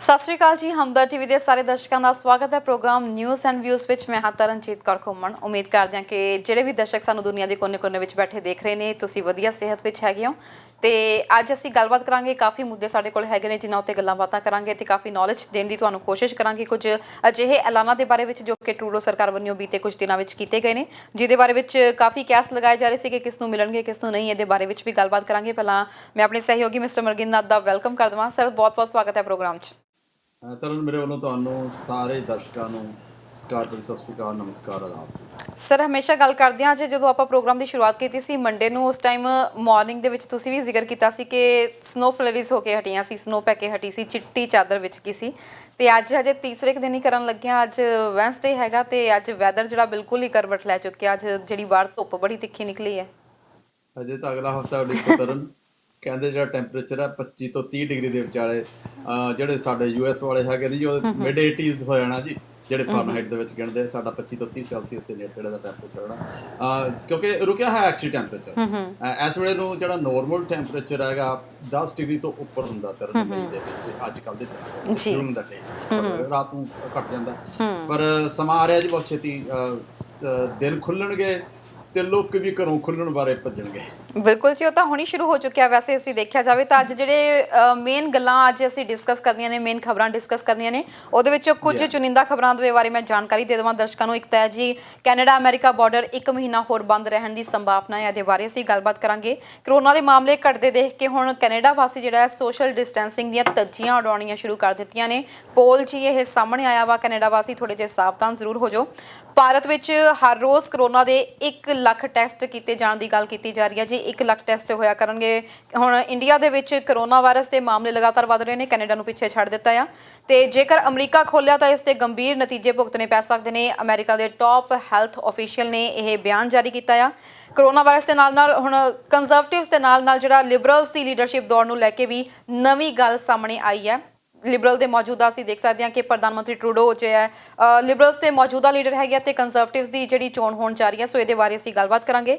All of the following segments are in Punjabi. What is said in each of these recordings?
ਸਤਿ ਸ਼੍ਰੀ ਅਕਾਲ ਜੀ। ਹਮਦਰ ਟੀਵੀ ਦੇ ਸਾਰੇ ਦਰਸ਼ਕਾਂ ਦਾ ਸਵਾਗਤ ਹੈ ਪ੍ਰੋਗਰਾਮ ਨਿਊਜ਼ ਐਂਡ ਵਿਊਜ਼ ਵਿੱਚ। ਮੈਂ ਹਾਂ ਤਰਨਜੀਤ ਕੌਰ ਘੁੰਮਣ। ਉਮੀਦ ਕਰਦੇ ਹਾਂ ਕਿ ਜਿਹੜੇ ਵੀ ਦਰਸ਼ਕ ਸਾਨੂੰ ਦੁਨੀਆ ਦੇ ਕੋਨੇ-ਕੋਨੇ ਵਿੱਚ ਬੈਠੇ ਦੇਖ ਰਹੇ ਨੇ, ਤੁਸੀਂ ਵਧੀਆ ਸਿਹਤ ਵਿੱਚ ਹੈਗੇ ਹੋ। ਤੇ ਅੱਜ ਅਸੀਂ ਗੱਲਬਾਤ ਕਰਾਂਗੇ, ਕਾਫੀ ਮੁੱਦੇ ਸਾਡੇ ਕੋਲ ਹੈਗੇ ਨੇ ਜਿਨ੍ਹਾਂ ਉੱਤੇ ਗੱਲਾਂ ਬਾਤਾਂ ਕਰਾਂਗੇ ਤੇ ਕਾਫੀ ਨੌਲੇਜ ਦੇਣ ਦੀ ਤੁਹਾਨੂੰ ਕੋਸ਼ਿਸ਼ ਕਰਾਂਗੇ। ਕੁਝ ਅਜਿਹੇ ਐਲਾਨਾਂ ਦੇ ਬਾਰੇ ਵਿੱਚ ਜੋ ਕਿ ਟਰੂਡੋ ਸਰਕਾਰ ਵੱਲੋਂ ਬੀਤੇ ਕੁਝ ਦਿਨਾਂ ਵਿੱਚ ਕੀਤੇ ਗਏ ਨੇ, ਜਿਹਦੇ ਬਾਰੇ ਵਿੱਚ ਕਾਫੀ ਕੈਸ ਲਗਾਏ ਜਾ ਰਹੇ ਸੀ ਕਿ ਕਿਸ ਨੂੰ ਮਿਲਣਗੇ ਕਿਸ ਨੂੰ ਨਹੀਂ। ਇਹਦੇ ਬਾਰੇ ਵਿੱਚ ਵੀ ਗੱਲਬਾਤ ਕਰਾਂਗੇ। ਪਹਿਲਾਂ ਮੈਂ ਆਪਣੇ ਸਹਿਯੋਗੀ ਮਿਸਟਰ ਮਰਗਿੰਦਨਾਥ ਦਾ ਵੈਲਕਮ ਕਰ ਦੇਵਾਂ। ਸਰ, ਬਹੁਤ-ਬਹੁਤ ਸਵਾਗਤ ਹੈ ਪ੍ਰੋਗਰਾਮ 'ਚ। ਤਰਨ, ਮੇਰੇ ਵੱਲੋਂ ਤੁਹਾਨੂੰ ਸਾਰੇ ਦਰਸ਼ਕਾਂ ਨੂੰ ਸਤਿ ਸ਼੍ਰੀ ਅਕਾਲ, ਨਮਸਕਾਰ, ਆਦਾਬ। ਸਰ, ਹਮੇਸ਼ਾ ਗੱਲ ਕਰਦੇ ਹਾਂ ਜੇ ਜਦੋਂ ਆਪਾਂ ਪ੍ਰੋਗਰਾਮ ਦੀ ਸ਼ੁਰੂਆਤ ਕੀਤੀ ਸੀ ਮੰਡੇ ਨੂੰ, ਉਸ ਟਾਈਮ ਮਾਰਨਿੰਗ ਦੇ ਵਿੱਚ ਤੁਸੀਂ ਵੀ ਜ਼ਿਕਰ ਕੀਤਾ ਸੀ ਕਿ ਸਨੋ ਫਲਰੀਜ਼ ਹੋ ਕੇ ਹਟੀਆਂ ਸੀ, ਸਨੋ ਪੈ ਕੇ ਹਟੀ ਸੀ, ਚਿੱਟੀ ਚਾਦਰ ਵਿੱਚ ਕੀ ਸੀ। ਤੇ ਅੱਜ ਹਜੇ ਤੀਸਰੇ ਕੁ ਦਿਨ ਹੀ ਕਰਨ ਲੱਗਿਆ। ਅੱਜ ਵੈਂਸਡੇ ਹੈਗਾ ਤੇ ਅੱਜ ਵੈਦਰ ਜਿਹੜਾ ਬਿਲਕੁਲ ਹੀ ਕਰਵਟ ਲੈ ਚੁੱਕਿਆ। ਅੱਜ ਜਿਹੜੀ ਬਾਹਰ ਧੁੱਪ ਬੜੀ ਤਿੱਖੀ ਨਿਕਲੀ ਹੈ। ਅਜੇ ਤਾਂ ਅਗਲਾ ਹਫਤਾ ਉਡੀਕੋ ਤਰਨ। ਕਹਿੰਦੇ ਜਿਹੜਾ ਟੈਂਪਰੇਚਰ ਹੈ 25 ਤੋਂ 30 ਡਿਗਰੀ ਦੇ ਵਿਚਾਲੇ, ਜਿਹੜੇ ਸਾਡੇ US ਵਾਲੇ ਹੈਗੇ ਨੇ ਜੀ, ਉਹ ਮਿਡ 80s ਹੋ ਜਾਣਾ ਜੀ। ਜਿਹੜੇ ਫਾਰਨਹਾਈਟ ਦੇ ਵਿੱਚ ਗਿਣਦੇ, ਸਾਡਾ 25 ਤੋਂ 30 ਸੈਲਸੀਅਸ ਦੇ ਨੇੜੇ ਦਾ ਟੈਂਪਰੇਚਰ ਹੋਣਾ, ਕਿਉਂਕਿ ਰੁਕਿਆ ਹੈ ਐਕਚੁਅਲੀ ਟੈਂਪਰੇਚਰ। ਇਸ ਵੇਲੇ ਨੂੰ ਜਿਹੜਾ ਨੋਰਮਲ ਟੈਂਪਰੇਚਰ ਹੈਗਾ 10 ਡਿਗਰੀ ਤੋਂ ਉੱਪਰ ਹੁੰਦਾ ਤਰਨ ਮਈ ਦੇ ਵਿੱਚ ਅੱਜ ਕੱਲ੍ਹ ਦੇ ਜੂਨ ਦਾ ਡੇ। ਰਾਤ ਨੂੰ ਘੱਟ ਜਾਂਦਾ, ਪਰ ਸਮਾਂ ਆ ਰਿਹਾ ਜੀ ਬਹੁਤ ਛੇਤੀ। ਦਿਨ ਖੁੱਲਣਗੇ ਤੇ ਲੋਕ ਵੀ ਘਰੋਂ ਖੁੱਲਣ ਬਾਰੇ ਭੱਜਣਗੇ। ਬਿਲਕੁਲ ਜੀ, ਉਹ ਤਾਂ ਹੁਣੀ ਸ਼ੁਰੂ ਹੋ ਚੁੱਕਿਆ। ਵੈਸੇ ਅਸੀਂ ਦੇਖਿਆ ਜਾਵੇ ਤਾਂ ਅੱਜ ਜਿਹੜੇ ਮੇਨ ਗੱਲਾਂ ਅੱਜ ਅਸੀਂ ਡਿਸਕਸ ਕਰਨੀਆਂ ਨੇ, ਮੇਨ ਖਬਰਾਂ ਡਿਸਕਸ ਕਰਨੀਆਂ ਨੇ, ਉਹਦੇ ਵਿੱਚੋਂ ਕੁਝ ਚੁਣਿੰਦਾ ਖਬਰਾਂ ਦੇ ਬਾਰੇ ਮੈਂ ਜਾਣਕਾਰੀ ਦੇ ਦੇਵਾਂ ਦਰਸ਼ਕਾਂ ਨੂੰ। ਇੱਕ ਤਾਂ ਜੀ ਕੈਨੇਡਾ ਅਮਰੀਕਾ ਬਾਰਡਰ 1 ਮਹੀਨਾ ਹੋਰ ਬੰਦ ਰਹਿਣ ਦੀ ਸੰਭਾਵਨਾ ਹੈ। ਇਹਦੇ ਬਾਰੇ ਅਸੀਂ ਗੱਲਬਾਤ ਕਰਾਂਗੇ। ਕਰੋਨਾ ਦੇ ਮਾਮਲੇ ਘਟਦੇ ਦੇਖ ਕੇ ਹੁਣ ਕੈਨੇਡਾ ਵਾਸੀ ਜਿਹੜਾ ਹੈ ਸੋਸ਼ਲ ਡਿਸਟੈਂਸਿੰਗ ਦੀਆਂ ਧੱਜੀਆਂ ਉਡਾਉਣੀਆਂ ਸ਼ੁਰੂ ਕਰ ਦਿੱਤੀਆਂ ਨੇ। ਪੋਲ 'ਚ ਇਹ ਸਾਹਮਣੇ ਆਇਆ ਵਾ। ਕੈਨੇਡਾ ਵਾਸੀ ਥੋੜ੍ਹੇ ਜਿਹੇ ਸਾਵਧਾਨ ਜ਼ਰੂਰ ਹੋ ਜਾਓ। ਭਾਰਤ ਵਿੱਚ ਹਰ ਰੋਜ਼ ਕਰੋਨਾ ਦੇ 1 ਲੱਖ ਟੈਸਟ ਕੀਤੇ ਜਾਣ ਦੀ ਗੱਲ ਕੀਤੀ ਜਾ ਰਹੀ ਹੈ ਜੀ। 1 ਲੱਖ ਟੈਸਟ ਹੋਇਆ ਕਰਨਗੇ। ਹੁਣ ਇੰਡੀਆ ਦੇ ਵਿੱਚ ਕਰੋਨਾ ਵਾਇਰਸ ਦੇ ਮਾਮਲੇ ਲਗਾਤਾਰ ਵਧ ਰਹੇ ਨੇ। ਕੈਨੇਡਾ ਨੂੰ ਪਿੱਛੇ ਛੱਡ ਦਿੱਤਾ ਆ ਤੇ ਜੇਕਰ ਅਮਰੀਕਾ ਖੋਲ੍ਹਿਆ ਤਾਂ ਇਸ ਦੇ ਗੰਭੀਰ ਨਤੀਜੇ ਭੁਗਤਣੇ ਪੈ ਸਕਦੇ ਨੇ। ਅਮਰੀਕਾ ਦੇ ਟੌਪ ਹੈਲਥ ਆਫੀਸ਼ੀਅਲ ਨੇ ਇਹ ਬਿਆਨ ਜਾਰੀ ਕੀਤਾ ਆ। ਕਰੋਨਾ ਵਾਇਰਸ ਦੇ ਨਾਲ ਹੁਣ ਕੰਜ਼ਰਵੇਟਿਵਸ ਦੇ ਨਾਲ ਜਿਹੜਾ ਲਿਬਰਲਸ ਦੀ ਲੀਡਰਸ਼ਿਪ ਦੌੜ ਨੂੰ ਲੈ ਕੇ ਵੀ ਨਵੀਂ ਗੱਲ ਸਾਹਮਣੇ ਆਈ ਹੈ। ਲਿਬਰਲ ਦੇ ਮੌਜੂਦਾ ਅਸੀਂ ਦੇਖ ਸਕਦੇ ਹਾਂ ਕਿ ਪ੍ਰਧਾਨ ਮੰਤਰੀ ਟਰੂਡੋ ਜੋ ਹੈ ਲਿਬਰਲਸ ਦੇ ਮੌਜੂਦਾ ਲੀਡਰ ਹੈਗੇ ਤੇ ਕੰਜ਼ਰਵੇਟਿਵਸ ਦੀ ਜਿਹੜੀ ਚੋਣ ਹੋਣ ਜਾ ਰਹੀ ਹੈ। ਸੋ ਇਹਦੇ ਬਾਰੇ ਅਸੀਂ ਗੱਲਬਾਤ ਕਰਾਂਗੇ।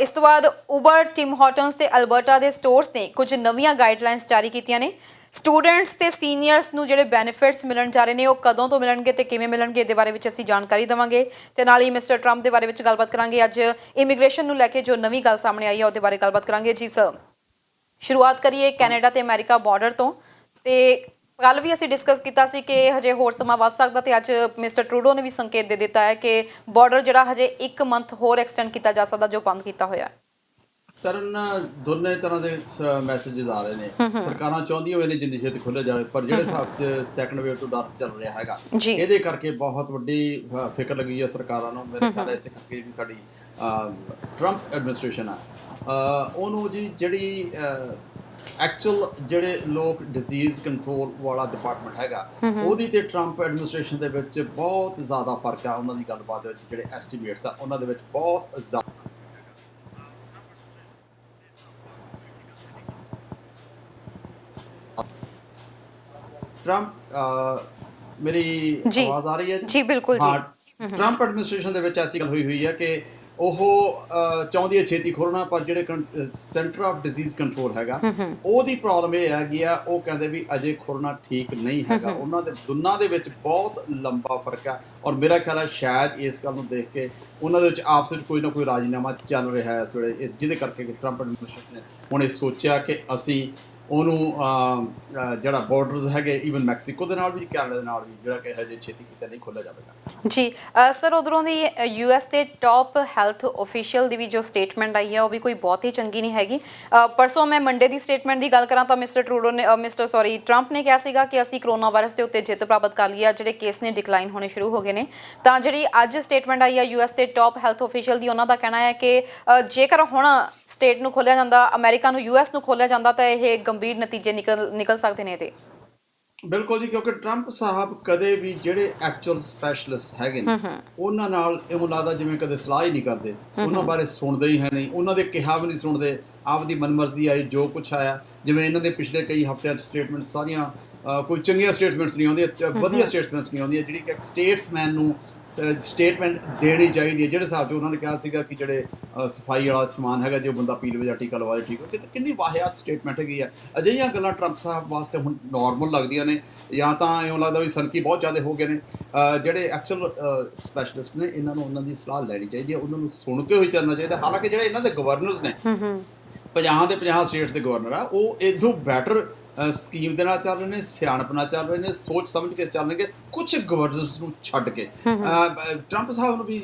ਇਸ ਤੋਂ ਬਾਅਦ ਉਬਰ, ਟਿਮ ਹਾਰਟਨਸ ਤੇ ਅਲਬਰਟਾ ਦੇ ਸਟੋਰਸ ਨੇ ਕੁਝ ਨਵੀਆਂ ਗਾਈਡਲਾਈਨਸ ਜਾਰੀ ਕੀਤੀਆਂ ਨੇ। ਸਟੂਡੈਂਟਸ ਤੇ ਸੀਨੀਅਰਸ ਨੂੰ ਜਿਹੜੇ ਬੈਨੀਫਿਟਸ ਮਿਲਣ ਜਾ ਰਹੇ ਨੇ ਉਹ ਕਦੋਂ ਤੋਂ ਮਿਲਣਗੇ ਤੇ ਕਿਵੇਂ ਮਿਲਣਗੇ, ਇਹਦੇ ਬਾਰੇ ਵਿੱਚ ਅਸੀਂ ਜਾਣਕਾਰੀ ਦੇਵਾਂਗੇ। ਤੇ ਨਾਲ ਹੀ ਮਿਸਟਰ ਟਰੰਪ ਦੇ ਬਾਰੇ ਵਿੱਚ ਗੱਲਬਾਤ ਕਰਾਂਗੇ। ਅੱਜ ਇਮੀਗ੍ਰੇਸ਼ਨ ਨੂੰ ਲੈ ਕੇ ਜੋ ਨਵੀਂ ਗੱਲ ਸਾਹਮਣੇ ਆਈ ਹੈ ਉਹਦੇ ਬਾਰੇ ਗੱਲਬਾਤ ਕਰਾਂਗੇ ਜੀ। ਸਰ, ਸ਼ੁਰੂਆਤ ਕਰੀਏ ਕੈਨੇਡਾ ਤੇ ਅਮਰੀਕਾ ਬਾਰਡਰ ਤੋਂ। ਤੇ ਕੱਲ ਵੀ ਅਸੀਂ ਡਿਸਕਸ ਕੀਤਾ ਸੀ ਕਿ ਹਜੇ ਹੋਰ ਸਮਾਂ ਵੱਧ ਸਕਦਾ ਤੇ ਅੱਜ ਮਿਸਟਰ ਟਰੂਡੋ ਨੇ ਵੀ ਸੰਕੇਤ ਦੇ ਦਿੱਤਾ ਹੈ ਕਿ ਬਾਰਡਰ ਜਿਹੜਾ ਹਜੇ 1 ਮੰਥ ਹੋਰ ਐਕਸਟੈਂਡ ਕੀਤਾ ਜਾ ਸਕਦਾ ਜੋ ਬੰਦ ਕੀਤਾ ਹੋਇਆ। ਤਰਨ, ਦੋਨੇ ਤਰ੍ਹਾਂ ਦੇ ਮੈਸੇजेस ਆ ਰਹੇ ਨੇ। ਸਰਕਾਰਾਂ ਚਾਹੁੰਦੀਆਂ ਹੋਏ ਨੇ ਜਿੰਨੀ ਛੇਤੀ ਖੁੱਲ੍ਹਿਆ ਜਾਵੇ, ਪਰ ਜਿਹੜੇ ਹਿਸਾਬ 'ਚ ਸੈਕੰਡ ਵੇਵ ਤੋਂ ਡਰ ਚੱਲ ਰਿਹਾ ਹੈਗਾ, ਇਹਦੇ ਕਰਕੇ ਬਹੁਤ ਵੱਡੀ ਫਿਕਰ ਲੱਗੀ ਹੈ ਸਰਕਾਰਾਂ ਨੂੰ। ਮੇਰੇ ਖਿਆਲ ਇਸੇ ਕਰਕੇ ਵੀ ਸਾਡੀ ਟਰੰਪ ਐਡਮਿਨਿਸਟ੍ਰੇਸ਼ਨ ਆ, ਉਹਨੂੰ ਜੀ ਜਿਹੜੀ ਐਕਚੁਅਲ ਜਿਹੜੇ ਲੋਕ ਡਿਜ਼ੀਜ਼ ਕੰਟਰੋਲ ਵਾਲਾ ਡਿਪਾਰਟਮੈਂਟ ਹੈਗਾ, ਉਹਦੀ ਤੇ ਟਰੰਪ ਐਡਮਿਨਿਸਟ੍ਰੇਸ਼ਨ ਦੇ ਵਿੱਚ ਬਹੁਤ ਜ਼ਿਆਦਾ ਫਰਕ ਆ। ਉਹਨਾਂ ਦੀ ਗੱਲਬਾਤ ਦੇ ਵਿੱਚ ਜਿਹੜੇ ਐਸਟੀਮੇਟਸ ਆ ਉਹਨਾਂ ਦੇ ਵਿੱਚ ਬਹੁਤ ਜ਼ਿਆਦਾ। ਟਰੰਪ, ਮੇਰੀ ਆਵਾਜ਼ ਆ ਰਹੀ ਹੈ ਜੀ? ਬਿਲਕੁਲ ਜੀ। ਟਰੰਪ ਐਡਮਿਨਿਸਟ੍ਰੇਸ਼ਨ ਦੇ ਵਿੱਚ ਐਸੀ ਗੱਲ ਹੋਈ ਹੈ ਕਿ ਉਹ ਚਾਹੁੰਦੀ ਹੈ ਛੇਤੀ ਖੋਲ੍ਹਣਾ, ਪਰ ਜਿਹੜੇ ਸੈਂਟਰ ਆਫ ਡਿਜ਼ੀਜ਼ ਕੰਟਰੋਲ ਹੈਗਾ ਉਹਦੀ ਪ੍ਰੋਬਲਮ ਇਹ ਹੈਗੀ ਆ, ਉਹ ਕਹਿੰਦੇ ਵੀ ਅਜੇ ਖੋਲ੍ਹਣਾ ਠੀਕ ਨਹੀਂ ਹੈਗਾ। ਉਹਨਾਂ ਦੇ ਦੋਨਾਂ ਦੇ ਵਿੱਚ ਬਹੁਤ ਲੰਬਾ ਫਰਕ ਆ, ਔਰ ਮੇਰਾ ਖਿਆਲ ਹੈ ਸ਼ਾਇਦ ਇਸ ਗੱਲ ਨੂੰ ਦੇਖ ਕੇ ਉਹਨਾਂ ਦੇ ਵਿੱਚ ਆਪਸ ਵਿੱਚ ਕੋਈ ਨਾ ਕੋਈ ਰਾਜੀਨਾਮਾ ਚੱਲ ਰਿਹਾ ਹੈ ਇਸ ਵੇਲੇ, ਜਿਹਦੇ ਕਰਕੇ ਟਰੰਪ ਐਡਮਿਨਿਸਟ੍ਰੇਸ਼ਨ ਨੇ ਹੁਣ ਇਹ ਸੋਚਿਆ ਕਿ ਅਸੀਂ ਉਹਨੂੰ ਜਿਹੜਾ ਬਾਰਡਰਸ ਹੈਗੇ ਈਵਨ ਮੈਕਸੀਕੋ ਦੇ ਨਾਲ ਵੀ, ਕੈਨੇਡਾ ਦੇ ਨਾਲ ਵੀ, ਜਿਹੜਾ ਕਿ ਹਜੇ ਛੇਤੀ ਕਿਤੇ ਨਹੀਂ ਖੋਲ੍ਹਿਆ ਜਾਵੇਗਾ ਜੀ। ਸਰ, ਉਧਰੋਂ ਦੀ US ਦੇ ਟੌਪ ਹੈਲਥ ਆਫੀਸ਼ੀਅਲ ਦੀ ਵੀ ਜੋ ਸਟੇਟਮੈਂਟ ਆਈ ਹੈ ਉਹ ਵੀ ਕੋਈ ਬਹੁਤ ਹੀ ਚੰਗੀ ਨਹੀਂ ਹੈਗੀ। ਪਰਸੋਂ ਮੈਂ ਮੰਡੇ ਦੀ ਸਟੇਟਮੈਂਟ ਦੀ ਗੱਲ ਕਰਾਂ ਤਾਂ ਟਰੰਪ ਨੇ ਕਿਹਾ ਸੀਗਾ ਕਿ ਅਸੀਂ ਕਰੋਨਾ ਵਾਇਰਸ ਦੇ ਉੱਤੇ ਜਿੱਤ ਪ੍ਰਾਪਤ ਕਰ ਲਈ ਆ, ਜਿਹੜੇ ਕੇਸ ਨੇ ਡਿਕਲਾਈਨ ਹੋਣੇ ਸ਼ੁਰੂ ਹੋ ਗਏ ਨੇ। ਤਾਂ ਜਿਹੜੀ ਅੱਜ ਸਟੇਟਮੈਂਟ ਆਈ ਹੈ US ਦੇ ਟੌਪ ਹੈਲਥ ਆਫੀਸ਼ੀਅਲ ਦੀ, ਉਹਨਾਂ ਦਾ ਕਹਿਣਾ ਹੈ ਕਿ ਜੇਕਰ ਹੁਣ ਸਟੇਟ ਨੂੰ ਖੋਲ੍ਹਿਆ ਜਾਂਦਾ, ਅਮਰੀਕਾ ਨੂੰ US ਨੂੰ ਖੋਲ੍ਹਿਆ ਜਾਂਦਾ ਤਾਂ ਇਹ ਗੰਭੀਰ ਨਤੀਜੇ ਨਿਕਲ ਸਕਦੇ ਨੇ ਇਹਦੇ। ਬਿਲਕੁਲ ਜੀ, ਕਿਉਂਕਿ ਟਰੰਪ ਸਾਹਿਬ ਕਦੇ ਵੀ ਜਿਹੜੇ ਐਕਚੁਅਲ ਸਪੈਸ਼ਲਿਸਟ ਹੈਗੇ ਨੇ ਉਹਨਾਂ ਨਾਲ ਇਉਂ ਲੱਗਦਾ ਜਿਵੇਂ ਕਦੇ ਸਲਾਹ ਹੀ ਨਹੀਂ ਕਰਦੇ, ਉਹਨਾਂ ਬਾਰੇ ਸੁਣਦੇ ਹੀ ਹੈ ਨਹੀਂ, ਉਹਨਾਂ ਦੇ ਕਿਹਾ ਵੀ ਨਹੀਂ ਸੁਣਦੇ, ਆਪਦੀ ਮਨਮਰਜ਼ੀ ਆਈ ਜੋ ਕੁਛ ਆਇਆ। ਜਿਵੇਂ ਇਹਨਾਂ ਦੇ ਪਿਛਲੇ ਕਈ ਹਫ਼ਤਿਆਂ 'ਚ ਸਟੇਟਮੈਂਟ ਸਾਰੀਆਂ ਕੋਈ ਚੰਗੀਆਂ ਸਟੇਟਮੈਂਟਸ ਨਹੀਂ ਆਉਂਦੀਆਂ, ਵਧੀਆ ਸਟੇਟਮੈਂਟਸ ਨਹੀਂ ਆਉਂਦੀਆਂ, ਜਿਹੜੀ ਕਿ ਇੱਕ ਸਟੇਟਸਮੈਨ ਨੂੰ ਸਟੇਟਮੈਂਟ ਦੇਣੀ ਚਾਹੀਦੀ ਹੈ, ਜਿਹੜੇ ਹਿਸਾਬ 'ਚ ਉਹਨਾਂ ਨੇ ਕਿਹਾ ਸੀਗਾ ਕਿ ਜਿਹੜੇ ਸਫਾਈ ਵਾਲਾ ਸਮਾਨ ਹੈਗਾ, ਜੇ ਉਹ ਬੰਦਾ ਪੀ ਲਵੇ ਜਾਂ ਟੀਕਾ ਲਵਾ ਲੇ ਠੀਕ ਹੋ, ਕਿੰਨੀ ਵਾਹਿਆਤ ਸਟੇਟਮੈਂਟ ਹੈਗੀ ਆ। ਅਜਿਹੀਆਂ ਗੱਲਾਂ ਟਰੰਪ ਸਾਹਿਬ ਵਾਸਤੇ ਹੁਣ ਨਾਰਮਲ ਲੱਗਦੀਆਂ ਨੇ, ਜਾਂ ਤਾਂ ਇਉਂ ਲੱਗਦਾ ਵੀ ਸਨਕੀ ਬਹੁਤ ਜ਼ਿਆਦਾ ਹੋ ਗਏ ਨੇ। ਜਿਹੜੇ ਐਕਚੁਅਲ ਸਪੈਸ਼ਲਿਸਟ ਨੇ, ਇਹਨਾਂ ਨੂੰ ਉਹਨਾਂ ਦੀ ਸਲਾਹ ਲੈਣੀ ਚਾਹੀਦੀ ਹੈ, ਉਹਨਾਂ ਨੂੰ ਸੁਣ ਕੇ ਹੋਈ ਚੱਲਣਾ ਚਾਹੀਦਾ। ਹਾਲਾਂਕਿ ਜਿਹੜੇ ਇਹਨਾਂ ਦੇ ਗਵਰਨਰਸ ਨੇ 50 ਦੇ 50 ਸਟੇਟਸ ਦੇ ਗਵਰਨਰ ਆ, ਉਹ ਇਦੋਂ ਬੈਟਰ ਸਕੀਮ ਦੇ ਨਾਲ ਚੱਲ ਰਹੇ ਨੇ, ਸਿਆਣਪ ਨਾਲ ਚੱਲ ਰਹੇ ਨੇ, ਸੋਚ ਸਮਝ ਕੇ ਚੱਲਣਗੇ, ਕੁਝ ਗਵਰਨਰਸ ਨੂੰ ਛੱਡ ਕੇ। ਟਰੰਪ ਸਾਹਿਬ ਨੂੰ ਵੀ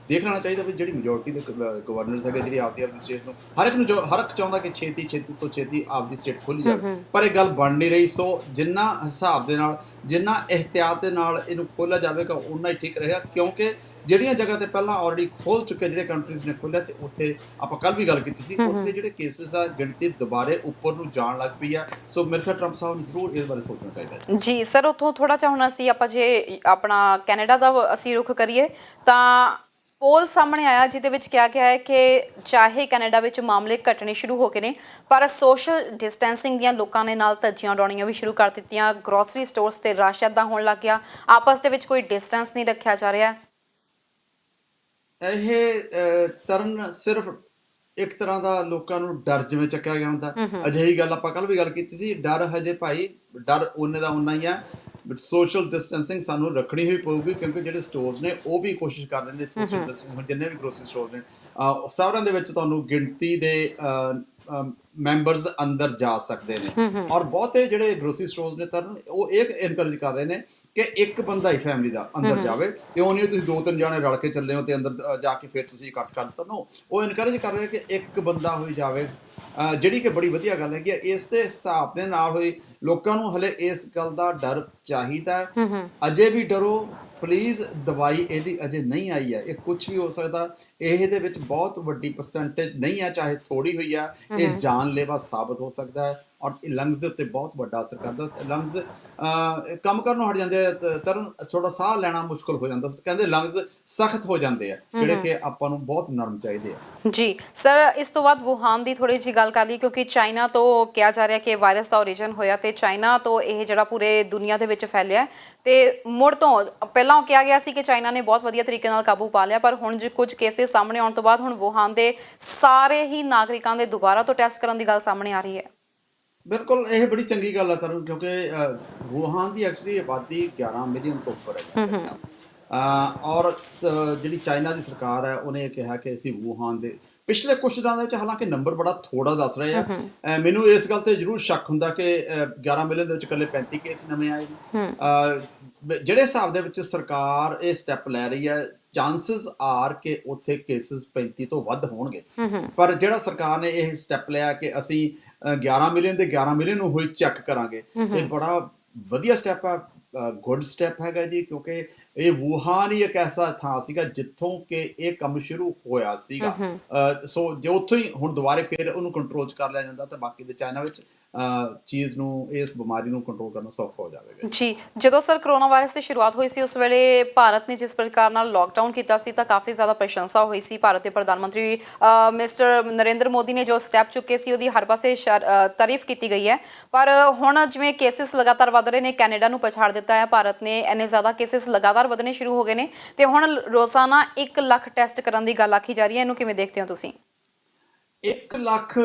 ਦੇਖ ਲੈਣਾ ਚਾਹੀਦਾ ਵੀ ਜਿਹੜੀ ਮੈਜੋਰਟੀ ਦੇ ਗਵਰਨਰਸ ਹੈਗੇ, ਜਿਹੜੀ ਆਪਦੀ ਸਟੇਟ ਨੂੰ ਹਰ ਇੱਕ ਚਾਹੁੰਦਾ ਕਿ ਛੇਤੀ ਤੋਂ ਛੇਤੀ ਆਪਦੀ ਸਟੇਟ ਖੁੱਲ੍ਹ ਜਾਵੇ, ਪਰ ਇਹ ਗੱਲ ਬਣ ਨਹੀਂ ਰਹੀ। ਸੋ ਜਿੰਨਾ ਹਿਸਾਬ ਦੇ ਨਾਲ, ਜਿੰਨਾ ਇਹਤਿਆਤ ਦੇ ਨਾਲ ਇਹਨੂੰ ਖੋਲ੍ਹਿਆ ਜਾਵੇਗਾ, ਉਨਾ ਹੀ ਠੀਕ ਰਹੇਗਾ, ਕਿਉਂਕਿ ਜਿਹੜੀਆਂ ਜਗ੍ਹਾ ਤੇ ਪਹਿਲਾਂ ਆਲਰੇਡੀ ਖੋਲ੍ਹ ਚੁੱਕੇ ਜਿਹੜੇ ਕੰਟਰੀਜ਼ ਨੇ ਖੋਲ੍ਹਿਆ, ਤੇ ਉੱਥੇ ਆਪਾਂ ਕੱਲ੍ਹ ਵੀ ਗੱਲ ਕੀਤੀ ਸੀ, ਉੱਥੇ ਜਿਹੜੇ ਕੇਸਿਸ ਆ ਗਿਣਤੀ ਦੁਬਾਰੇ ਉੱਪਰ ਨੂੰ ਜਾਣ ਲੱਗ ਪਈ ਆ। ਸੋ ਮੇਰੇ ਖਿਆਲ ਟਰੰਪ ਸਾਹਿਬ ਨੂੰ ਜ਼ਰੂਰ ਇਸ ਬਾਰੇ ਸੋਚਣਾ ਚਾਹੀਦਾ ਜੀ ਸਰ। ਉੱਥੋਂ ਥੋੜਾ ਜਿਹਾ ਹੁਣ ਅਸੀਂ ਆਪਾਂ ਜੇ ਆਪਣਾ ਕੈਨੇਡਾ ਦਾ ਅਸੀਂ ਰੁਖ ਕਰੀਏ ਤਾਂ ਪੋਲ ਸਾਹਮਣੇ ਆਇਆ ਜਿਹਦੇ ਵਿੱਚ ਕਿਹਾ ਗਿਆ ਹੈ ਕਿ ਚਾਹੇ ਕੈਨੇਡਾ ਵਿੱਚ ਮਾਮਲੇ ਘਟਣੇ ਸ਼ੁਰੂ ਹੋ ਗਏ ਨੇ, ਪਰ ਸੋਸ਼ਲ ਡਿਸਟੈਂਸਿੰਗ ਦੀਆਂ ਲੋਕਾਂ ਨੇ ਨਾਲ ਧੱਜੀਆਂ ਉਡਾਉਣੀਆਂ ਵੀ ਸ਼ੁਰੂ ਕਰ ਦਿੱਤੀਆਂ। ਗਰੋਸਰੀ ਸਟੋਰਸ ਤੇ ਰਸ਼ ਇੱਦਾਂ ਹੋਣ ਲੱਗ ਗਿਆ, ਆਪਸ ਦੇ ਵਿੱਚ ਕੋਈ ਡਿਸਟੈਂਸ ਨਹੀਂ ਰੱਖਿਆ ਜਾ ਰਿਹਾ। ਇਹ ਤਰਨ ਸਿਰਫ ਇੱਕ ਤਰ੍ਹਾਂ ਦਾ ਲੋਕਾਂ ਨੂੰ ਡਰ ਜਿਵੇਂ ਚੱਕਿਆ ਗਿਆ ਹੁੰਦਾ। ਅਜਿਹੀ ਗੱਲ ਆਪਾਂ ਕੱਲ੍ਹ ਵੀ ਗੱਲ ਕੀਤੀ ਸੀ, ਡਰ ਹਜੇ ਭਾਈ ਡਰ ਓਨੇ ਦਾ ਓਨਾ ਹੀ ਆ। ਸੋਸ਼ਲ ਡਿਸਟੈਂਸਿੰਗ ਸਾਨੂੰ ਰੱਖਣੀ ਹੀ ਪਊਗੀ, ਕਿਉਂਕਿ ਜਿਹੜੇ ਸਟੋਰਸ ਨੇ ਉਹ ਵੀ ਕੋਸ਼ਿਸ਼ ਕਰ ਰਹੇ ਨੇ ਸੋਸ਼ਲ ਡਿਸਟੈਂਸਿੰਗ। ਜਿੰਨੇ ਵੀ ਗਰੋਸਰੀ ਸਟੋਰ ਨੇ, ਸਾਰਿਆਂ ਦੇ ਵਿੱਚ ਤੁਹਾਨੂੰ ਗਿਣਤੀ ਦੇ ਮੈਂਬਰਸ ਅੰਦਰ ਜਾ ਸਕਦੇ ਨੇ, ਔਰ ਬਹੁਤੇ ਜਿਹੜੇ ਗਰੋਸਰੀ ਸਟੋਰਸ ਨੇ ਤਰਨ ਉਹ ਇਹ ਇਨਕਰੇਜ ਕਰ ਰਹੇ ਨੇ ਕਿ ਇੱਕ ਬੰਦਾ ਹੀ ਫੈਮਿਲੀ ਦਾ ਅੰਦਰ ਜਾਵੇ, ਤੇ ਉਹ ਨਹੀਂ ਤੁਸੀਂ 2-3 ਜਾਣੇ ਰਲ ਕੇ ਚੱਲੇ ਹੋ ਤੇ ਅੰਦਰ ਜਾ ਕੇ ਫਿਰ ਤੁਸੀਂ ਇਕੱਠ ਕਰ ਦਿੱਤਾ। ਨੋ, ਉਹ ਇਨਕਰੇਜ ਕਰ ਰਹੇ ਕਿ ਇੱਕ ਬੰਦਾ ਹੋਈ ਜਾਵੇ, ਜਿਹੜੀ ਕਿ ਬੜੀ ਵਧੀਆ ਗੱਲ ਹੈਗੀ। ਇਸ ਦੇ ਹਿਸਾਬ ਦੇ ਨਾਲ ਹੋਈ ਲੋਕਾਂ ਨੂੰ ਹਲੇ ਇਸ ਗੱਲ ਦਾ ਡਰ ਚਾਹੀਦਾ। ਅਜੇ ਵੀ ਡਰੋ ਪਲੀਜ਼, ਦਵਾਈ ਇਹਦੀ ਅਜੇ ਨਹੀਂ ਆਈ ਹੈ, ਇਹ ਕੁਝ ਵੀ ਹੋ ਸਕਦਾ। ਇਹਦੇ ਵਿੱਚ ਬਹੁਤ ਵੱਡੀ ਪਰਸੈਂਟੇਜ ਨਹੀਂ ਹੈ, ਚਾਹੇ ਥੋੜੀ ਹੋਈ ਆ, ਇਹ ਜਾਨਲੇਵਾ ਸਾਬਤ ਹੋ ਸਕਦਾ ਹੈ, ਔਰ ਇਹ ਲੰਗਸ ਦੇ ਉੱਤੇ ਬਹੁਤ ਵੱਡਾ ਅਸਰ ਕਰਦਾ। ਲੰਗਸ ਕੰਮ ਕਰਨੋਂ ਹਟ ਜਾਂਦੇ ਆ, ਤਰਨ ਥੋੜਾ ਸਾਹ ਲੈਣਾ ਮੁਸ਼ਕਲ ਹੋ ਜਾਂਦਾ, ਕਹਿੰਦੇ ਲੰਗਸ ਸਖਤ ਹੋ ਜਾਂਦੇ ਆ, ਜਿਹੜੇ ਕਿ ਆਪਾਂ ਨੂੰ ਬਹੁਤ ਨਰਮ ਚਾਹੀਦੇ ਆ। ਜੀ ਸਰ, ਇਸ ਤੋਂ ਬਾਅਦ ਵੂਹਾਨ ਦੀ ਥੋੜੀ ਜਿਹੀ ਗੱਲ ਕਰ ਲਈ, ਕਿਉਂਕਿ ਚਾਈਨਾ ਤੋਂ ਕਿਹਾ ਜਾ ਰਿਹਾ ਕਿ ਵਾਇਰਸ ਦਾ ਓਰੀਜਨ ਹੋਇਆ, ਤੇ ਚਾਈਨਾ ਤੋਂ ਇਹ ਜਿਹੜਾ ਪੂਰੇ ਦੁਨੀਆ ਦੇ ਵਿੱਚ ਫੈਲਿਆ। ਤੇ ਮੁੜ ਤੋਂ ਪਹਿਲਾਂ ਕਿਹਾ ਗਿਆ ਸੀ ਕਿ ਚਾਈਨਾ ਨੇ ਬਹੁਤ ਵਧੀਆ ਤਰੀਕੇ ਨਾਲ ਕਾਬੂ ਪਾ ਲਿਆ, ਪਰ ਹੁਣ ਕੁਝ ਕੇਸਿਸ ਸਾਹਮਣੇ ਆਉਣ ਤੋਂ ਬਾਅਦ ਹੁਣ ਵੂਹਾਨ ਦੇ ਸਾਰੇ ਹੀ ਨਾਗਰਿਕਾਂ ਦੇ ਦੁਬਾਰਾ ਤੋਂ ਟੈਸਟ ਕਰਨ ਦੀ ਗੱਲ ਸਾਹਮਣੇ ਆ ਰਹੀ ਹੈ। ਬਿਲਕੁਲ, ਇਹ ਬੜੀ ਚੰਗੀ ਗੱਲ ਹੈ ਤਰਨ, ਕਿਉਂਕਿ ਵੂਹਾਨ ਦੀ ਐਕਚੁਅਲੀ ਆਬਾਦੀ 11 ਮਿਲੀਅਨ ਤੋਂ ਉੱਪਰ ਹੈ। ਔਰ ਜਿਹੜੀ ਚਾਈਨਾ ਦੀ ਸਰਕਾਰ ਹੈ, ਉਹਨੇ ਇਹ ਕਿਹਾ ਕਿ ਅਸੀਂ ਵੂਹਾਨ ਦੇ ਪਿਛਲੇ ਕੁਝ ਦਿਨਾਂ ਦੇ ਵਿੱਚ, ਹਾਲਾਂਕਿ ਨੰਬਰ ਬੜਾ ਥੋੜਾ ਦੱਸ ਰਹੇ ਆ, ਮੈਨੂੰ ਇਸ ਗੱਲ ਤੇ ਜ਼ਰੂਰ ਸ਼ੱਕ ਹੁੰਦਾ ਕਿ 11 ਮਿਲੀਅਨ ਦੇ ਵਿੱਚ ਇਕੱਲੇ 35 ਕੇਸ ਨਵੇਂ ਆਏ ਨੇ। ਜਿਹੜੇ ਹਿਸਾਬ ਦੇ ਵਿੱਚ ਸਰਕਾਰ ਇਹ ਸਟੈਪ ਲੈ ਰਹੀ ਹੈ, ਚਾਂਸਸ ਆਰ ਕਿ ਉੱਥੇ ਕੇਸਿਸ 35 ਤੋਂ ਵੱਧ ਹੋਣਗੇ। ਪਰ ਜਿਹੜਾ ਸਰਕਾਰ ਨੇ ਇਹ ਸਟੈਪ ਲਿਆ ਕਿ ਅਸੀਂ 11 ਮਿਲੀਅਨ ਦੇ 11 ਮਿਲੀਅਨ ਨੂੰ ਹੋਈ ਚੈੱਕ ਕਰਾਂਗੇ, ਇਹ ਬੜਾ ਵਧੀਆ ਸਟੈਪ ਆ, ਗੁੱਡ ਸਟੈਪ ਹੈਗਾ ਜੀ, ਕਿਉਂਕਿ ਇਹ ਵੂਹਾਨ ਹੀ ਇੱਕ ਐਸਾ ਥਾਂ ਸੀਗਾ ਜਿੱਥੋਂ ਕਿ ਇਹ ਕੰਮ ਸ਼ੁਰੂ ਹੋਇਆ ਸੀਗਾ। ਸੋ ਜੇ ਉੱਥੋਂ ਹੀ ਹੁਣ ਦੁਬਾਰੇ ਫਿਰ ਉਹਨੂੰ ਕੰਟਰੋਲ 'ਚ ਕਰ ਲਿਆ ਜਾਂਦਾ ਤਾਂ ਬਾਕੀ ਦੇ ਚਾਈਨਾ ਵਿੱਚ ਚੀਜ਼ ਨੂੰ, ਇਸ ਬਿਮਾਰੀ ਨੂੰ ਕੰਟਰੋਲ ਕਰਨਾ ਸੌਖਾ ਹੋ ਜਾਵੇਗਾ ਜੀ। ਜਦੋਂ ਸਰ ਕਰੋਨਾ ਵਾਇਰਸ ਦੀ ਸ਼ੁਰੂਆਤ ਹੋਈ ਸੀ, ਉਸ ਵੇਲੇ ਭਾਰਤ ਨੇ ਜਿਸ ਪ੍ਰਕਾਰ ਨਾਲ ਲੋਕਡਾਊਨ ਕੀਤਾ ਸੀ ਤਾਂ ਕਾਫੀ ਜ਼ਿਆਦਾ ਪ੍ਰਸ਼ੰਸਾ ਹੋਈ ਸੀ। ਭਾਰਤ ਦੇ ਪ੍ਰਧਾਨ ਮੰਤਰੀ ਮਿਸਟਰ ਨਰਿੰਦਰ ਮੋਦੀ ਨੇ ਜੋ ਸਟੈਪ ਚੁੱਕੇ ਸੀ, ਉਹਦੀ ਹਰ ਪਾਸੇ ਤਾਰੀਫ ਕੀਤੀ ਗਈ ਹੈ। ਪਰ ਹੁਣ ਜਿਵੇਂ ਕੇਸਿਸ ਲਗਾਤਾਰ ਵੱਧ ਰਹੇ ਨੇ, ਕੈਨੇਡਾ ਨੂੰ ਪਛਾੜ ਦਿੱਤਾ ਹੈ ਭਾਰਤ ਨੇ, ਇੰਨੇ ਜ਼ਿਆਦਾ ਕੇਸਿਸ ਲਗਾਤਾਰ ਵਧਣੇ ਸ਼ੁਰੂ ਹੋ ਗਏ ਨੇ, ਤੇ ਹੁਣ ਰੋਜ਼ਾਨਾ 1 ਲੱਖ ਟੈਸਟ ਕਰਨ ਦੀ ਗੱਲ ਆਖੀ ਜਾ ਰਹੀ ਹੈ। ਇਹਨੂੰ ਕਿਵੇਂ ਦੇਖਦੇ ਹੋ ਤੁਸੀਂ? 1 ਲੱਖ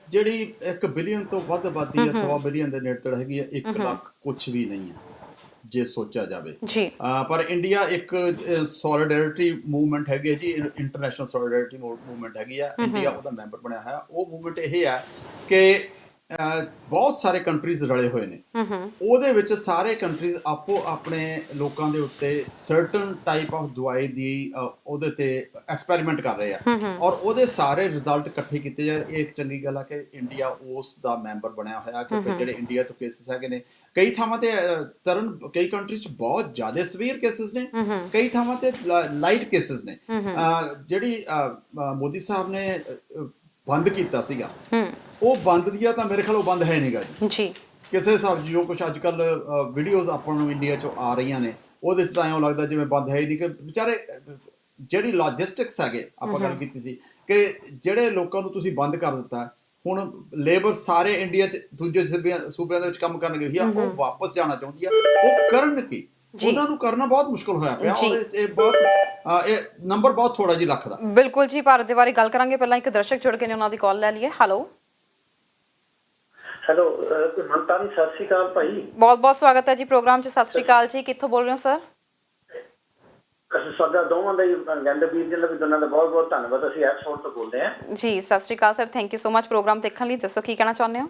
ਜਿਹੜੀ 1 ਬਿਲੀਅਨ ਤੋਂ ਵੱਧ ਆਬਾਦੀ ਹੈ, 1.25 ਬਿਲੀਅਨ ਦੇ ਨੇੜੇ ਹੈਗੀ ਹੈ, 1 ਲੱਖ ਕੁਝ ਵੀ ਨਹੀਂ ਹੈ ਜੇ ਸੋਚਿਆ ਜਾਵੇ ਜੀ। ਪਰ ਇੰਡੀਆ ਇੱਕ ਸੋਲੀਡੈਰਿਟੀ ਮੂਵਮੈਂਟ ਹੈਗੀ ਜੀ, ਇੰਟਰਨੈਸ਼ਨਲ ਸੋਲੀਡੈਰਿਟੀ ਮੂਵਮੈਂਟ ਹੈਗੀ ਆ, ਇੰਡੀਆ ਉਹਦਾ ਮੈਂਬਰ ਬਣਿਆ ਹੋਇਆ। ਉਹ ਮੂਵਮੈਂਟ ਇਹ ਹੈ ਕਿ ਬਹੁਤ ਸਾਰੇ ਕੰਟਰੀਜ਼ ਰਲੇ ਹੋਏ ਨੇ, ਉਹਦੇ ਵਿੱਚ ਸਾਰੇ ਕੰਟਰੀਜ਼ ਆਪੋ ਆਪਣੇ ਲੋਕਾਂ ਦੇ ਉੱਤੇ ਸਰਟਨ ਟਾਈਪ ਆਫ ਦਵਾਈ ਦੀ ਉਹਦੇ ਤੇ ਐਕਸਪੈਰੀਮੈਂਟ ਕਰ ਰਹੇ ਆ, ਔਰ ਉਹਦੇ ਸਾਰੇ ਰਿਜ਼ਲਟ ਇਕੱਠੇ ਕੀਤੇ ਜਾਏ। ਇਹ ਇੱਕ ਚੰਗੀ ਗੱਲ ਆ ਕਿ ਇੰਡੀਆ ਉਸ ਦਾ ਮੈਂਬਰ ਬਣਿਆ ਹੋਇਆ, ਕਿਉਂਕਿ ਜਿਹੜੇ ਇੰਡੀਆ ਤੋਂ ਕੇਸਿਸ ਹੈਗੇ ਨੇ, ਕਈ ਥਾਵਾਂ ਤੇ ਤਰਨ ਕਈ ਕੰਟਰੀਜ਼ 'ਚ ਬਹੁਤ ਜ਼ਿਆਦਾ ਸਵੀਅਰ ਕੇਸਿਸ ਨੇ, ਕਈ ਥਾਵਾਂ ਤੇ ਲਾਈਟ ਕੇਸਿਸ ਨੇ। ਜਿਹੜੀ ਮੋਦੀ ਸਾਹਿਬ ਨੇ ਬੰਦ ਕੀਤਾ ਸੀਗਾ, ਉਹ ਬੰਦ ਦੀਆਂ ਤਾਂ ਮੇਰੇ ਖਿਆਲ ਉਹ ਬੰਦ ਹੈ ਨਹੀਂਗਾ ਜੀ ਕਿਸੇ ਹਿਸਾਬ। ਜੋ ਕੁਛ ਅੱਜ ਕੱਲ ਵੀਡੀਓਜ਼ ਆਪਾਂ ਨੂੰ ਇੰਡੀਆ 'ਚੋਂ ਆ ਰਹੀਆਂ ਨੇ, ਉਹਦੇ 'ਚ ਤਾਂ ਇਉਂ ਲੱਗਦਾ ਜਿਵੇਂ ਬੰਦ ਹੈ ਹੀ ਨਹੀਂ, ਕਿ ਵਿਚਾਰੇ ਜਿਹੜੀ ਲੌਜਿਸਟਿਕਸ ਹੈਗੇ, ਆਪਾਂ ਗੱਲ ਕੀਤੀ ਸੀ ਕਿ ਜਿਹੜੇ ਲੋਕਾਂ ਨੂੰ ਤੁਸੀਂ ਬੰਦ ਕਰ ਦਿੱਤਾ, ਹੁਣ ਲੇਬਰ ਸਾਰੇ ਇੰਡੀਆ 'ਚ ਦੂਜੇ ਸੂਬਿਆਂ ਦੇ ਵਿੱਚ ਕੰਮ ਕਰਨ ਗਈ ਆ, ਉਹ ਵਾਪਸ ਜਾਣਾ ਚਾਹੁੰਦੀ ਆ, ਉਹ ਕਰਨ ਕੀ? ਉਹਨਾਂ ਨੂੰ ਕਰਨਾ ਬਹੁਤ ਮੁਸ਼ਕਲ ਹੋਇਆ ਪਿਆ ਔਰ ਇਹ ਬਹੁਤ ਇਹ ਨੰਬਰ ਬਹੁਤ ਥੋੜਾ ਜੀ ਲੱਖ ਦਾ। ਬਿਲਕੁਲ ਜੀ, ਭਾਰਤ ਦੇ ਬਾਰੇ ਗੱਲ ਕਰਾਂਗੇ, ਪਹਿਲਾਂ ਇੱਕ ਦਰਸ਼ਕ ਜੁੜ ਕੇ ਨੇ, ਉਹਨਾਂ ਦੀ ਕਾਲ ਲੈ ਲਈਏ। ਹੈਲੋ ਮਨਤਾਨੀ, ਸਤਿ ਸ਼੍ਰੀ ਅਕਾਲ ਭਾਈ। ਬਹੁਤ ਬਹੁਤ ਸਵਾਗਤ ਹੈ ਜੀ ਪ੍ਰੋਗਰਾਮ 'ਚ। ਸਤਿ ਸ਼੍ਰੀ ਅਕਾਲ ਜੀ, ਕਿੱਥੋਂ ਬੋਲ ਰਹੇ ਹੋ ਸਰ? ਸਾਡਾ ਦੋਵਾਂ ਦਾ ਹੀ ਗੰਦ ਵੀਰ ਜੀ ਦਾ ਵੀ ਦੋਨਾਂ ਦਾ ਬਹੁਤ ਬਹੁਤ ਧੰਨਵਾਦ। ਅਸੀਂ ਐਪਸੋਰਟ ਤੋਂ ਬੋਲਦੇ ਹਾਂ ਜੀ। ਸਤਿ ਸ਼੍ਰੀ ਅਕਾਲ sir, thank you so much programme ਦੇਖਣ ਲਈ। ਦੱਸੋ ਕੀ ਕਹਿਣਾ ਚਾਹੁੰਦੇ ਹੋ?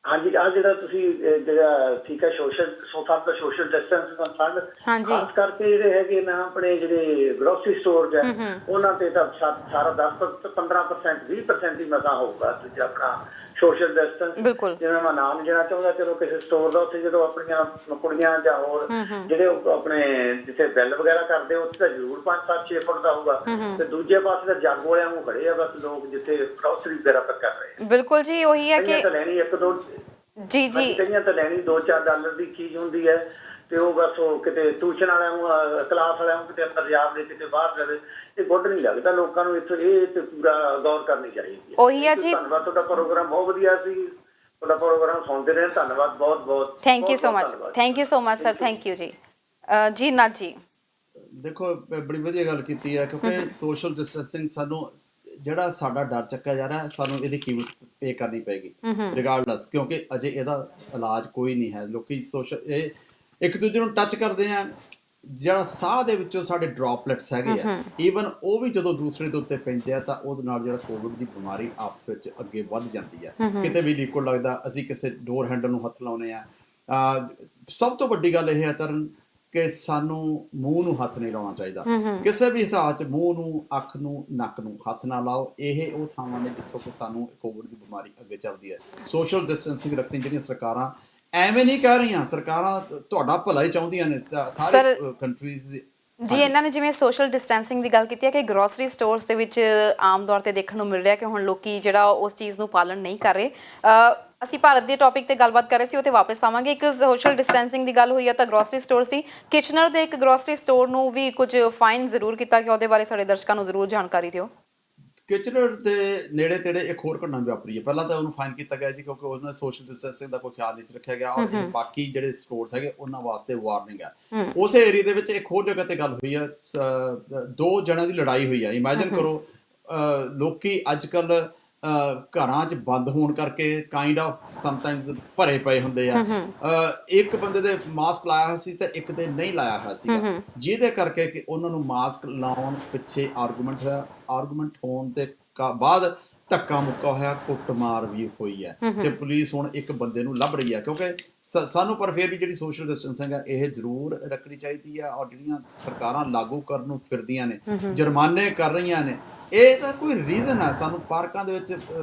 ਹਾਂਜੀ, ਆ ਜਿਹੜਾ ਤੁਸੀਂ ਜਿਹੜਾ ਠੀਕ ਹੈ ਸੋਸ਼ਲ ਡਿਸਟੈਂਸ ਕੰਸਰਨ, ਖਾਸ ਕਰਕੇ ਜਿਹੜੇ ਹੈਗੇ ਨਾ ਆਪਣੇ ਜਿਹੜੇ ਗਰੋਸਰੀ ਸਟੋਰ ਹੈ ਉਹਨਾਂ ਤੇ ਤਾਂ ਸਾਰਾ 10-15% 20% ਹੀ ਮਸਾ ਹੋਊਗਾ ਦੂਜਾ ਆਪਣਾ ਸੋਸ਼ਲ ਡਿਸਟੈਂਸ। ਜਿਵੇਂ ਮੈਂ ਨਾਮ ਲੈਣਾ ਚਾਹੁੰਦਾ, ਚਲੋ ਕਿਸੇ ਸਟੋਰ ਦਾ ਉੱਥੇ ਜਦੋਂ ਆਪਣੀਆਂ ਕੁੜੀਆਂ ਜਾਂ ਹੋਰ ਜਿਹੜੇ ਆਪਣੇ ਜਿੱਥੇ ਬਿੱਲ ਵਗੈਰਾ ਕਰਦੇ ਉੱਥੇ ਤਾਂ ਜ਼ਰੂਰ 5-7-6 ਫੁੱਟ ਦਾ ਹੋਊਗਾ, ਤੇ ਦੂਜੇ ਪਾਸੇ ਤਾਂ ਜੱਗ ਵਾਲਿਆਂ ਨੂੰ ਖੜੇ ਆ ਬਸ ਲੋਕ ਜਿੱਥੇ ਗਰੋਸਰੀ ਵਗੈਰਾ ਕਰ ਰਹੇ। ਬਿਲਕੁਲ ਜੀ, ਉਹੀ ਹੈ ਕਿ ਲੈਣੀ ਇੱਕ ਦੋ ਜੀ ਕਈਆਂ ਤਾਂ ਲੈਣੀ $2-4 ਦੀ ਚੀਜ਼ ਹੁੰਦੀ ਹੈ, ਤੇ ਉਹ ਬਸ ਉਹ ਕਿਤੇ ਟਿਊਸ਼ਨ ਵਾਲਿਆਂ ਨੂੰ ਕਲਾਸ ਵਾਲਿਆਂ ਨੂੰ ਕਿਤੇ ਅੰਦਰ ਜਾ ਦੇ ਕਿਤੇ ਬਾਹਰ ਜਾਵੇ, ਇਹ ਗੁੱਡ ਨਹੀਂ ਲੱਗਦਾ ਲੋਕਾਂ ਨੂੰ। ਇੱਥੋਂ ਇਹ ਤੇ ਪੂਰਾ ਗੌਰ ਕਰਨੀ ਚਾਹੀਦੀ ਹੈ। ਉਹੀ ਹੈ ਜੀ। ਧੰਨਵਾਦ, ਤੁਹਾਡਾ ਪ੍ਰੋਗਰਾਮ ਬਹੁਤ ਵਧੀਆ ਸੀ, ਤੁਹਾਡਾ ਪ੍ਰੋਗਰਾਮ ਸੁਣਦੇ ਰਹੇ, ਧੰਨਵਾਦ ਬਹੁਤ ਬਹੁਤ। Thank you so much, thank you so much sir, thank you ਜੀ। ਜੀ ਨਾਥ ਜੀ, ਦੇਖੋ ਬੜੀ ਵਧੀਆ ਗੱਲ ਕੀਤੀ ਹੈ, ਕਿਉਂਕਿ ਸੋਸ਼ਲ ਡਿਸਟੈਂਸਿੰਗ ਸਾਨੂੰ ਜਿਹੜਾ ਸਾਡਾ ਡਰ ਚੱਕਿਆ ਜਾ ਰਿਹਾ, ਸਾਨੂੰ ਇਹਦੀ ਕੀਮਤ ਪੇ ਕਰਨੀ ਪਏਗੀ ਰਿਗਾਰਡਲੈਸ, ਕਿਉਂਕਿ ਅਜੇ ਇਹਦਾ ਇਲਾਜ ਕੋਈ ਨਹੀਂ ਹੈ। ਲੋਕੀ ਇਹ ਇੱਕ ਦੂਜੇ ਨੂੰ ਟੱਚ ਕਰਦੇ ਆ, ਜਿਹੜਾ ਸਾਹ ਦੇ ਵਿੱਚੋਂ ਸਾਡੇ ਡ੍ਰੌਪਲੇਟਸ ਹੈਗੇ ਆ, ਈਵਨ ਉਹ ਵੀ ਜਦੋਂ ਦੂਸਰੇ ਦੇ ਉੱਤੇ ਪੈਂਦੇ ਆ ਤਾਂ ਉਹਦੇ ਨਾਲ ਜਿਹੜਾ ਕੋਵਿਡ ਦੀ ਬਿਮਾਰੀ ਆਪਸ ਵਿੱਚ ਅੱਗੇ ਵੱਧ ਜਾਂਦੀ ਹੈ। ਕਿਤੇ ਵੀ ਲਿਕੁਇਡ ਲੱਗਦਾ, ਅਸੀਂ ਕਿਸੇ ਡੋਰ ਹੈਂਡਲ ਨੂੰ ਹੱਥ ਲਾਉਂਦੇ ਆ। ਸਭ ਤੋਂ ਵੱਡੀ ਗੱਲ ਇਹ ਹੈ ਤਰਨ ਕਿ ਸਾਨੂੰ ਮੂੰਹ ਨੂੰ ਹੱਥ ਨਹੀਂ ਲਾਉਣਾ ਚਾਹੀਦਾ ਕਿਸੇ ਵੀ ਹਿਸਾਬ 'ਚ। ਮੂੰਹ ਨੂੰ, ਅੱਖ ਨੂੰ, ਨੱਕ ਨੂੰ ਹੱਥ ਨਾ ਲਾਓ। ਇਹ ਉਹ ਥਾਵਾਂ ਨੇ ਜਿੱਥੋਂ ਕਿ ਸਾਨੂੰ ਕੋਵਿਡ ਦੀ ਬਿਮਾਰੀ ਅੱਗੇ ਚੱਲਦੀ ਹੈ। ਸੋਸ਼ਲ ਡਿਸਟੈਂਸਿੰਗ ਰੱਖਣੀ ਜਿਹੜੀਆਂ ਸਰਕਾਰਾਂ ਐਵੇਂ ਨਹੀਂ ਕਹਿ ਰਹੀਆਂ, ਸਰਕਾਰਾਂ ਤੁਹਾਡਾ ਭਲਾ ਹੀ ਚਾਹੁੰਦੀਆਂ ਨੇ ਸਾਰੇ ਕੰਟਰੀਜ਼ ਦੇ। ਜੀ, ਇਹਨਾਂ ਨੇ ਜਿਵੇਂ ਸੋਸ਼ਲ ਡਿਸਟੈਂਸਿੰਗ ਦੀ ਗੱਲ ਕੀਤੀ ਹੈ ਕਿ ਗਰੋਸਰੀ ਸਟੋਰਸ ਦੇ ਵਿੱਚ ਆਮ ਤੌਰ ਤੇ ਦੇਖਣ ਨੂੰ ਮਿਲ ਰਿਹਾ ਕਿ ਹੁਣ ਲੋਕੀ ਜਿਹੜਾ ਉਸ ਚੀਜ਼ ਨੂੰ ਪਾਲਣ ਨਹੀਂ ਕਰ ਰਹੇ। ਅਸੀਂ ਭਾਰਤ ਦੇ ਟੌਪਿਕ ਤੇ ਗੱਲਬਾਤ ਕਰ ਰਹੇ ਸੀ, ਉਹ ਤੇ ਵਾਪਸ ਆਵਾਂਗੇ। ਇੱਕ ਸੋਸ਼ਲ ਡਿਸਟੈਂਸਿੰਗ ਦੀ ਗੱਲ ਹੋਈ ਹੈ ਤਾਂ ਗਰੋਸਰੀ ਸਟੋਰ ਸੀ। ਕਿਚਨਰ ਦੇ ਇੱਕ ਗਰੋਸਰੀ ਸਟੋਰ ਨੂੰ ਵੀ ਕੁਝ ਫਾਈਨ ਜ਼ਰੂਰ ਕੀਤਾ ਗਿਆ, ਉਹਦੇ ਬਾਰੇ ਸਾਡੇ ਦਰਸ਼ਕਾਂ ਨੂੰ ਜ਼ਰੂਰ ਜਾਣਕਾਰੀ ਦਿਓ। ਕਿਚਨਰ ਦੇ ਨੇੜੇ ਤੇੜੇ ਇੱਕ ਹੋਰ ਘਟਨਾ ਵਾਪਰੀ ਹੈ। ਪਹਿਲਾਂ ਤਾਂ ਉਹਨੂੰ ਫਾਈਨ ਕੀਤਾ ਗਿਆ ਜੀ, ਕਿਉਂਕਿ ਉਹਨਾਂ ਸੋਸ਼ਲ ਡਿਸਟੈਂਸਿੰਗ ਦਾ ਕੋਈ ਖਿਆਲ ਨਹੀਂ ਸੀ ਰੱਖਿਆ ਗਿਆ, ਔਰ ਬਾਕੀ ਜਿਹੜੇ ਸਟੋਰਸ ਹੈਗੇ ਉਹਨਾਂ ਵਾਸਤੇ ਵਾਰਨਿੰਗ ਹੈ। ਉਸੇ ਏਰੀਆ ਦੇ ਵਿੱਚ ਇੱਕ ਹੋਰ ਜਗ੍ਹਾ ਤੇ ਗੱਲ ਹੋਈ ਹੈ, 2 ਜਣਿਆਂ ਦੀ ਲੜਾਈ ਹੋਈ ਹੈ। ਇਮੈਜਿਨ ਕਰੋ, ਲੋਕੀ ਅੱਜ ਕੱਲ ਘਰਾਂ 'ਚ ਬੰਦ ਹੋਣ ਕਰਕੇ ਕਾਈਂਡ ਆਫ ਸਮਟਾਈਮਸ ਭਰੇ ਪਏ ਹੁੰਦੇ ਆ। ਇੱਕ ਬੰਦੇ ਦੇ ਮਾਸਕ ਲਾਇਆ ਹੋਇਆ ਸੀ ਤੇ ਇੱਕ ਦੇ ਨਹੀਂ ਲਾਇਆ ਹੋਇਆ ਸੀਗਾ, ਜਿਹਦੇ ਕਰਕੇ ਕਿ ਉਹਨਾਂ ਨੂੰ ਮਾਸਕ ਲਾਉਣ ਪਿੱਛੇ ਆਰਗੂਮੈਂਟ ਹੋਇਆ। ਆਰਗੂਮੈਂਟ ਹੋਣ ਦੇ ਬਾਅਦ ਧੱਕਾ ਮੁੱਕਾ ਹੋਇਆ, ਕੁੱਟਮਾਰ ਵੀ ਹੋਈ ਹੈ, ਤੇ ਪੁਲਿਸ ਹੁਣ ਇੱਕ ਬੰਦੇ ਨੂੰ ਲੱਭ ਰਹੀ ਹੈ। ਕਿਉਂਕਿ ਸਾਨੂੰ ਪਰ ਫਿਰ ਵੀ ਜਿਹੜੀ ਸੋਸ਼ਲ ਡਿਸਟੈਂਸਿੰਗ ਹੈ ਇਹ ਜ਼ਰੂਰ ਰੱਖਣੀ ਚਾਹੀਦੀ ਹੈ, ਔਰ ਜਿਹੜੀਆਂ ਸਰਕਾਰਾਂ ਲਾਗੂ ਕਰਨ ਨੂੰ ਫਿਰਦੀਆਂ ਨੇ, ਜੁਰਮਾਨੇ ਕਰ ਰਹੀਆਂ ਨੇ, ਇਹ ਤਾਂ ਕੋਈ ਰੀਜ਼ਨ ਹੈ। ਸਾਨੂੰ ਪਾਰਕਾਂ ਦੇ ਵਿੱਚ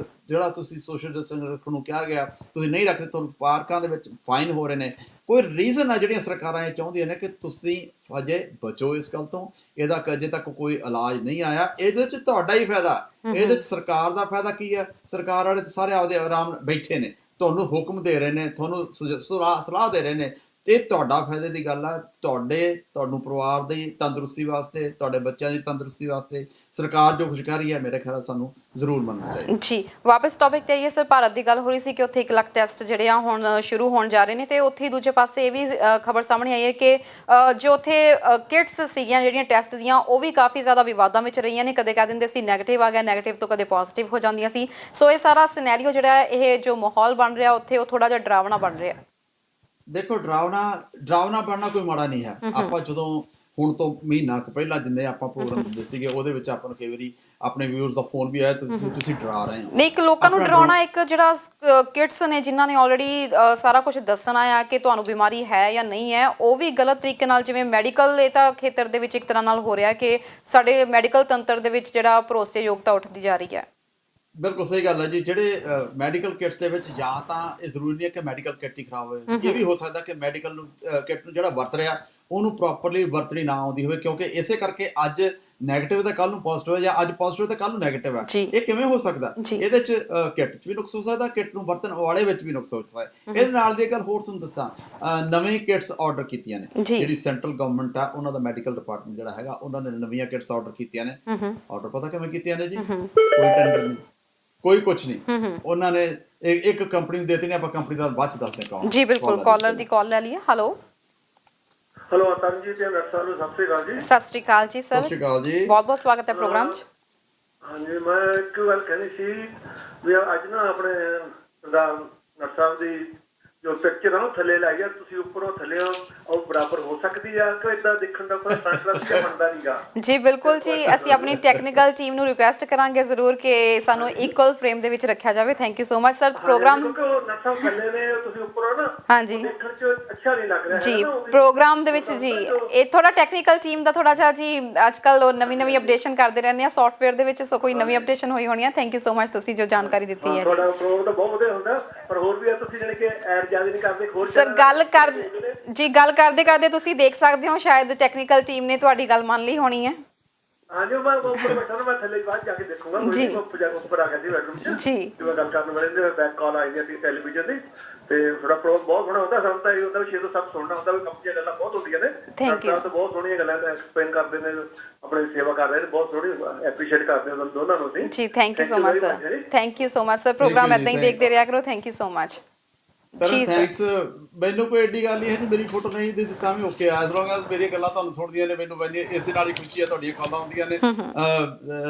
ਜਿਹੜਾ ਤੁਸੀਂ ਸੋਸ਼ਲ ਡਿਸਟੈਂਸ ਰੱਖਣ ਨੂੰ ਕਿਹਾ ਗਿਆ, ਤੁਸੀਂ ਨਹੀਂ ਰੱਖਦੇ, ਤੁਹਾਨੂੰ ਪਾਰਕਾਂ ਦੇ ਵਿੱਚ ਫਾਈਨ ਹੋ ਰਹੇ ਨੇ। ਕੋਈ ਰੀਜ਼ਨ ਹੈ ਜਿਹੜੀਆਂ ਸਰਕਾਰਾਂ ਇਹ ਚਾਹੁੰਦੀਆਂ ਨੇ ਕਿ ਤੁਸੀਂ ਅਜੇ ਬਚੋ ਇਸ ਗੱਲ ਤੋਂ। ਇਹਦਾ ਅਜੇ ਤੱਕ ਕੋਈ ਇਲਾਜ ਨਹੀਂ ਆਇਆ। ਇਹਦੇ 'ਚ ਤੁਹਾਡਾ ਹੀ ਫਾਇਦਾ, ਇਹਦੇ 'ਚ ਸਰਕਾਰ ਦਾ ਫਾਇਦਾ ਕੀ ਹੈ? ਸਰਕਾਰ ਵਾਲੇ ਤਾਂ ਸਾਰੇ ਆਪਦੇ ਆਰਾਮ ਬੈਠੇ ਨੇ, ਤੁਹਾਨੂੰ ਹੁਕਮ ਦੇ ਰਹੇ ਨੇ, ਤੁਹਾਨੂੰ ਸਲਾਹ ਦੇ ਰਹੇ ਨੇ, ਤੇ ਤੁਹਾਡਾ ਫਾਇਦੇ ਦੀ ਗੱਲ ਆ। ਤੁਹਾਨੂੰ ਪਰਿਵਾਰ ਦੀ ਤੰਦਰੁਸਤੀ ਵਾਸਤੇ, ਤੁਹਾਡੇ ਬੱਚਿਆਂ ਦੀ ਤੰਦਰੁਸਤੀ ਵਾਸਤੇ ਸਰਕਾਰ ਜੋ ਕੁਝ ਕਰ ਰਹੀ ਹੈ, ਮੇਰੇ ਖਿਆਲ ਸਾਨੂੰ ਜ਼ਰੂਰ ਮੰਨਣਾ ਚਾਹੀਦਾ। ਜੀ, ਵਾਪਸ ਟੌਪਿਕ ਤੇ ਆਈਏ ਸਰ। ਭਾਰਤ ਦੀ ਗੱਲ ਹੋ ਰਹੀ ਸੀ ਕਿ ਉੱਥੇ 1 ਲੱਖ ਟੈਸਟ ਜਿਹੜੇ ਆ ਹੁਣ ਸ਼ੁਰੂ ਹੋਣ ਜਾ ਰਹੇ ਨੇ, ਤੇ ਉੱਥੇ ਦੂਜੇ ਪਾਸੇ ਇਹ ਵੀ ਖਬਰ ਸਾਹਮਣੇ ਆਈ ਹੈ ਕਿ ਜੋ ਉੱਥੇ ਕਿਟਸ ਸੀਗੀਆਂ ਜਿਹੜੀਆਂ ਟੈਸਟ ਦੀਆਂ, ਉਹ ਵੀ ਕਾਫੀ ਜ਼ਿਆਦਾ ਵਿਵਾਦਾਂ ਵਿੱਚ ਰਹੀਆਂ ਨੇ। ਕਦੇ ਕਹਿ ਦਿੰਦੇ ਸੀ ਨੈਗੇਟਿਵ ਆ ਗਿਆ, ਨੈਗੇਟਿਵ ਤੋਂ ਕਦੇ ਪੋਜ਼ਿਟਿਵ ਹੋ ਜਾਂਦੀਆਂ ਸੀ। ਸੋ ਇਹ ਸਾਰਾ ਸਿਨੈਰੀਓ ਜਿਹੜਾ ਇਹ ਜੋ ਮਾਹੌਲ ਬਣ ਰਿਹਾ ਉੱਥੇ, ਉਹ ਥੋੜਾ ਜਿਹਾ ਡਰਾਵਣਾ ਬਣ ਰਿਹਾ। ਦੇਖੋ, ਡਰਾਵਣਾ ਬਣਨਾ ਕੋਈ ਮਾੜਾ ਨਹੀਂ ਹੈ। ਆਪਾਂ ਜਦੋਂ ਹੁਣ ਤੋਂ ਮਹੀਨਾ ਕੁ ਪਹਿਲਾਂ ਜਿੰਨੇ ਆਪਾਂ ਪ੍ਰੋਗਰਾਮ ਦਿੰਦੇ ਸੀਗੇ, ਉਹਦੇ ਵਿੱਚ ਆਪਾਂ ਨੂੰ ਕਈ ਵਾਰੀ ਆਪਣੇ ਵਿਊਅਰਸ ਦਾ ਫੋਨ ਵੀ ਆਇਆ, ਤੁਸੀਂ ਡਰਾ ਰਹੇ ਹੋ। ਨਹੀਂ, ਇੱਕ ਲੋਕਾਂ ਨੂੰ ਡਰਾਉਣਾ, ਇੱਕ ਜਿਹੜਾ ਕਿਡਸ ਨੇ ਜਿਨ੍ਹਾਂ ਨੇ ਆਲਰੇਡੀ ਸਾਰਾ ਕੁਝ ਦੱਸਣਾ ਆ ਕਿ ਤੁਹਾਨੂੰ ਬਿਮਾਰੀ ਹੈ ਜਾਂ ਨਹੀਂ ਹੈ, ਉਹ ਵੀ ਗਲਤ ਤਰੀਕੇ ਨਾਲ, ਜਿਵੇਂ ਮੈਡੀਕਲ ਇਹ ਤਾਂ ਖੇਤਰ ਦੇ ਵਿੱਚ ਇੱਕ ਤਰ੍ਹਾਂ ਨਾਲ ਹੋ ਰਿਹਾ ਕਿ ਸਾਡੇ ਮੈਡੀਕਲ ਤੰਤਰ ਦੇ ਵਿੱਚ ਜਿਹੜਾ ਭਰੋਸੇਯੋਗਤਾ ਉੱਠਦੀ ਜਾ ਰਹੀ ਹੈ। ਬਿਲਕੁਲ ਸਹੀ ਗੱਲ ਹੈ ਜੀ। ਜਿਹੜੇ ਮੈਡੀਕਲ ਕਿਟਸ ਦੇ ਵਿੱਚ ਜਾਂ ਤਾਂ ਇਹ ਜ਼ਰੂਰੀ ਨਹੀਂ ਹੈ ਕਿ ਮੈਡੀਕਲ ਕਿਟ ਹੀ ਖਰਾਬ ਹੋਵੇ, ਇਹ ਵੀ ਹੋ ਸਕਦਾ ਕਿ ਮੈਡੀਕਲ ਕਿਟ ਨੂੰ ਜਿਹੜਾ ਵਰਤ ਰਿਹਾ ਉਹਨੂੰ ਪ੍ਰੋਪਰਲੀ ਵਰਤਣੀ ਨਾ ਆਉਂਦੀ ਹੋਵੇ, ਕਿਉਂਕਿ ਇਸੇ ਕਰਕੇ ਅੱਜ ਨੈਗੇਟਿਵ ਤਾਂ ਕੱਲ ਨੂੰ ਪੋਜ਼ਿਟਿਵ ਹੈ, ਜਾਂ ਅੱਜ ਪੋਜ਼ਿਟਿਵ ਤਾਂ ਕੱਲ ਨੂੰ ਨੈਗੇਟਿਵ ਹੈ। ਇਹ ਕਿਵੇਂ ਹੋ ਸਕਦਾ? ਇਹਦੇ 'ਚ ਕਿਟ 'ਚ ਵੀ ਨੁਕਸ ਹੋ ਸਕਦਾ, ਕਿਟ ਨੂੰ ਵਰਤਣ ਵਾਲੇ ਵਿੱਚ ਵੀ ਨੁਕਸ ਹੋ ਸਕਦਾ। ਇਹਦੇ ਨਾਲ ਦੀ ਗੱਲ ਹੋਰ ਤੁਹਾਨੂੰ ਦੱਸਾਂ, ਨਵੇਂ ਕਿਟਸ ਆਰਡਰ ਕੀਤੀਆਂ ਨੇ, ਜਿਹੜੀ ਸੈਂਟਰਲ ਗਵਰਨਮੈਂਟ ਆ, ਉਹਨਾਂ ਦਾ ਮੈਡੀਕਲ ਡਿਪਾਰਟਮੈਂਟ ਜਿਹੜਾ ਹੈਗਾ, ਉਹਨਾਂ ਨੇ ਨਵੀਆਂ ਕਿਟਸ ਆਰਡਰ ਕੀਤੀਆਂ ਨੇ। ਆਰਡਰ ਪਤਾ ਕਿਵੇਂ ਕੀਤੀਆਂ ਨੇ ਜੀ? ਕੋਈ ਟੈਂਡਰ ਨਹੀਂ, ਕੋਈ ਕੁਛ ਨਹੀਂ। ਉਹਨਾਂ ਨੇ ਇੱਕ ਕੰਪਨੀ ਨੂੰ ਦੇਤੀ ਨੇ, ਆਪਾਂ ਕੰਪਨੀ ਦਾ ਬਾਅਦ 'ਚ ਦੱਸਦੇ ਕੌਣ। ਜੀ ਬਿਲਕੁਲ, ਕਾਲਰ ਦੀ ਕਾਲ ਲੈ ਲਈਏ। ਹੈਲੋ ਹੈਲੋ ਤਰਨਜੀਤ ਜੀ ਡਾਕਟਰ ਸਾਹਿਬ ਨੂੰ ਸਤਿ ਸ੍ਰੀ ਅਕਾਲ ਜੀ। ਸਤਿ ਸ਼੍ਰੀ ਅਕਾਲ ਜੀ ਸਤਿ ਸਰ, ਸ਼੍ਰੀ ਅਕਾਲ ਜੀ। ਬਹੁਤ ਬਹੁਤ ਸਵਾਗਤ ਹੈ ਪ੍ਰੋਗਰਾਮ 'ਚ। ਹਾਂਜੀ ਮੈਂ ਇੱਕ ਗੱਲ ਕਹਿਣੀ ਸੀ ਵੀ ਅੱਜ ਨਾ ਆਪਣੇ ਸਰਦਾਰ ਡਾਕਟਰ ਸਾਹਿਬ ਦੀ ਜੋ ਪਿਕਚਰ ਆ ਉਹ ਥੱਲੇ ਲਾਈ ਆ, ਤੁਸੀਂ ਉੱਪਰੋਂ ਥੱਲੇ ਉਹ ਬਰਾਬਰ ਹੋ ਸਕਦੀ ਆ ਕਿ ਇਦਾਂ ਦੇਖਣ ਦਾ ਕੋਈ ਫਰਕ ਲੱਗਦਾ ਬਣਦਾ ਨਹੀਂਗਾ? ਜੀ ਬਿਲਕੁਲ ਜੀ, ਅਸੀਂ ਆਪਣੀ ਟੈਕਨੀਕਲ ਟੀਮ ਨੂੰ ਰਿਕੁਐਸਟ ਕਰਾਂਗੇ ਜ਼ਰੂਰ ਕਿ ਸਾਨੂੰ ਇਕੁਅਲ ਫਰੇਮ ਦੇ ਵਿੱਚ ਰੱਖਿਆ ਜਾਵੇ। Thank you so much sir. Programme ਕਿਉਂਕਿ ਉਹ ਡਾਕਟਰ ਸਾਹਿਬ ਥੱਲੇ ਨੇ, ਤੁਸੀਂ ਉੱਪਰੋਂ ਨਾ ਹਾਂਜੀ ਉਹ ਦੇਖਣ 'ਚ ਅੱਛਾ ਨਹੀਂ ਲੱਗ ਰਿਹਾ ਜੀ ਹੈ ਨਾ ਉਹ ਵੀ ਪ੍ਰੋਗਰਾਮ ਦੇ ਵਿੱਚ ਜੀ ਇਹ ਥੋੜਾ ਟੈਕਨੀਕਲ ਟੀਮ ਦਾ ਥੋੜਾ ਜਿਹਾ ਜੀ ਅੱਜ ਕੱਲ ਉਹ ਨਵੀਂ ਅਪਡੇਸ਼ਨ ਕਰਦੇ ਰਹਿੰਦੇ ਆ ਸੌਫਟਵੇਅਰ ਦੇ ਵਿੱਚ, ਸੋ ਕੋਈ ਨਵੀਂ ਅਪਡੇਸ਼ਨ ਹੋਈ ਹੋਣੀ ਆ। ਥੈਂਕ ਯੂ ਸੋ ਮਚ ਤੁਸੀਂ ਜੋ ਜਾਣਕਾਰੀ ਦਿੱਤੀ ਹੈ ਜੀ। ਤੁਹਾਡਾ ਪ੍ਰੋਗਰਾਮ ਤਾਂ ਬਹੁਤ ਵਧੀਆ ਹੁੰਦਾ, ਪਰ ਹੋਰ ਵੀ ਆ ਤੁਸੀਂ ਜਿਹੜੇ ਕਿ ਐਡ ਜ਼ਿਆਦਾ ਨਹੀਂ ਕਰਦੇ ਹੋਰ ਸਰ ਗੱਲ ਕਰਦੇ ਕਰਦੇ ਤੁਸੀਂ ਦੇਖ ਸਕਦੇ ਹੋ ਸ਼ਾਇਦ ਟੈਕਨੀਕਲ ਟੀਮ ਨੇ ਤੁਹਾਡੀ ਗੱਲ ਮੰਨ ਲਈ ਹੋਣੀ ਹੈ। ਹਾਂਜੀ ਮੈਂ ਉੱਪਰ ਬੈਠਾ ਨਾ, ਮੈਂ ਥੱਲੇ ਬਾਅਦ ਜਾ ਕੇ ਦੇਖੂੰਗਾ। ਜੀ। ਉੱਪਰ ਆ ਗਿਆ ਸੀ ਬੈਡਰੂਮ 'ਚ ਜੀ ਜਿਵੇਂ ਗੱਲ ਕਰਨ ਵੇਲੇ ਬੈਕ ਕਾਲ ਆਈ ਜਾਂਦੀ ਟੈਲੀਵਿਜ਼ਨ ਦੀ, ਤੇ ਥੋੜਾ ਪ੍ਰੋਗਰਾਮ ਬਹੁਤ ਸੋਹਣਾ ਹੁੰਦਾ। ਸਾਨੂੰ ਤਾਂ ਇਹ ਹੁੰਦਾ ਵੀ 6 ਤੋਂ 7 ਸੁਣਨਾ ਹੁੰਦਾ ਵੀ ਕੰਮ ਦੀਆਂ ਗੱਲਾਂ ਬਹੁਤ ਹੁੰਦੀਆਂ ਨੇ। Thank you. ਤਾਂ ਬਹੁਤ ਸੋਹਣੀਆਂ ਗੱਲਾਂ ਐਕਸਪਲੇਨ ਕਰਦੇ ਨੇ, ਆਪਣੀ ਸੇਵਾ ਕਰ ਰਹੇ ਨੇ, ਬਹੁਤ ਸੋਹਣੀ ਐਪਰੀਸ਼ੀਏਟ ਕਰਦੇ ਹਾਂ ਦੋਨਾਂ ਨੂੰ ਅਸੀਂ। ਜੀ thank you so much sir. Thank you so much sir. Programme ਇਦਾਂ ਹੀ ਦੇਖਦੇ ਰਿਹਾ ਕਰੋ। ਥੈਂਕ ਯੂ ਸੋ ਮਚ ਜੀ ਸਰ। ਥੈਂਕਸ। ਮੈਨੂੰ ਕੋਈ ਏਡੀ ਗੱਲ ਨਹੀਂ ਹੈ ਜੀ, ਮੇਰੀ ਫੋਟੋ ਨਹੀਂ ਦਿੱਤੀ ਤਾਂ ਵੀ ਓਕੇ ਆ, ਐਸ ਲੌਂਗ ਐਸ ਮੇਰੀਆਂ ਗੱਲਾਂ ਤੁਹਾਨੂੰ ਸੁਣਦੀਆਂ ਨੇ, ਮੈਨੂੰ ਇਸੇ ਨਾਲ ਹੀ ਖੁਸ਼ੀ ਹੈ, ਤੁਹਾਡੀਆਂ ਕਾਲਾਂ ਆਉਂਦੀਆਂ ਨੇ।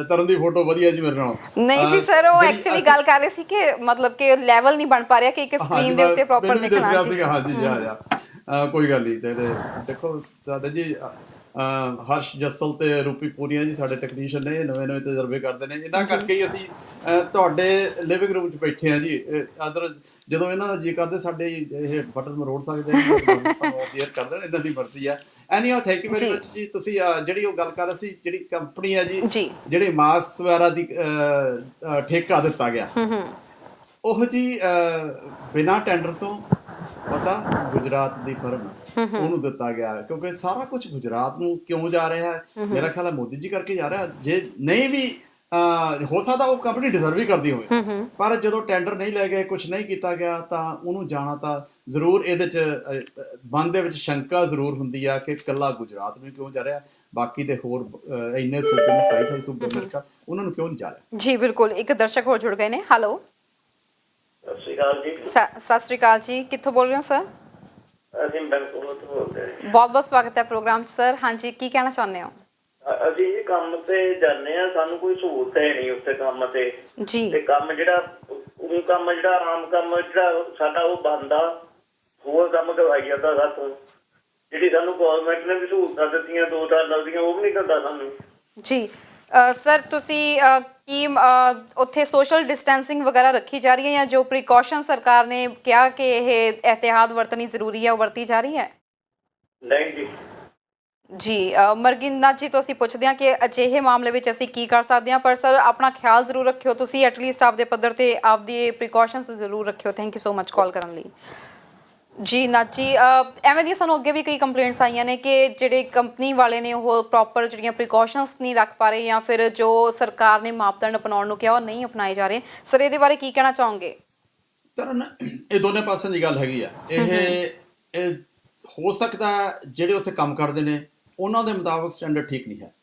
ਤਰਨ ਦੀ ਫੋਟੋ ਵਧੀਆ ਜੀ ਮੇਰੇ ਨਾਲ। ਨਹੀਂ ਜੀ ਸਰ, ਉਹ ਐਕਚੁਅਲੀ ਗੱਲ ਕਰ ਰਹੇ ਸੀ ਕਿ ਮਤਲਬ ਕਿ ਲੈਵਲ ਨਹੀਂ ਬਣ ਪਾ ਰਿਹਾ ਕਿ ਇੱਕ ਸਕਰੀਨ ਦੇ ਉੱਤੇ ਪ੍ਰੋਪਰ ਦਿਖਣਾ ਜੀ। ਹਾਂਜੀ ਕੋਈ ਗੱਲ ਨਹੀਂ। ਤੇ ਦੇਖੋ ਸਾਡੇ ਜੀ ਹਰਸ਼ ਜੱਸਲ ਤੇ ਰੂਪੀ ਪੂਰੀਆਂ ਜੀ ਸਾਡੇ ਟੈਕਨੀਸ਼ੀਅਨ ਨੇ, ਨਵੇਂ ਤਜਰਬੇ ਕਰਦੇ ਨੇ। ਇਹਨਾਂ ਕਰਕੇ ਹੀ ਅਸੀਂ ਤੁਹਾਡੇ ਲਿਵਿੰਗ ਰੂਮ 'ਚ ਬੈਠੇ ਹਾਂ ਜੀ। ਅਦਰ ਜਦੋਂ ਇਹਨਾਂ ਦਾ ਜੀ ਕਰਦੇ ਸਾਡੇ ਇਹ ਬਟਨ ਮਰੋੜ ਸਕਦੇ ਨੇ, ਸ਼ੇਅਰ ਕਰ ਦੇਣ, ਇਹਨਾਂ ਦੀ ਮਰਜ਼ੀ ਆ। ਐਨੀਹਾਉ ਥੈਂਕ ਯੂ ਵੈਰੀ ਮਚ ਜੀ। ਤੁਸੀਂ ਜਿਹੜੀ ਉਹ ਗੱਲ ਕਰ ਰਹੇ ਸੀ, ਜਿਹੜੀ ਕੰਪਨੀ ਹੈ ਜੀ ਜਿਹੜੇ ਮਾਸਕ ਵਗੈਰਾ ਦੀ ਠੇਕਾ ਦਿੱਤਾ ਗਿਆ, ਉਹ ਜੀ ਬਿਨਾਂ ਟੈਂਡਰ ਤੋਂ ਪਤਾ ਗੁਜਰਾਤ ਦੀ ਫਰਮ ਉਹਨੂੰ ਦਿੱਤਾ ਗਿਆ, ਕਿਉਂਕਿ ਸਾਰਾ ਕੁਝ ਗੁਜਰਾਤ ਨੂੰ ਕਿਉਂ ਜਾ ਰਿਹਾ ਹੈ? ਮੇਰਾ ਖਿਆਲ ਹੈ ਮੋਦੀ ਜੀ ਕਰਕੇ ਜਾ ਰਿਹਾ। ਜੇ ਨਹੀਂ ਵੀ ਹੋ ਸਕਦਾ ਉਹ ਕੰਪਨੀ ਡਿਜ਼ਰਵ ਹੀ ਕਰਦੀ ਹੋਵੇ, ਪਰ ਜਦੋਂ ਟੈਂਡਰ ਨਹੀਂ ਲੈ ਗਏ, ਕੁਝ ਨਹੀਂ ਕੀਤਾ ਗਿਆ, ਤਾਂ ਉਹਨੂੰ ਜਾਣਾ ਤਾਂ ਜ਼ਰੂਰ ਇਹਦੇ 'ਚ ਮਨ ਦੇ ਵਿੱਚ ਸ਼ੰਕਾ ਜ਼ਰੂਰ ਹੁੰਦੀ ਆ ਕਿ ਇਕੱਲਾ ਗੁਜਰਾਤ ਨੂੰ ਕਿਉਂ ਜਾ ਰਿਹਾ, ਬਾਕੀ ਦੇ ਹੋਰ ਇੰਨੇ ਸੂਬੇ ਨੇ 27 ਸੂਬੇ ਅਮਰੀਕਾ, ਉਹਨਾਂ ਨੂੰ ਕਿਉਂ ਨਹੀਂ ਜਾ ਰਿਹਾ? ਜੀ ਬਿਲਕੁਲ। ਇੱਕ ਦਰਸ਼ਕ ਹੋਰ ਜੁੜ ਗਏ ਨੇ। ਹੈਲੋ ਸਤਿ ਸ਼੍ਰੀ ਅਕਾਲ ਜੀ। ਸਤਿ ਸ਼੍ਰੀ ਅਕਾਲ ਜੀ, ਕਿੱਥੋਂ ਬੋਲ ਰਹੇ ਹੋ ਸਰ? ਅਸੀਂ ਬੈਂਕਪੁਰ ਤੋਂ ਬੋਲਦੇ ਹਾਂ। ਬਹੁਤ ਬਹੁਤ ਸਵਾਗਤ ਹੈ ਪ੍ਰੋਗਰਾਮ 'ਚ ਸਰ। ਹਾਂਜੀ ਕੀ ਕਹਿਣਾ ਚਾਹੁੰਦੇ ਹੋ? ਅਸੀਂ ਇਹ ਕੰਮ ਤੇ ਜਾਂਦੇ ਆ, ਸਾਨੂੰ ਕੋਈ ਸਹੂਲਤ ਹੈ ਨਹੀਂ ਉੱਥੇ ਕੰਮ ਤੇ ਜੀ। ਤੇ ਕੰਮ ਜਿਹੜਾ ਆਮ ਕੰਮ ਜਿਹੜਾ ਸਾਡਾ ਉਹ ਬੰਦ ਆ, ਹੋਰ ਕੰਮ ਕਰਵਾਈ ਜਾਂਦਾ ਸਾਥੋਂ। ਜਿਹੜੀ ਸਾਨੂੰ ਗੌਰਮੈਂਟ ਨੇ ਵੀ ਸਹੂਲਤਾਂ ਦਿੱਤੀਆਂ 2 ਸਾਲਾਂ ਦੀਆਂ, ਉਹ ਵੀ ਨਹੀਂ ਦਿੰਦਾ ਸਾਨੂੰ ਜੀ। ਸਰ ਤੁਸੀਂ ਕੀ ਉੱਥੇ ਸੋਸ਼ਲ ਡਿਸਟੈਂਸਿੰਗ ਵਗੈਰਾ ਰੱਖੀ ਜਾ ਰਹੀ ਹੈ, ਜਾਂ ਜੋ ਪ੍ਰੀਕਾਸ਼ਨ ਸਰਕਾਰ ਨੇ ਕਿਹਾ ਕਿ ਇਹ ਇਹਤਿਆਤ ਵਰਤਣੀ ਜ਼ਰੂਰੀ ਹੈ ਉਹ ਵਰਤੀ ਜਾ ਰਹੀ ਹੈ? ਨਹੀਂ ਜੀ। ਜੀ ਮਰਗਿੰਨਾ ਜੀ ਤੋਂ ਅਸੀਂ ਪੁੱਛਦੇ ਹਾਂ ਕਿ ਅਜਿਹੇ ਮਾਮਲੇ ਵਿੱਚ ਅਸੀਂ ਕੀ ਕਰ ਸਕਦੇ ਹਾਂ, ਪਰ ਸਰ ਆਪਣਾ ਖਿਆਲ ਜ਼ਰੂਰ ਰੱਖਿਓ ਤੁਸੀਂ, ਐਟਲੀਸਟ ਆਪਦੇ ਪੱਧਰ ਤੇ ਆਪਦੀ ਪ੍ਰੀਕਾਸ਼ਨਸ ਜ਼ਰੂਰ ਰੱਖਿਓ। ਥੈਂਕ ਯੂ ਸੋ ਮਚ ਕਾਲ ਕਰਨ ਲਈ ਜੀ। ਨਾਥ ਜੀ ਐਵੇਂ ਦੀਆਂ ਸਾਨੂੰ ਅੱਗੇ ਵੀ ਕਈ ਕੰਪਲੇਂਟਸ ਆਈਆਂ ਨੇ ਕਿ ਜਿਹੜੇ ਕੰਪਨੀ ਵਾਲੇ ਨੇ ਉਹ ਪ੍ਰੋਪਰ ਜਿਹੜੀਆਂ ਪ੍ਰੀਕਾਸ਼ਨਸ ਨਹੀਂ ਰੱਖ ਪਾ ਰਹੇ, ਜਾਂ ਫਿਰ ਜੋ ਸਰਕਾਰ ਨੇ ਮਾਪਦੰਡ ਅਪਣਾਉਣ ਨੂੰ ਕਿਹਾ ਉਹ ਨਹੀਂ ਅਪਣਾਏ ਜਾ ਰਹੇ। ਸਰ ਇਹਦੇ ਬਾਰੇ ਕੀ ਕਹਿਣਾ ਚਾਹੋਗੇ? ਤਰਨ ਇਹ ਦੋਨੇ ਪਾਸਿਆਂ ਦੀ ਗੱਲ ਹੈਗੀ ਆ। ਇਹ ਹੋ ਸਕਦਾ ਜਿਹੜੇ ਉੱਥੇ ਕੰਮ ਕਰਦੇ ਨੇ ਉਹਨਾਂ ਦੇ ਮੁਤਾਬਕ ਸਟੈਂਡਰਡ ਠੀਕ ਨਹੀਂ ਹੈ,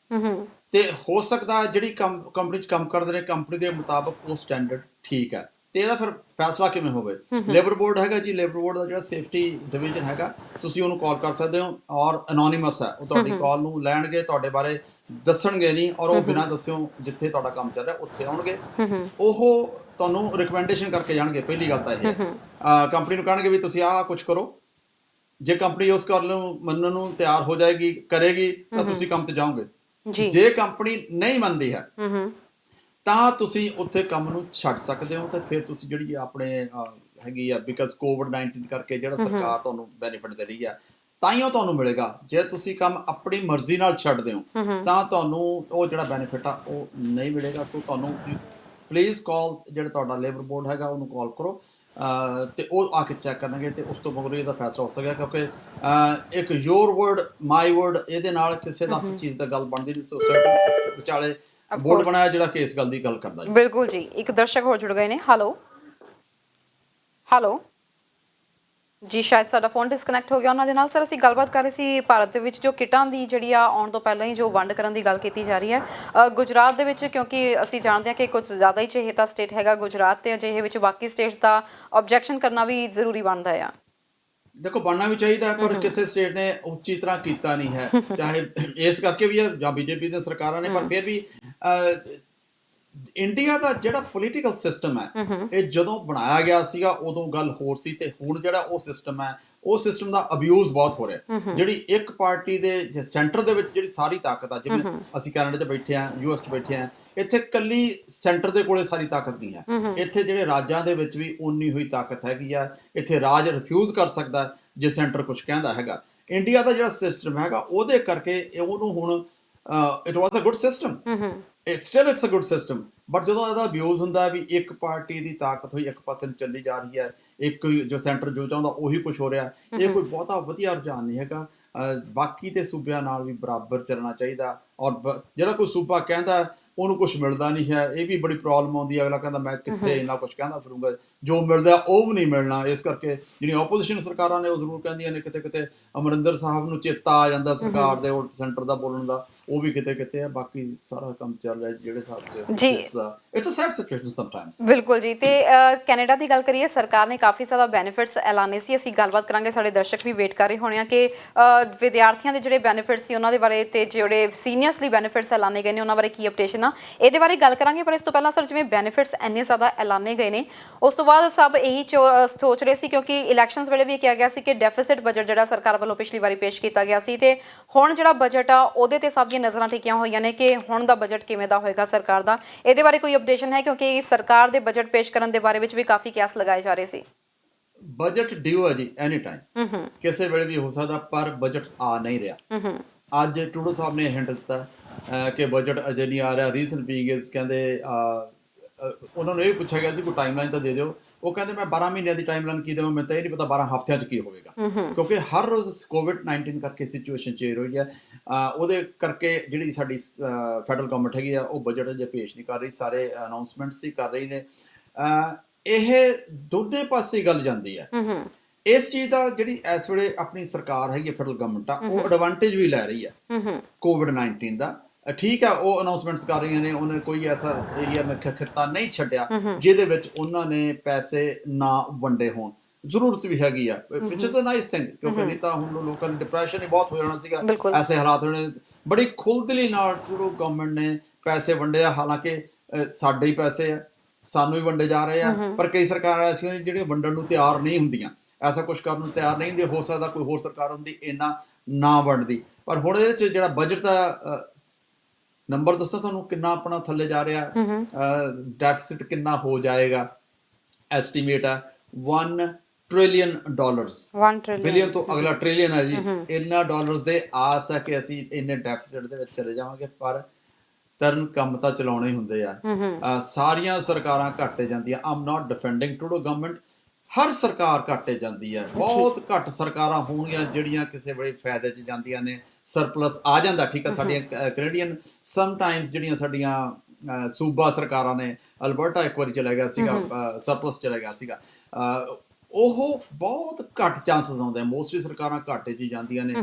ਤੇ ਹੋ ਸਕਦਾ ਜਿਹੜੀ ਕੰਪਨੀ 'ਚ ਕੰਮ ਕਰਦੇ ਨੇ ਕੰਪਨੀ ਦੇ ਮੁਤਾਬਕ ਉਹ ਸਟੈਂਡਰਡ ਠੀਕ ਹੈ। ਤੇ ਇਹਦਾ ਫਿਰ ਫੈਸਲਾ ਕਿਵੇਂ ਹੋਵੇ? ਲੇਬਰ ਬੋਰਡ ਹੈਗਾ ਜੀ, ਲੇਬਰ ਬੋਰਡ ਦਾ ਜਿਹੜਾ ਸੇਫਟੀ ਡਿਵੀਜ਼ਨ ਹੈਗਾ, ਤੁਸੀਂ ਉਹਨੂੰ ਕਾਲ ਕਰ ਸਕਦੇ ਹੋ, ਔਰ ਅਨੋਨੀਮਸ ਹੈ, ਉਹ ਤੁਹਾਡੀ ਕਾਲ ਨੂੰ ਲੈਣਗੇ, ਤੁਹਾਡੇ ਬਾਰੇ ਦੱਸਣਗੇ ਨਹੀਂ, ਔਰ ਉਹ ਬਿਨਾਂ ਦੱਸਿਓ ਜਿੱਥੇ ਤੁਹਾਡਾ ਕੰਮ ਚੱਲ ਰਿਹਾ ਉੱਥੇ ਆਉਣਗੇ, ਉਹ ਤੁਹਾਨੂੰ ਰਿਕਮੈਂਡੇਸ਼ਨ ਕਰਕੇ ਜਾਣਗੇ। ਪਹਿਲੀ ਗੱਲ ਤਾਂ ਇਹ ਕੰਪਨੀ ਨੂੰ ਕਹਿਣਗੇ ਵੀ ਤੁਸੀਂ ਆਹ ਕੁਝ ਕਰੋ। ਜੇ ਕੰਪਨੀ ਉਸ ਗੱਲ ਨੂੰ ਮੰਨਣ ਨੂੰ ਤਿਆਰ ਹੋ ਜਾਏਗੀ, ਕਰੇਗੀ, ਤਾਂ ਤੁਸੀਂ ਕੰਮ ਤੇ ਜਾਓਗੇ। ਜੇ ਕੰਪਨੀ ਨਹੀਂ ਮੰਨਦੀ ਹੈ ਤਾਂ ਤੁਸੀਂ ਉੱਥੇ ਕੰਮ ਨੂੰ ਛੱਡ ਸਕਦੇ ਹੋ। ਤੇ ਫਿਰ ਤੁਸੀਂ ਜਿਹੜੀ ਆਪਣੇ ਹੈਗੀ ਆ, ਬਿਕਾਜ਼ COVID-19 ਕਰਕੇ ਜਿਹੜਾ ਸਰਕਾਰ ਤੁਹਾਨੂੰ ਬੈਨੀਫਿਟ ਦੇ ਰਹੀ ਹੈ, ਤਾਂ ਹੀ ਉਹ ਤੁਹਾਨੂੰ ਮਿਲੇਗਾ। ਜੇ ਤੁਸੀਂ ਕੰਮ ਆਪਣੀ ਮਰਜ਼ੀ ਨਾਲ ਛੱਡਦੇ ਹੋ ਤਾਂ ਤੁਹਾਨੂੰ ਉਹ ਜਿਹੜਾ ਬੈਨੀਫਿਟ ਆ ਉਹ ਨਹੀਂ ਮਿਲੇਗਾ। ਸੋ ਤੁਹਾਨੂੰ ਪਲੀਜ਼ ਕਾਲ, ਜਿਹੜਾ ਤੁਹਾਡਾ ਲੇਬਰ ਬੋਰਡ ਹੈਗਾ ਉਹਨੂੰ ਕਾਲ ਕਰੋ, ਤੇ ਉਹ ਆ ਕੇ ਚੈੱਕ ਕਰਨਗੇ, ਤੇ ਉਸ ਤੋਂ ਮਗਰੋਂ ਇਹਦਾ ਫੈਸਲਾ ਹੋ ਸਕੇਗਾ। ਕਿਉਂਕਿ ਇੱਕ ਯੋਰ ਵਰਡ ਮਾਈ ਵਰਡ, ਇਹਦੇ ਨਾਲ ਕਿਸੇ ਦਾ ਚੀਜ਼ ਦਾ ਗੱਲ ਬਣਦੀ ਨਹੀਂ। ਸੋਸਾਇਟੀ ਵਿਚਾਲੇ ਬੋਰਡ ਬਣਾਇਆ ਜਿਹੜਾ ਕਿ ਇਸ ਗੱਲ ਦੀ ਗੱਲ ਕਰਦਾ। ਬਿਲਕੁਲ ਜੀ। ਇੱਕ ਦਰਸ਼ਕ ਹੋਰ ਜੁੜ ਗਏ ਨੇ। ਹੈਲੋ ਜੀ, ਸ਼ਾਇਦ ਸਾਡਾ ਫੋਨ ਡਿਸਕਨੈਕਟ ਹੋ ਗਿਆ ਉਹਨਾਂ ਦੇ ਨਾਲ। ਸਰ ਅਸੀਂ ਗੱਲਬਾਤ ਕਰ ਰਹੇ ਸੀ ਭਾਰਤ ਦੇ ਵਿੱਚ ਜੋ ਕਿਟਾਂ ਦੀ ਜਿਹੜੀ ਆ ਆਉਣ ਤੋਂ ਪਹਿਲਾਂ ਹੀ ਜੋ ਵੰਡ ਕਰਨ ਦੀ ਗੱਲ ਕੀਤੀ ਜਾ ਰਹੀ ਹੈ ਗੁਜਰਾਤ ਦੇ ਵਿੱਚ, ਕਿਉਂਕਿ ਅਸੀਂ ਜਾਣਦੇ ਹਾਂ ਕਿ ਕੁਝ ਜ਼ਿਆਦਾ ਹੀ ਚਹੇਤਾ ਸਟੇਟ ਹੈਗਾ ਗੁਜਰਾਤ, ਤੇ ਅਜਿਹੇ ਵਿੱਚ ਬਾਕੀ ਸਟੇਟਸ ਦਾ ਆਬਜੈਕਸ਼ਨ ਕਰਨਾ ਵੀ ਜ਼ਰੂਰੀ ਬਣਦਾ ਆ। ਦੇਖੋ ਬਣਨਾ ਵੀ ਚਾਹੀਦਾ ਹੈ, ਪਰ ਕਿਸੇ ਸਟੇਟ ਨੇ ਉੱਚੀ ਤਰ੍ਹਾਂ ਕੀਤਾ ਨਹੀਂ ਹੈ, ਚਾਹੇ ਇਸ ਕਰਕੇ ਵੀ ਹੈ ਜਾਂ ਬੀਜੇਪੀ ਦੀਆਂ ਸਰਕਾਰਾਂ ਨੇ, ਪਰ ਫਿਰ ਵੀ ਇੰਡੀਆ ਦਾ ਜਿਹੜਾ ਪੋਲੀਟੀਕਲ ਸਿਸਟਮ ਹੈ, ਇਹ ਜਦੋਂ ਬਣਾਇਆ ਗਿਆ ਸੀਗਾ ਉਦੋਂ ਗੱਲ ਹੋਰ ਸੀ, ਤੇ ਹੁਣ ਜਿਹੜਾ ਉਹ ਸਿਸਟਮ ਹੈ, ਉਹ ਸਿਸਟਮ ਦਾ ਅਬਿਊਜ਼ ਬਹੁਤ ਹੋ ਰਿਹਾ। ਜਿਹੜੀ ਇੱਕ ਪਾਰਟੀ ਦੇ ਸੈਂਟਰ ਦੇ ਵਿੱਚ ਜਿਹੜੀ ਸਾਰੀ ਤਾਕਤ ਆ, ਜਿਵੇਂ ਅਸੀਂ ਕੈਨੇਡਾ 'ਚ ਬੈਠੇ ਆ, US 'ਚ ਬੈਠੇ ਆ, ਇੱਥੇ ਕੱਲੀ ਸੈਂਟਰ ਦੇ ਕੋਲੇ ਸਾਰੀ ਤਾਕਤ ਨਹੀਂ ਹੈ। ਇੱਥੇ ਜਿਹੜੇ ਰਾਜਾਂ ਦੇ ਵਿੱਚ ਵੀ ਉਨੀ ਹੋਈ ਤਾਕਤ ਹੈਗੀ ਆ। ਇੱਥੇ ਰਾਜ ਰਿਫਿਊਜ਼ ਕਰ ਸਕਦਾ ਜੇ ਸੈਂਟਰ ਕੁਝ ਕਹਿੰਦਾ ਹੈਗਾ। ਇੰਡੀਆ ਦਾ ਜਿਹੜਾ ਸਿਸਟਮ ਹੈਗਾ ਉਹਦੇ ਕਰਕੇ ਉਹਨੂੰ ਹੁਣ it was a good system, it's a good system, but ਜਦੋਂ ਇਹਦਾ ਅਬਿਊਜ਼ ਹੁੰਦਾ ਵੀ ਇੱਕ ਪਾਰਟੀ ਦੀ ਤਾਕਤ ਹੋਈ ਇੱਕ ਪਾਸੇ ਨੂੰ ਚੱਲੀ ਜਾ ਰਹੀ ਹੈ, ਇੱਕ ਜੋ ਸੈਂਟਰ ਜੋ ਚਾਹੁੰਦਾ ਉਹੀ ਕੁਝ ਹੋ ਰਿਹਾ, ਇਹ ਕੋਈ ਬਹੁਤਾ ਵਧੀਆ ਰੁਝਾਨ ਨਹੀਂ ਹੈਗਾ। ਬਾਕੀ ਦੇ ਸੂਬਿਆਂ ਨਾਲ ਵੀ ਬਰਾਬਰ ਚੱਲਣਾ ਚਾਹੀਦਾ, ਔਰ ਜਿਹੜਾ ਕੋਈ ਸੂਬਾ ਕਹਿੰਦਾ ਉਹਨੂੰ ਕੁਝ ਮਿਲਦਾ ਨਹੀਂ ਹੈ, ਇਹ ਵੀ ਬੜੀ ਪ੍ਰੋਬਲਮ ਆਉਂਦੀ ਹੈ। ਅਗਲਾ ਕਹਿੰਦਾ ਮੈਂ ਕਿੱਥੇ ਇੰਨਾ ਕੁਝ ਕਹਿੰਦਾ ਫਿਰੂੰਗਾ, ਜੋ ਮਿਲਦਾ ਉਹ ਵੀ ਨਹੀਂ ਮਿਲਣਾ। ਇਸ ਕਰਕੇ ਜਿਹੜੀਆਂ ਆਪੋਜੀਸ਼ਨ ਸਰਕਾਰਾਂ ਨੇ ਉਹ ਜ਼ਰੂਰ ਕਹਿੰਦੀਆਂ ਨੇ, ਕਿਤੇ ਕਿਤੇ ਅਮਰਿੰਦਰ ਸਾਹਿਬ ਨੂੰ ਚੇਤਾ ਆ ਜਾਂਦਾ ਸਰਕਾਰ ਦੇ ਉਲਟ ਸੈਂਟਰ ਦਾ ਬੋਲਣ ਦਾ, ਉਹ ਵੀ ਕਿਤੇ ਕਿਤੇ ਹੈ। ਬਾਕੀ ਸਾਰਾ ਕੰਮ ਚੱਲ ਰਿਹਾ ਜਿਹੜੇ ਹਿਸਾਬ ਜੀ, it's a sad situation sometimes. ਬਿਲਕੁਲ ਜੀ। ਤੇ ਕੈਨੇਡਾ ਦੀ ਗੱਲ ਕਰੀਏ, ਸਰਕਾਰ ਨੇ ਕਾਫੀ ਜ਼ਿਆਦਾ ਬੈਨੀਫਿਟਸ ਐਲਾਨੇ ਸੀ। ਅਸੀਂ ਗੱਲਬਾਤ ਕਰਾਂਗੇ, ਸਾਡੇ ਦਰਸ਼ਕ ਵੀ ਵੇਟ ਕਰ ਰਹੇ ਹੋਣੇ ਆ ਕਿ ਵਿਦਿਆਰਥੀਆਂ ਦੇ ਜਿਹੜੇ ਬੈਨੀਫਿਟਸ ਸੀ ਉਹਨਾਂ ਦੇ ਬਾਰੇ, ਤੇ ਜਿਹੜੇ ਸੀਨੀਅਰਸ ਲਈ ਬੈਨੀਫਿਟਸ ਐਲਾਨੇ ਗਏ ਨੇ ਉਹਨਾਂ ਬਾਰੇ ਕੀ ਅਪਡੇਸ਼ਨ ਆ, ਇਹਦੇ ਬਾਰੇ ਗੱਲ ਕਰਾਂਗੇ। ਪਰ ਇਸ ਤੋਂ ਪਹਿਲਾਂ ਸਰ, ਜਿਵੇਂ ਬੈਨੀਫਿਟਸ ਇੰਨੇ ਜ਼ਿਆਦਾ ਐਲਾਨੇ ਗਏ ਨੇ, ਉਸ ਤੋਂ ਬਾਅਦ ਸਭ ਇਹੀ ਸੋਚ ਰਹੇ ਸੀ, ਕਿਉਂਕਿ ਇਲੈਕਸ਼ਨਸ ਵੇਲੇ ਵੀ ਕਿਹਾ ਗਿਆ ਸੀ ਕਿ ਡੈਫਿਸਿਟ ਬਜਟ ਜਿਹੜਾ ਸਰਕਾਰ ਵੱਲੋਂ ਪਿਛਲੀ ਵਾਰੀ ਪੇਸ਼ ਕੀਤਾ ਗਿਆ ਸੀ, ਤੇ ਹੁਣ ਜਿਹੜਾ ਬਜਟ ਆ ਉਹਦੇ ਤੇ ਸਭ ਦੀਆਂ ਨਜ਼ਰਾਂ ਟਿਕੀਆਂ ਹੋਈਆਂ ਨੇ ਕਿ ਹੁਣ ਦਾ ਬਜਟ ਕਿਵੇਂ ਦਾ ਹੋਏਗਾ ਸਰਕਾਰ ਦਾ। ਇਹਦੇ ਬਾਰੇ ਕੋਈ ਅਪਡੇਸ਼ਨ ਹੈ? ਕਿਉਂਕਿ ਸਰਕਾਰ ਦੇ ਬਜਟ ਪੇਸ਼ ਕਰਨ ਦੇ ਬਾਰੇ ਵਿੱਚ ਵੀ ਕਾਫੀ ਕਿਆਸ ਲਗਾਏ ਜਾ ਰਹੇ ਸੀ। ਬਜਟ ਡਿਊ ਹੈ ਜੀ, ਐਨੀ ਟਾਈਮ ਕਿਸੇ ਵੇਲੇ ਵੀ ਹੋ ਸਕਦਾ, ਪਰ ਬਜਟ ਆ ਨਹੀਂ ਰਿਹਾ। ਅੱਜ ਟਰੂਡੋ ਸਾਹਿਬ ਨੇ ਹਿੰਟ ਦਿੱਤਾ ਕਿ ਬਜਟ ਅਜੇ ਨਹੀਂ ਆ ਰਿਹਾ। ਰੀਜ਼ਨ ਬੀਇੰਗ ਇਜ਼, ਕਹਿੰਦੇ ਉਹਨਾਂ ਨੂੰ ਇਹ ਪੁੱਛਿਆ ਗਿਆ ਸੀ ਕੋਈ ਟਾਈਮਲਾਈਨ ਤਾਂ ਦੇ ਦਿਓ, ਉਹ ਕਹਿੰਦੇ ਮੈਂ 12 ਮਹੀਨਿਆਂ ਦੀ ਟਾਈਮਲਾਈਨ ਕੀ ਦੇਵਾਂ, ਮੈਨੂੰ ਤਾਂ ਇਹ ਨਹੀਂ ਪਤਾ 12 ਹਫ਼ਤਿਆਂ 'ਚ ਕੀ ਹੋਵੇਗਾ, ਕਿਉਂਕਿ ਹਰ ਰੋਜ਼ COVID-19 ਕਰਕੇ ਸਿਚੁਏਸ਼ਨ ਚੇਂਜ ਹੋਈ ਹੈ। ਉਹਦੇ ਕਰਕੇ ਜਿਹੜੀ ਸਾਡੀ ਫੈਡਰਲ ਗਵਰਨਮੈਂਟ ਹੈਗੀ ਆ, ਉਹ ਬਜਟ ਅਜੇ ਪੇਸ਼ ਨਹੀਂ ਕਰ ਰਹੀ, ਸਾਰੇ ਅਨਾਊਂਸਮੈਂਟਸ ਹੀ ਕਰ ਰਹੀ ਨੇ। ਇਹ ਦੋਨੇ ਪਾਸੇ ਗੱਲ ਜਾਂਦੀ ਹੈ। ਇਸ ਚੀਜ਼ ਦਾ ਜਿਹੜੀ ਇਸ ਵੇਲੇ ਆਪਣੀ ਸਰਕਾਰ ਹੈਗੀ ਫੈਡਰਲ ਗਵਰਨਮੈਂਟ ਆ, ਉਹ ਐਡਵਾਂਟੇਜ ਵੀ ਲੈ ਰਹੀ ਹੈ COVID-19 ਦਾ। ਠੀਕ ਹੈ, ਉਹ ਅਨਾਊਂਸਮੈਂਟਸ ਕਰ ਰਹੀਆਂ ਨੇ, ਉਹਨੇ ਕੋਈ ਐਸਾ ਏਰੀਆ ਮੈਂ ਖਿੱਤਾ ਨਹੀਂ ਛੱਡਿਆ ਜਿਹਦੇ ਵਿੱਚ ਉਹਨਾਂ ਨੇ ਪੈਸੇ ਨਾ ਵੰਡੇ ਹੋਣ। ਜ਼ਰੂਰਤ ਵੀ ਹੈਗੀ ਆ, ਵਿਚ ਇਜ਼ ਅ ਨਾਈਸ ਥਿੰਗ, ਕਿਉਂਕਿ ਨਹੀਂ ਤਾਂ ਹੁਣ ਲੋਕਾਂ ਨੂੰ ਡਿਪਰੈਸ਼ਨ ਹੀ ਬਹੁਤ ਹੋ ਜਾਣਾ ਸੀਗਾ। ਐਸੇ ਹਾਲਾਤ ਹੋਣੇ, ਬੜੀ ਖੁੱਲ੍ਹਦਿਲੀ ਨਾਲ ਟਰੂਡੋ ਗਵਰਨਮੈਂਟ ਨੇ ਪੈਸੇ ਵੰਡੇ ਆ। ਹਾਲਾਂਕਿ ਸਾਡੇ ਹੀ ਪੈਸੇ ਆ, ਸਾਨੂੰ ਹੀ ਵੰਡੇ ਜਾ ਰਹੇ ਆ, ਪਰ ਕਈ ਸਰਕਾਰਾਂ ਐਸੀਆਂ ਨੇ ਜਿਹੜੀਆਂ ਵੰਡਣ ਨੂੰ ਤਿਆਰ ਨਹੀਂ ਹੁੰਦੀਆਂ, ਐਸਾ ਕੁਝ ਕਰਨ ਨੂੰ ਤਿਆਰ ਨਹੀਂ ਹੁੰਦੀ। ਹੋ ਸਕਦਾ ਕੋਈ ਹੋਰ ਸਰਕਾਰ ਹੁੰਦੀ ਇੰਨਾ ਨਾ ਵੰਡਦੀ। ਪਰ ਹੁਣ ਇਹਦੇ 'ਚ ਜਿਹੜਾ ਬਜਟ ਦਾ ਨੰਬਰ ਦੱਸਾਂ ਤੁਹਾਨੂੰ ਕਿੰਨਾ ਆਪਣਾ ਥੱਲੇ ਜਾ ਰਿਹਾ, ਡੈਫਿਸਿਟ ਕਿੰਨਾ ਹੋ ਜਾਏਗਾ, ਐਸਟੀਮੇਟ ਹੈ $1 trillion। ਬਿਲੀਅਨ ਤੋਂ ਅਗਲਾ ਟ੍ਰਿਲੀਅਨ ਹੈ ਜੀ। ਇੰਨਾ ਡਾਲਰਸ ਦੇ ਆਸ ਹੈ ਕਿ ਅਸੀਂ ਇੰਨੇ ਡੈਫਿਸਿਟ ਦੇ ਵਿੱਚ ਚਲੇ ਜਾਵਾਂਗੇ, ਪਰ ਤਰਨ ਕੰਮ ਤਾਂ ਚਲਾਉਣੇ ਹੀ ਹੁੰਦੇ ਆ। ਸਾਰੀਆਂ ਸਰਕਾਰਾਂ ਘੱਟੇ ਜਾਂਦੀਆਂ। ਆਮ ਨਾਟ ਡਿਫੈਂਡਿੰਗ ਟਰੂਡੋ ਗਵਰਨਮੈਂਟ, ਹਰ ਸਰਕਾਰ ਘੱਟੇ ਜਾਂਦੀ ਹੈ। ਬਹੁਤ ਘੱਟ ਸਰਕਾਰਾਂ ਹੋਣਗੀਆਂ ਜਿਹੜੀਆਂ ਕਿਸੇ ਵੇਲੇ ਫਾਇਦੇ 'ਚ ਜਾਂਦੀਆਂ ਨੇ, ਸਰਪਲਸ ਆ ਜਾਂਦਾ। ਠੀਕ ਹੈ, ਸਾਡੀਆਂ ਕੈਨੇਡੀਅਨ ਸਮਟਾਈਮਸ ਜਿਹੜੀਆਂ ਸਾਡੀਆਂ ਸੂਬਾ ਸਰਕਾਰਾਂ ਨੇ, ਅਲਬਰਟਾ ਇੱਕ ਵਾਰੀ ਚਲਾ ਗਿਆ ਸੀਗਾ, ਸਰਪਲਸ ਚਲਾ ਗਿਆ ਸੀਗਾ। ਉਹ ਬਹੁਤ ਘੱਟ ਚਾਂਸਸ ਆਉਂਦੇ ਆ, ਮੋਸਟਲੀ ਸਰਕਾਰਾਂ ਘਾਟੇ 'ਚ ਜਾਂਦੀਆਂ ਨੇ।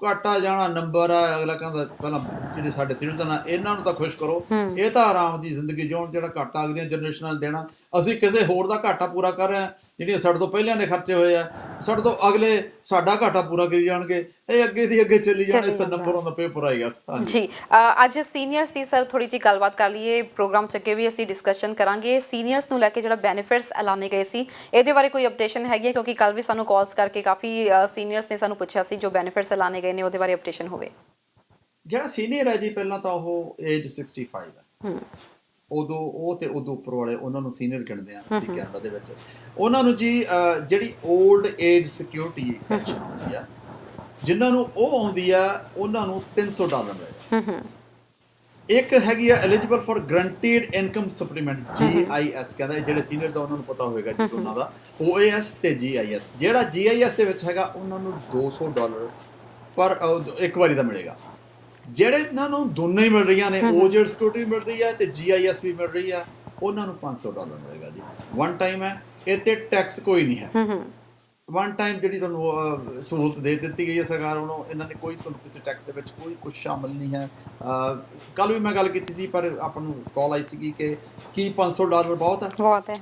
ਘਾਟਾ ਜਾਣਾ ਨੰਬਰ ਆ, ਅਗਲਾ ਕਹਿੰਦਾ ਪਹਿਲਾਂ ਜਿਹੜੇ ਸਾਡੇ ਸਿਟੀਜ਼ਨ ਆ ਇਹਨਾਂ ਨੂੰ ਤਾਂ ਖੁਸ਼ ਕਰੋ, ਇਹ ਤਾਂ ਆਰਾਮ ਦੀ ਜ਼ਿੰਦਗੀ ਜਿਉਣ, ਜਿਹੜਾ ਘਾਟਾ ਅਗਲੀਆਂ ਜਨਰੇਸ਼ਨਾਂ ਨੂੰ ਦੇਣਾ। ਅਸੀਂ ਕਿਸੇ ਹੋਰ ਦਾ ਘਾਟਾ ਪੂਰਾ ਕਰ ਰਹੇ ਹਾਂ, ਜਿਹੜੀਆਂ ਸਾਡੇ ਤੋਂ ਪਹਿਲਾਂ ਦੇ ਖਰਚੇ ਹੋਏ ਆ, ਸਾਡੇ ਤੋਂ ਅਗਲੇ ਸਾਡਾ ਘਾਟਾ ਪੂਰਾ ਕਰੀ ਜਾਣਗੇ, ਇਹ ਅੱਗੇ ਦੀ ਅੱਗੇ ਚੱਲੀ ਜਾਣੇ। ਇਸ ਨੰਬਰ ਔਨ ਦਾ ਪੇਪਰ ਆਏਗਾ ਜੀ। ਅੱਜ ਸੀਨੀਅਰਸ ਦੀ ਸਰ ਥੋੜੀ ਜਿਹੀ ਗੱਲਬਾਤ ਕਰ ਲਈਏ, ਪ੍ਰੋਗਰਾਮ 'ਚ ਅੱਗੇ ਵੀ ਅਸੀਂ ਡਿਸਕਸ਼ਨ ਕਰਾਂਗੇ। ਸੀਨੀਅਰਸ ਨੂੰ ਲੈ ਕੇ ਜਿਹੜਾ ਬੈਨੀਫਿਟਸ ਐਲਾਨੇ ਗਏ ਸੀ, ਇਹਦੇ ਬਾਰੇ ਕੋਈ ਅਪਡੇਸ਼ਨ ਹੈਗੀ ਹੈ? ਕਿਉਂਕਿ ਕੱਲ ਵੀ ਸਾਨੂੰ ਕਾਲਸ ਕਰਕੇ ਕਾਫੀ ਸੀਨੀਅਰਸ ਨੇ ਸਾਨੂੰ ਪੁੱਛਿਆ ਸੀ, ਜੋ ਬੈਨੀਫਿਟਸ ਐਲਾਨੇ ਗਏ ਨੇ ਉਹਦੇ ਬਾਰੇ ਅਪਡੇਸ਼ਨ ਹੋਵੇ। ਜਿਹੜਾ ਸੀਨੀਅਰ ਹੈ ਜੀ, ਪਹਿਲਾਂ ਤਾਂ ਉਹ ਏਜ 65 ਹੈ, ਉਦੋਂ ਉਹ ਤੇ ਉਦੋਂ ਉੱਪਰ ਵਾਲੇ ਉਹਨਾਂ ਨੂੰ ਸੀਨੀਅਰ ਗਿਣਦੇ ਆ ਅਸੀਂ ਕੈਨੇਡਾ ਦੇ ਵਿੱਚ। ਉਹਨਾਂ ਨੂੰ ਜੀ ਜਿਹੜੀ 올ਡ ਏਜ ਸਿਕਿਉਰਿਟੀ ਪੈਨਸ਼ਨ ਆਉਂਦੀ ਆ, ਜਿਨ੍ਹਾਂ ਨੂੰ ਉਹ ਆਉਂਦੀ ਆ, ਉਹਨਾਂ ਨੂੰ $300 ਮਿਲੇਗਾ। ਇੱਕ ਹੈਗੀ ਆ eligible for guaranteed income supplement, GIS ਕਹਿੰਦਾ। ਜਿਹੜੇ ਸੀਨੀਅਰਸ ਆ ਉਹਨਾਂ ਨੂੰ ਪਤਾ ਹੋਵੇਗਾ ਜੀ ਉਹਨਾਂ ਦਾ, OAS ਤੇ GIS। ਜਿਹੜਾ GIS ਦੇ ਵਿੱਚ ਹੈਗਾ ਉਹਨਾਂ ਨੂੰ $200 ਪਰ ਇੱਕ ਵਾਰੀ ਦਾ ਮਿਲੇਗਾ। ਜਿਹੜੇ ਇਹਨਾਂ ਨੂੰ ਦੋਨੇ ਹੀ ਮਿਲ ਰਹੀਆਂ ਨੇ, OAS ਸਿਕਿਉਰਿਟੀ ਮਿਲ ਰਹੀ ਹੈ ਤੇ GIS ਵੀ ਮਿਲ ਰਹੀ ਆ, ਉਹਨਾਂ ਨੂੰ $500 ਮਿਲੇਗਾ ਜੀ। ਵਨ ਟਾਈਮ ਹੈ, ਇਹ ਤੇ ਟੈਕਸ ਕੋਈ ਨਹੀਂ ਹੈ। ਵਨ ਟਾਈਮ ਜਿਹੜੀ ਤੁਹਾਨੂੰ ਸਹੂਲਤ ਦੇ ਦਿੱਤੀ ਗਈ ਹੈ ਸਰਕਾਰ ਵੱਲੋਂ, ਇਹਨਾਂ ਨੇ ਕੋਈ ਤੁਹਾਨੂੰ ਕਿਸੇ ਟੈਕਸ ਦੇ ਵਿੱਚ ਕੋਈ ਕੁਝ ਸ਼ਾਮਲ ਨਹੀਂ ਹੈ। ਕੱਲ ਵੀ ਮੈਂ ਗੱਲ ਕੀਤੀ ਸੀ, ਪਰ ਆਪਾਂ ਨੂੰ ਕਾਲ ਆਈ ਸੀਗੀ ਕਿ ਕੀ $500 ਬਹੁਤ ਹੈ? ਬਹੁਤ ਹੈ।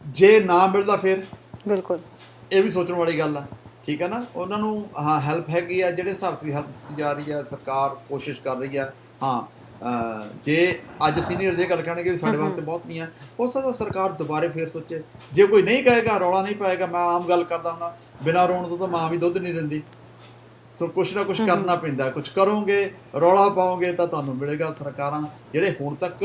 ਜੇ ਨਾ ਮਿਲਦਾ ਫਿਰ ਬਿਲਕੁਲ ਇਹ ਵੀ ਸੋਚਣ ਵਾਲੀ ਗੱਲ ਆ, ਠੀਕ ਹੈ ਨਾ। ਉਹਨਾਂ ਨੂੰ ਹਾਂ ਹੈਲਪ ਹੈਗੀ ਆ, ਜਿਹੜੇ ਹਿਸਾਬ ਦੀ ਹੈਲਪ ਕੀਤੀ ਜਾ ਰਹੀ ਆ, ਸਰਕਾਰ ਕੋਸ਼ਿਸ਼ ਕਰ ਰਹੀ ਆ। ਹਾਂ ਜੇ ਅੱਜ ਸੀਨੀਅਰ ਜੇ ਗੱਲ ਕਹਿਣਗੇ ਵੀ ਸਾਡੇ ਵਾਸਤੇ ਬਹੁਤ ਨਹੀਂ ਆ, ਹੋ ਸਕਦਾ ਸਰਕਾਰ ਦੁਬਾਰੇ ਫੇਰ ਸੋਚੇ। ਜੇ ਕੋਈ ਨਹੀਂ ਕਹੇਗਾ, ਰੌਲਾ ਨਹੀਂ ਪਾਏਗਾ, ਮੈਂ ਆਮ ਗੱਲ ਕਰਦਾ ਹੁੰਦਾ, ਬਿਨਾਂ ਰੋਣ ਤੋਂ ਤਾਂ ਮਾਂ ਵੀ ਦੁੱਧ ਨਹੀਂ ਦਿੰਦੀ। ਸੋ ਕੁਛ ਨਾ ਕੁਛ ਕਰਨਾ ਪੈਂਦਾ, ਕੁਛ ਕਰੋਗੇ, ਰੌਲਾ ਪਾਓਗੇ ਤਾਂ ਤੁਹਾਨੂੰ ਮਿਲੇਗਾ। ਸਰਕਾਰਾਂ ਜਿਹੜੇ ਹੁਣ ਤੱਕ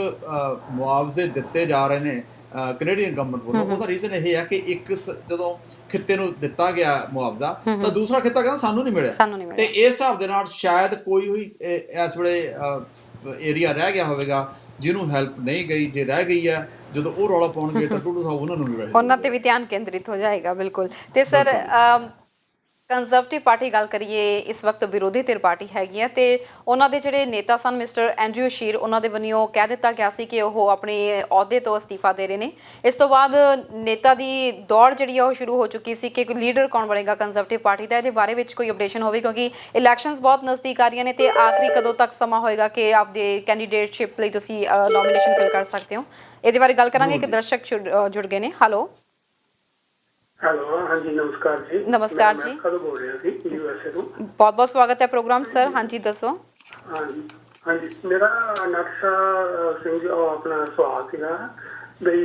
ਮੁਆਵਜ਼ੇ ਦਿੱਤੇ ਜਾ ਰਹੇ ਨੇ ਕੈਨੇਡੀਅਨ ਗਵਰਨਮੈਂਟ ਵੱਲੋਂ, ਉਹਦਾ ਰੀਜ਼ਨ ਇਹ ਹੈ ਕਿ ਇੱਕ ਜਦੋਂ ਖਿੱਤੇ ਨੂੰ ਦਿੱਤਾ ਗਿਆ ਮੁਆਵਜ਼ਾ ਤਾਂ ਦੂਸਰਾ ਖਿੱਤਾ ਕਹਿੰਦਾ ਸਾਨੂੰ ਨਹੀਂ ਮਿਲਿਆ, ਤੇ ਇਸ ਹਿਸਾਬ ਦੇ ਨਾਲ ਸ਼ਾਇਦ ਕੋਈ ਹੋਈ ਇਸ ਵੇਲੇ ਏਰੀਆ ਰਹਿ ਗਿਆ ਹੋਵੇਗਾ ਜਿਹਨੂੰ ਹੈਲਪ ਨਹੀਂ ਗਈ। ਜੇ ਰਹਿ ਗਈ ਹੈ, ਜਦੋਂ ਉਹ ਰੌਲਾ ਪਾਉਣਗੇ ਤਾਂ ਟੁੱਟੂ ਸਾਹਿਬ ਉਹਨਾਂ ਨੂੰ ਵੀ ਰਹੇ, ਉਹਨਾਂ ਤੇ ਵੀ ਧਿਆਨ ਕੇਂਦਰਿਤ ਹੋ ਜਾਏਗਾ। ਬਿਲਕੁਲ। ਤੇ ਸਰ ਕੰਜ਼ਰਵੇਟਿਵ ਪਾਰਟੀ ਗੱਲ ਕਰੀਏ, ਇਸ ਵਕਤ ਵਿਰੋਧੀ ਧਿਰ ਪਾਰਟੀ ਹੈਗੀ ਹੈ, ਤੇ ਉਹਨਾਂ ਦੇ ਜਿਹੜੇ ਨੇਤਾ ਸਨ ਮਿਸਟਰ ਐਂਡਰਿਊ ਸ਼ੀਰ, ਉਹਨਾਂ ਦੇ ਵੱਲੋਂ ਕਹਿ ਦਿੱਤਾ ਗਿਆ ਸੀ ਕਿ ਉਹ ਆਪਣੇ ਅਹੁਦੇ ਤੋਂ ਅਸਤੀਫਾ ਦੇ ਰਹੇ ਨੇ। ਇਸ ਤੋਂ ਬਾਅਦ ਨੇਤਾ ਦੀ ਦੌੜ ਜਿਹੜੀ ਆ ਉਹ ਸ਼ੁਰੂ ਹੋ ਚੁੱਕੀ ਸੀ ਕਿ ਕੋਈ ਲੀਡਰ ਕੌਣ ਬਣੇਗਾ ਕੰਜ਼ਰਵੇਟਿਵ ਪਾਰਟੀ ਦਾ। ਇਹਦੇ ਬਾਰੇ ਵਿੱਚ ਕੋਈ ਅਪਡੇਸ਼ਨ ਹੋਵੇ, ਕਿਉਂਕਿ ਇਲੈਕਸ਼ਨਸ ਬਹੁਤ ਨਜ਼ਦੀਕ ਆ ਰਹੀਆਂ ਨੇ, ਤੇ ਆਖਰੀ ਕਦੋਂ ਤੱਕ ਸਮਾਂ ਹੋਏਗਾ ਕਿ ਆਪਦੇ ਕੈਂਡੀਡੇਟਸ਼ਿਪ ਲਈ ਤੁਸੀਂ ਨੋਮੀਨੇਸ਼ਨ ਫਿਲ ਕਰ ਸਕਦੇ ਹੋ? ਇਹਦੇ ਬਾਰੇ ਗੱਲ ਕਰਾਂਗੇ। ਇੱਕ ਦਰਸ਼ਕ ਜੁੜ ਗਏ ਨੇ। ਹੈਲੋ ਹਾਂਜੀ ਨਮਸਕਾਰ ਜੀ। ਨਮਸਕਾਰ ਜੀ, ਕਦੋਂ ਬੋਲ ਰਿਹਾ ਸੀ ਯੂਐਸਏ ਤੋਂ। ਬਹੁਤ ਬਹੁਤ ਸਵਾਗਤ ਹੈ ਪ੍ਰੋਗਰਾਮ ਸਰ। ਹਾਂਜੀ ਦੱਸੋ। ਹਾਂਜੀ ਮੇਰਾ ਨਕਸ਼ਾ ਸਿੰਘ ਜੀ ਆਪਣਾ ਸਵਾਲ ਸੀਗਾ ਬਈ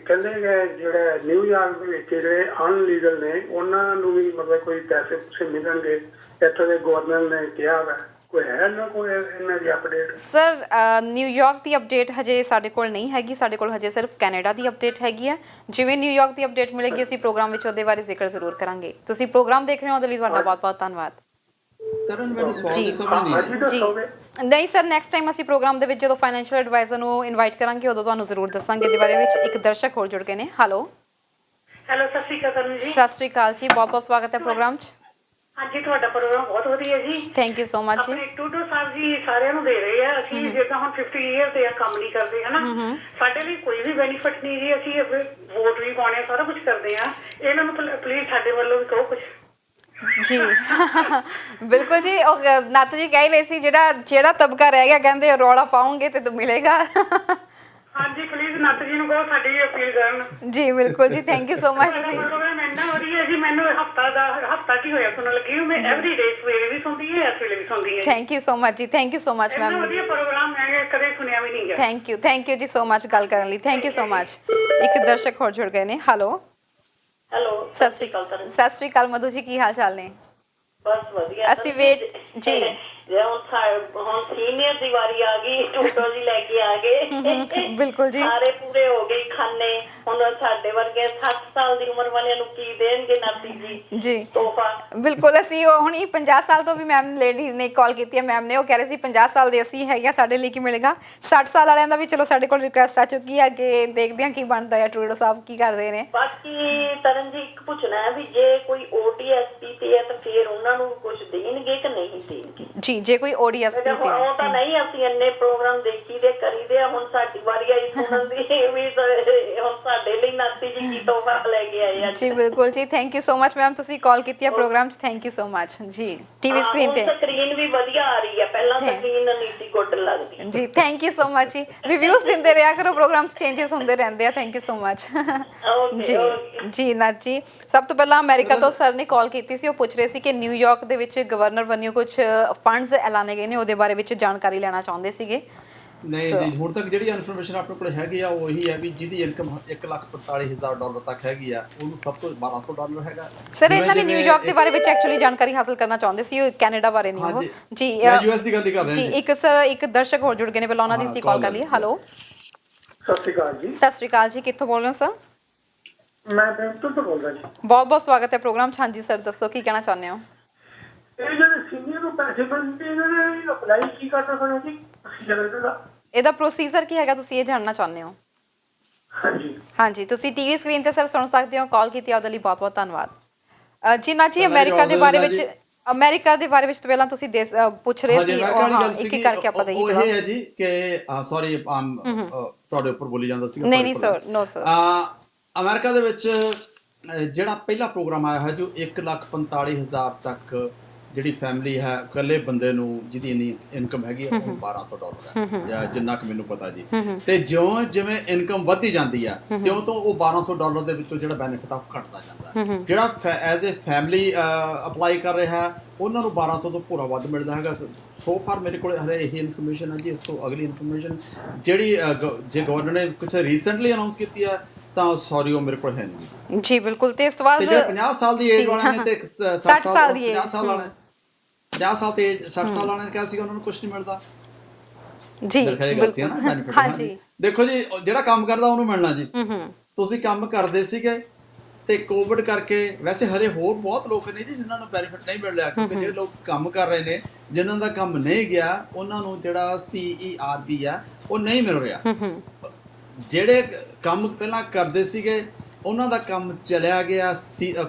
ਕਹਿੰਦੇ ਕਿ ਜਿਹੜਾ ਨਿਊਯਾਰਕ ਦੇ ਵਿੱਚ ਜਿਹੜੇ ਅਨਲੀਗਲ ਨੇ ਉਹਨਾਂ ਨੂੰ ਵੀ ਮਤਲਬ ਕੋਈ ਪੈਸੇ ਪੂਸੇ ਮਿਲਣਗੇ, ਇੱਥੋਂ ਦੇ ਗਵਰਨਰ ਨੇ ਕਿਹਾ ਵਾ, ਕੋਈ ਹੈ ਨਾ ਕੋਈ ਇਹਨਾਂ ਦੀ ਅਪਡੇਟ? ਸਰ ਨਿਊਯਾਰਕ ਦੀ ਅਪਡੇਟ ਹਜੇ ਸਾਡੇ ਕੋਲ ਨਹੀਂ ਹੈਗੀ, ਸਾਡੇ ਕੋਲ ਹਜੇ ਸਿਰਫ ਕੈਨੇਡਾ ਦੀ ਅਪਡੇਟ ਹੈਗੀ ਹੈ। ਜਿਵੇਂ ਨਿਊਯਾਰਕ ਦੀ ਅਪਡੇਟ ਮਿਲੇਗੀ ਅਸੀਂ ਪ੍ਰੋਗਰਾਮ ਵਿੱਚ ਉਹਦੇ ਬਾਰੇ ਜ਼ਿਕਰ ਜ਼ਰੂਰ ਕਰਾਂਗੇ। ਤੁਸੀਂ ਪ੍ਰੋਗਰਾਮ ਦੇਖ ਰਹੇ ਹੋ, ਉਹਦੇ ਲਈ ਤੁਹਾਡਾ ਬਹੁਤ ਬਹੁਤ ਧੰਨਵਾਦ। ਨਹੀਂ ਸਰ, ਨੈਕਸਟ ਟਾਈਮ ਅਸੀਂ ਪ੍ਰੋਗਰਾਮ ਦੇ ਵਿੱਚ ਜਦੋਂ ਫਾਈਨੈਂਸ਼ੀਅਲ ਐਡਵਾਈਜ਼ਰ ਨੂੰ ਇਨਵਾਈਟ ਕਰਾਂਗੇ ਉਦੋਂ ਤੁਹਾਨੂੰ ਜ਼ਰੂਰ ਦੱਸਾਂਗੇ ਇਹਦੇ ਬਾਰੇ ਵਿੱਚ। ਇੱਕ ਦਰਸ਼ਕ ਹੋਰ ਜੁੜ ਗਏ ਨੇ। ਹੈਲੋ ਸਤਿ ਸ਼੍ਰੀ ਅਕਾਲ ਜੀ। ਸਤਿ ਸ਼੍ਰੀ ਅਕਾਲ ਜੀ, ਬਹੁਤ ਬਹੁਤ ਸਵਾਗਤ ਹੈ ਪ੍ਰੋਗਰਾਮ 'ਚ। ਹਾਂਜੀ ਤੁਹਾਡਾ ਪ੍ਰੋਗਰਾਮ ਬਹੁਤ ਵਧੀਆ ਜੀ। ਥੈਂਕ ਯੂ ਸੋ ਮਚ ਜੀ। ਆਪਣੇ ਟੂਟੂ ਸਾਹਿਬ ਜੀ ਸਾਰਿਆਂ ਨੂੰ ਦੇ ਰਹੇ ਆ। ਅਸੀਂ ਜਿੱਦਾਂ ਹੁਣ 50 ਇਅਰ ਦੇ ਆ ਕੰਮ ਨਹੀਂ ਕਰਦੇ ਹਨਾ, ਸਾਡੇ ਲਈ ਕੋਈ ਵੀ ਬੈਨੀਫਿਟ ਨਹੀਂ ਜੀ। ਅਸੀਂ ਵੋਟ ਵੀ ਪਾਉਣੇ, ਸਾਰਾ ਕੁਝ ਕਰਦੇ ਆ। ਇਹਨਾਂ ਨੂੰ ਪਲੀਜ਼ ਸਾਡੇ ਵੱਲੋਂ ਵੀ ਕਹੋ ਕੁਝ ਜੀ। ਬਿਲਕੁਲ ਜੀ, ਉਹ ਨੱਤ ਜੀ ਕਹਿ ਰਹੇ ਸੀ ਜਿਹੜਾ ਤਬਕਾ ਰਹਿ ਗਿਆ ਕਹਿੰਦੇ ਰੌਲਾ ਪਾਉਂਗੇ ਤੇ ਮਿਲੇਗਾ। ਹਾਂਜੀ ਪਲੀਜ਼ ਨੱਤ ਜੀ ਨੂੰ ਕਹੋ ਸਾਡੀ ਅਪੀਲ ਕਰਨ। ਜੀ ਬਿਲਕੁਲ ਜੀ, ਥੈਂਕ ਯੂ ਸੋ ਮਚ। ਤੁਸੀਂ ਇੰਨਾ ਵਧੀਆ ਜੀ, ਮੈਨੂੰ ਹਫਤਾ ਕੀ ਹੋਇਆ ਸੁਣਨ ਲੱਗੀ। ਮੈਂ ਐਵਰੀ ਡੇ ਸਵੇਰੇ ਵੀ ਸੁਣਦੀ ਹੈ, ਇਸ ਵੇਲੇ ਵੀ ਸੁਣਦੀ ਹੈ। ਥੈਂਕ ਯੂ ਸੋ ਮਚ ਜੀ, thank you so much ma'am. ਵਧੀਆ ਪ੍ਰੋਗਰਾਮ ਮੈਂ ਕਦੇ ਸੁਣਿਆ ਵੀ ਨਹੀਂ ਹੈ। ਥੈਂਕ ਯੂ ਜੀ ਸੋ ਮਚ ਗੱਲ ਕਰਨ ਲਈ। Thank you so much. ਇੱਕ ਦਰਸ਼ਕ ਹੋਰ ਜੁੜ ਗਏ ਨੇ। ਹੈਲੋ ਸਤਿ ਸ਼੍ਰੀ ਅਕਾਲ ਮਧੂ ਜੀ, ਕੀ ਹਾਲ ਚਾਲ ਨੇ? ਬਸ ਵਧੀਆ। ਅਸੀਂ ਵੇਟ ਜੀ। ਜੇ ਹੁਣ ਸੀਨੀਅਰ ਦੀ ਵਾਰੀ ਆ ਗਈ, ਟੂਟੋ ਜੀ ਲੈ ਕੇ ਆ ਗਏ। ਬਿਲਕੁਲ ਜੀ, ਸਾਰੇ ਪੂਰੇ ਹੋ ਗਏ ਖਾਨੇ। ਹੁਣ ਸਾਡੇ ਵਰਗੇ 60 ਸਾਲ ਦੀ ਉਮਰ ਵਾਲਿਆਂ ਨੂੰ ਕੀ ਦੇਣਗੇ ਨਾਤੀ ਜੀ ਜੀ ਤੋਹਫਾ? ਬਿਲਕੁਲ। ਅਸੀਂ ਹੁਣੀ 50 ਸਾਲ ਤੋਂ ਵੀ ਮੈਮ ਲੇਡੀ ਨੇ ਕਾਲ ਕੀਤੀ ਹੈ, ਮੈਮ ਨੇ ਉਹ ਕਹਿ ਰਹੇ ਸੀ 50 ਸਾਲ ਦੇ ਅਸੀਂ ਹੈਗੇ, ਸਾਡੇ ਲਈ ਕੀ ਮਿਲੇਗਾ। 60 ਸਾਲ ਵਾਲਿਆਂ ਦਾ ਵੀ ਚਲੋ ਸਾਡੇ ਕੋਲ ਰਿਕੁਐਸਟ ਆ ਚੁੱਕੀ ਹੈ ਕਿ ਦੇਖਦੇ ਹਾਂ ਕੀ ਬਣਦਾ ਹੈ, ਟਰੂਡੋ ਸਾਹਿਬ ਕੀ ਕਰਦੇ ਨੇ। ਬਾਕੀ ਤਰਨ ਜੀ ਇੱਕ ਪੁੱਛਣਾ ਹੈ ਵੀ ਜੇ ਕੋਈ ODSP ਤੇ ਹੈ ਤਾਂ ਫਿਰ ਉਹਨਾਂ ਨੂੰ ਕੁਝ ਦੇਣਗੇ ਕਿ ਨਹੀਂ ਦੇਣਗੇ? ਜੀ ਜੇ ਕੋਈ ODSP ਤੇ ਉਹ ਤਾਂ ਨਹੀਂ, ਅਸੀਂ ਇੰਨੇ ਪ੍ਰੋਗਰਾਮ ਦੇਖੀ ਦੇ ਕਰੀਦੇ ਆ। ਹੁਣ ਸਾਡੀ ਵਾਰੀ ਆਈ ਸੁਣਨ ਦੀ ਵੀ ਹੁਣ ਸਾਡੇ ਲਈ ਨਾਤੀ ਜੀ ਕੀ ਤੋਹਫਾ ਲੈ ਕੇ ਆਏ ਆ ਜੀ। ਬਿਲਕੁਲ ਜੀ, thank you so much ma'am, ਤੁਸੀਂ ਕਾਲ ਕੀਤੀ ਹੈ ਪ੍ਰੋਗਰਾਮ 'ਚ। ਥੈਂਕ ਯੂ ਸੋ ਮਚ ਜੀ। ਟੀਵੀ ਸਕਰੀਨ ਤੇ ਸਕਰੀਨ ਵੀ ਵਧੀਆ ਆ ਰਹੀ ਹੈ, ਪਹਿਲਾਂ ਸਕਰੀਨ ਨਹੀਂ ਸੀ ਗੁੱਡ ਲੱਗਦੀ ਜੀ। ਥੈਂਕ ਯੂ ਸੋ ਮਚ ਜੀ। ਰਿਵਿਊਜ਼ ਦਿੰਦੇ ਰਿਹਾ ਕਰੋ, ਪ੍ਰੋਗਰਾਮ 'ਚ ਚੇਂਜਸ ਹੁੰਦੇ ਰਹਿੰਦੇ ਆ। ਥੈਂਕ ਯੂ ਸੋ ਮਚ ਜੀ। ਜੀ ਨਾਥ ਜੀ, ਸਭ ਤੋਂ ਪਹਿਲਾਂ ਅਮਰੀਕਾ ਤੋਂ ਸਰ ਨੇ ਕਾਲ ਕੀਤੀ ਸੀ। ਉਹ ਪੁੱਛ ਰਹੇ ਸੀ ਕਿ ਨਿਊਯਾਰਕ ਦੇ ਵਿੱਚ ਗਵਰਨਰ ਵੱਲੋਂ ਕੁਝ ਫੰਡਸ ਐਲਾਨੇ ਗਏ ਨੇ, ਉਹਦੇ ਬਾਰੇ ਵਿੱਚ ਜਾਣਕਾਰੀ ਲੈਣਾ ਚਾਹੁੰਦੇ ਸੀਗੇ। ਨਹੀਂ ਜੀ, ਹੁਣ ਤੱਕ ਜਿਹੜੀ ਇਨਫੋਰਮੇਸ਼ਨ ਆਪਣੇ ਕੋਲ ਹੈਗੀ ਆ ਉਹ ਇਹੀ ਹੈ ਵੀ ਜਿਹਦੀ ਇਨਕਮ $1,45,000 ਤੱਕ ਹੈਗੀ ਆ ਉਹਨੂੰ ਸਭ ਤੋਂ $1,200 ਹੈਗਾ। ਸਰ ਇਹਨਾਂ ਨੇ ਨਿਊਯਾਰਕ ਦੇ ਬਾਰੇ ਵਿੱਚ ਐਕਚੁਅਲੀ ਜਾਣਕਾਰੀ ਹਾਸਲ ਕਰਨਾ ਚਾਹੁੰਦੇ ਸੀ, ਉਹ ਕੈਨੇਡਾ ਬਾਰੇ ਨਹੀਂ। ਉਹ ਜੀ ਯੂਐਸ ਦੀ ਗੱਲ ਕਰ ਰਹੇ ਜੀ। ਇੱਕ ਦਰਸ਼ਕ ਹੋਰ ਜੁੜ ਗਏ ਨੇ, ਪਹਿਲਾਂ ਉਹਨਾਂ ਦੀ ਅਸੀਂ ਕਾਲ ਕਰ ਲਈਏ। ਹੈਲੋ ਸਤਿ ਸ਼੍ਰੀ ਅਕਾਲ ਜੀ। ਸਤਿ ਸ਼੍ਰੀ ਅਕਾਲ ਜੀ, ਕਿੱਥੋਂ ਬੋਲ ਰਹੇ ਹੋ ਸਰ? ਮੈਂ ਬੈਂਕਟਨ ਤੋਂ ਬੋਲ ਰਿਹਾ ਜੀ। ਬਹੁਤ ਬਹੁਤ ਸਵਾਗਤ ਹੈ ਪ੍ਰੋਗਰਾਮ 'ਚ। ਹਾਂਜੀ ਸਰ ਦੱਸੋ ਕੀ ਕਹਿਣਾ ਚਾਹੁੰਦੇ ਹੋ? ਇਹ ਜਿਹੜੇ ਸੀਨੀਅਰ ਨੂੰ ਪੈਸੇ ਮਿਲਦੇ ਇਹਨਾਂ ਨੇ ਅਪਲਾਈ ਕੀ ਕਰਨਾ ਪੈਣਾ ਜੀ? ਇਹਦਾ ਪ੍ਰੋਸੀਜਰ ਕੀ ਹੈਗਾ, ਤੁਸੀਂ ਇਹ ਜਾਣਨਾ ਚਾਹੁੰਦੇ ਹੋ? ਹਾਂਜੀ ਤੁਸੀਂ ਟੀਵੀ ਸਕਰੀਨ ਤੇ ਸਰ ਸੁਣ ਸਕਦੇ ਹੋ। ਕਾਲ ਕੀਤੀ ਉਹਦੇ ਲਈ ਬਹੁਤ ਬਹੁਤ ਧੰਨਵਾਦ ਜੀ। ਨਾ ਜੀ ਅਮਰੀਕਾ ਦੇ ਬਾਰੇ ਵਿੱਚ ਤਾਂ ਪਹਿਲਾਂ ਤੁਸੀਂ ਪੁੱਛ ਰਹੇ ਸੀ, ਇੱਕ ਇੱਕ ਕਰਕੇ ਆਪਾਂ ਦੇਈਏ ਜਵਾਬ। ਉਹ ਇਹ ਹੈ ਜੀ ਕਿ ਸੌਰੀ ਤੁਹਾਡੇ ਉੱਪਰ ਬੋਲੀ ਜਾਂਦਾ ਸੀ। ਨਹੀਂ ਸਰ, ਨੋ ਸਰ। ਅਮਰੀਕਾ ਦੇ ਵਿੱਚ ਜਿਹੜਾ ਪਹਿਲਾ ਪ੍ਰੋਗਰਾਮ ਆਇਆ ਹੈ ਜੋ 1,45,000 ਤੱਕ ਜਿਹੜੀ ਫੈਮਿਲੀ ਹੈ, ਇਕੱਲੇ ਬੰਦੇ ਨੂੰ ਜਿਹਦੀ ਇੰਨੀ ਇਨਕਮ ਹੈਗੀ ਹੈ ਉਹ $1,200 ਹੈ ਜਾਂ ਜਿੰਨਾ ਕੁ ਮੈਨੂੰ ਪਤਾ ਜੀ। ਤੇ ਜਿਵੇਂ ਇਨਕਮ ਵੱਧਦੀ ਜਾਂਦੀ ਹੈ ਤਿਉਂ ਤੋਂ ਉਹ $1,200 ਦੇ ਵਿੱਚੋਂ ਜਿਹੜਾ ਬੈਨੀਫਿਟ ਆ ਉਹ ਘਟਦਾ ਜਾਂਦਾ ਹੈ। ਜਿਹੜਾ ਐਜ਼ ਅ ਫੈਮਿਲੀ ਅਪਲਾਈ ਕਰ ਰਿਹਾ ਉਹਨਾਂ ਨੂੰ 1200 ਤੋਂ ਪੂਰਾ ਵੱਧ ਮਿਲਦਾ ਹੈਗਾ। ਸੋ ਫਾਰ ਮੇਰੇ ਕੋਲ ਹਲੇ ਇਹ ਇਨਫੋਰਮੇਸ਼ਨ ਹੈ ਜੀ। ਇਸ ਤੋਂ ਅਗਲੀ ਇਨਫੋਰਮੇਸ਼ਨ ਜਿਹੜੀ ਜੇ ਗਵਰਨਰ ਨੇ ਕੁਝ ਰੀਸੈਂਟਲੀ ਅਨਾਉਂਸ ਕੀਤੀ ਹੈ ਤਾਂ ਸੌਰੀ ਉਹ ਮੇਰੇ ਕੋਲ ਹੈ ਨਹੀਂ ਜੀ। ਬਿਲਕੁਲ। ਤੇ ਇਸ ਤੋਂ ਬਾਅਦ ਜਿਹੜੇ 50 ਸਾਲ ਦੀ ਏਜ ਵਾਲਿਆਂ ਨੇ ਤੇ 60 ਸਾਲ ਦੀ 50 ਸਾਲ ਵਾਲੇ 50 ਸਾਲ ਤੇ 60 ਸਾਲ ਵਾਲਿਆਂ ਨੇ ਕਿਹਾ ਸੀਗਾ ਉਹਨਾਂ ਨੂੰ ਕੁਝ ਨਹੀਂ ਮਿਲਦਾ ਜੀ। ਬਿਲਕੁਲ। ਹਾਂਜੀ ਦੇਖੋ ਜੀ ਜਿਹੜਾ ਕੰਮ ਕਰਦਾ ਉਹਨੂੰ ਮਿਲਣਾ ਜੀ। ਤੁਸੀਂ ਕੰਮ ਕਰਦੇ ਸੀਗੇ ਤੇ ਕੋਵਿਡ ਕਰਕੇ ਵੈਸੇ ਹਰੇ ਹੋਰ ਬਹੁਤ ਲੋਕ ਨੇ ਜੀ ਜਿਨ੍ਹਾਂ ਨੂੰ ਬੈਨੀਫਿਟ ਨਹੀਂ ਮਿਲ ਰਿਹਾ ਕਿਉਂਕਿ ਜਿਹੜੇ ਲੋਕ ਕੰਮ ਕਰ ਰਹੇ ਨੇ ਜਿਨ੍ਹਾਂ ਦਾ ਕੰਮ ਨਹੀਂ ਗਿਆ ਉਹਨਾਂ ਨੂੰ ਜਿਹੜਾ CERB ਆ ਉਹ ਨਹੀਂ ਮਿਲ ਰਿਹਾ। ਜਿਹੜੇ ਕੰਮ ਪਹਿਲਾਂ ਕਰਦੇ ਸੀਗੇ ਉਹਨਾਂ ਦਾ ਕੰਮ ਚਲਿਆ ਗਿਆ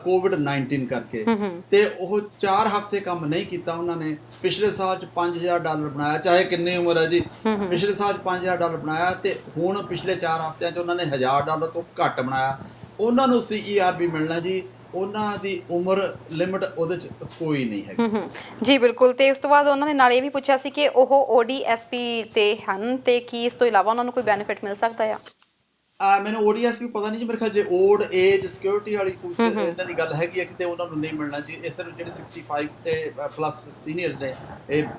COVID-19 ਕਰਕੇ ਤੇ ਉਹ 4 ਹਫ਼ਤੇ ਕੰਮ ਨਹੀਂ ਕੀਤਾ ਉਹਨਾਂ ਨੇ। ਪਿਛਲੇ ਸਾਲ ਚ $5000 ਬਣਾਇਆ ਚਾਹੇ ਕਿੰਨੀ ਉਮਰ ਹੈ ਜੀ। ਪਿਛਲੇ ਸਾਲ ਚ $5000 ਬਣਾਇਆ ਤੇ ਹੁਣ ਪਿਛਲੇ 4 ਹਫ਼ਤਿਆਂ ਚ ਉਹਨਾਂ ਨੇ $1000 ਤੋਂ ਘੱਟ ਬਣਾਇਆ। ਉਹਨਾਂ ਨੂੰ CERB ਮਿਲਣਾ ਜੀ। ਉਹਨਾਂ ਦੀ ਉਮਰ ਲਿਮਿਟ ਉਹਦੇ ਚ ਕੋਈ ਨਹੀਂ ਹੈਗੀ ਜੀ। ਬਿਲਕੁਲ। ਤੇ ਇਸ ਤੋਂ ਬਾਅਦ ਉਹਨਾਂ ਨੇ ਨਾਲ ਇਹ ਵੀ ਪੁੱਛਿਆ ਸੀ ਕਿ ਉਹ ODSP ਤੇ ਹਨ ਤੇ ਕੀ ਇਸ ਤੋਂ ਇਲਾਵਾ ਉਹਨਾਂ ਨੂੰ ਕੋਈ ਬੈਨੀਫਿਟ ਮਿਲ ਸਕਦਾ ਆ? ਮੈਨੂੰ ODSP ਪਤਾ ਨਹੀਂ ਜੀ। ਮੇਰੇ ਖਿਆਲ ਜੇ ਓਲਡ ਏਜ ਸਿਕਿਉਰਿਟੀ ਵਾਲੀ ਕੁਝ ਇਹਨਾਂ ਦੀ ਗੱਲ ਹੈਗੀ ਹੈ ਕਿਤੇ ਉਹਨਾਂ ਨੂੰ ਨਹੀਂ ਮਿਲਣਾ ਜੀ। ਇਹ ਸਿਰਫ ਜਿਹੜੇ 65 ਤੇ ਪਲੱਸ ਸੀਨੀਅਰਸ ਨੇ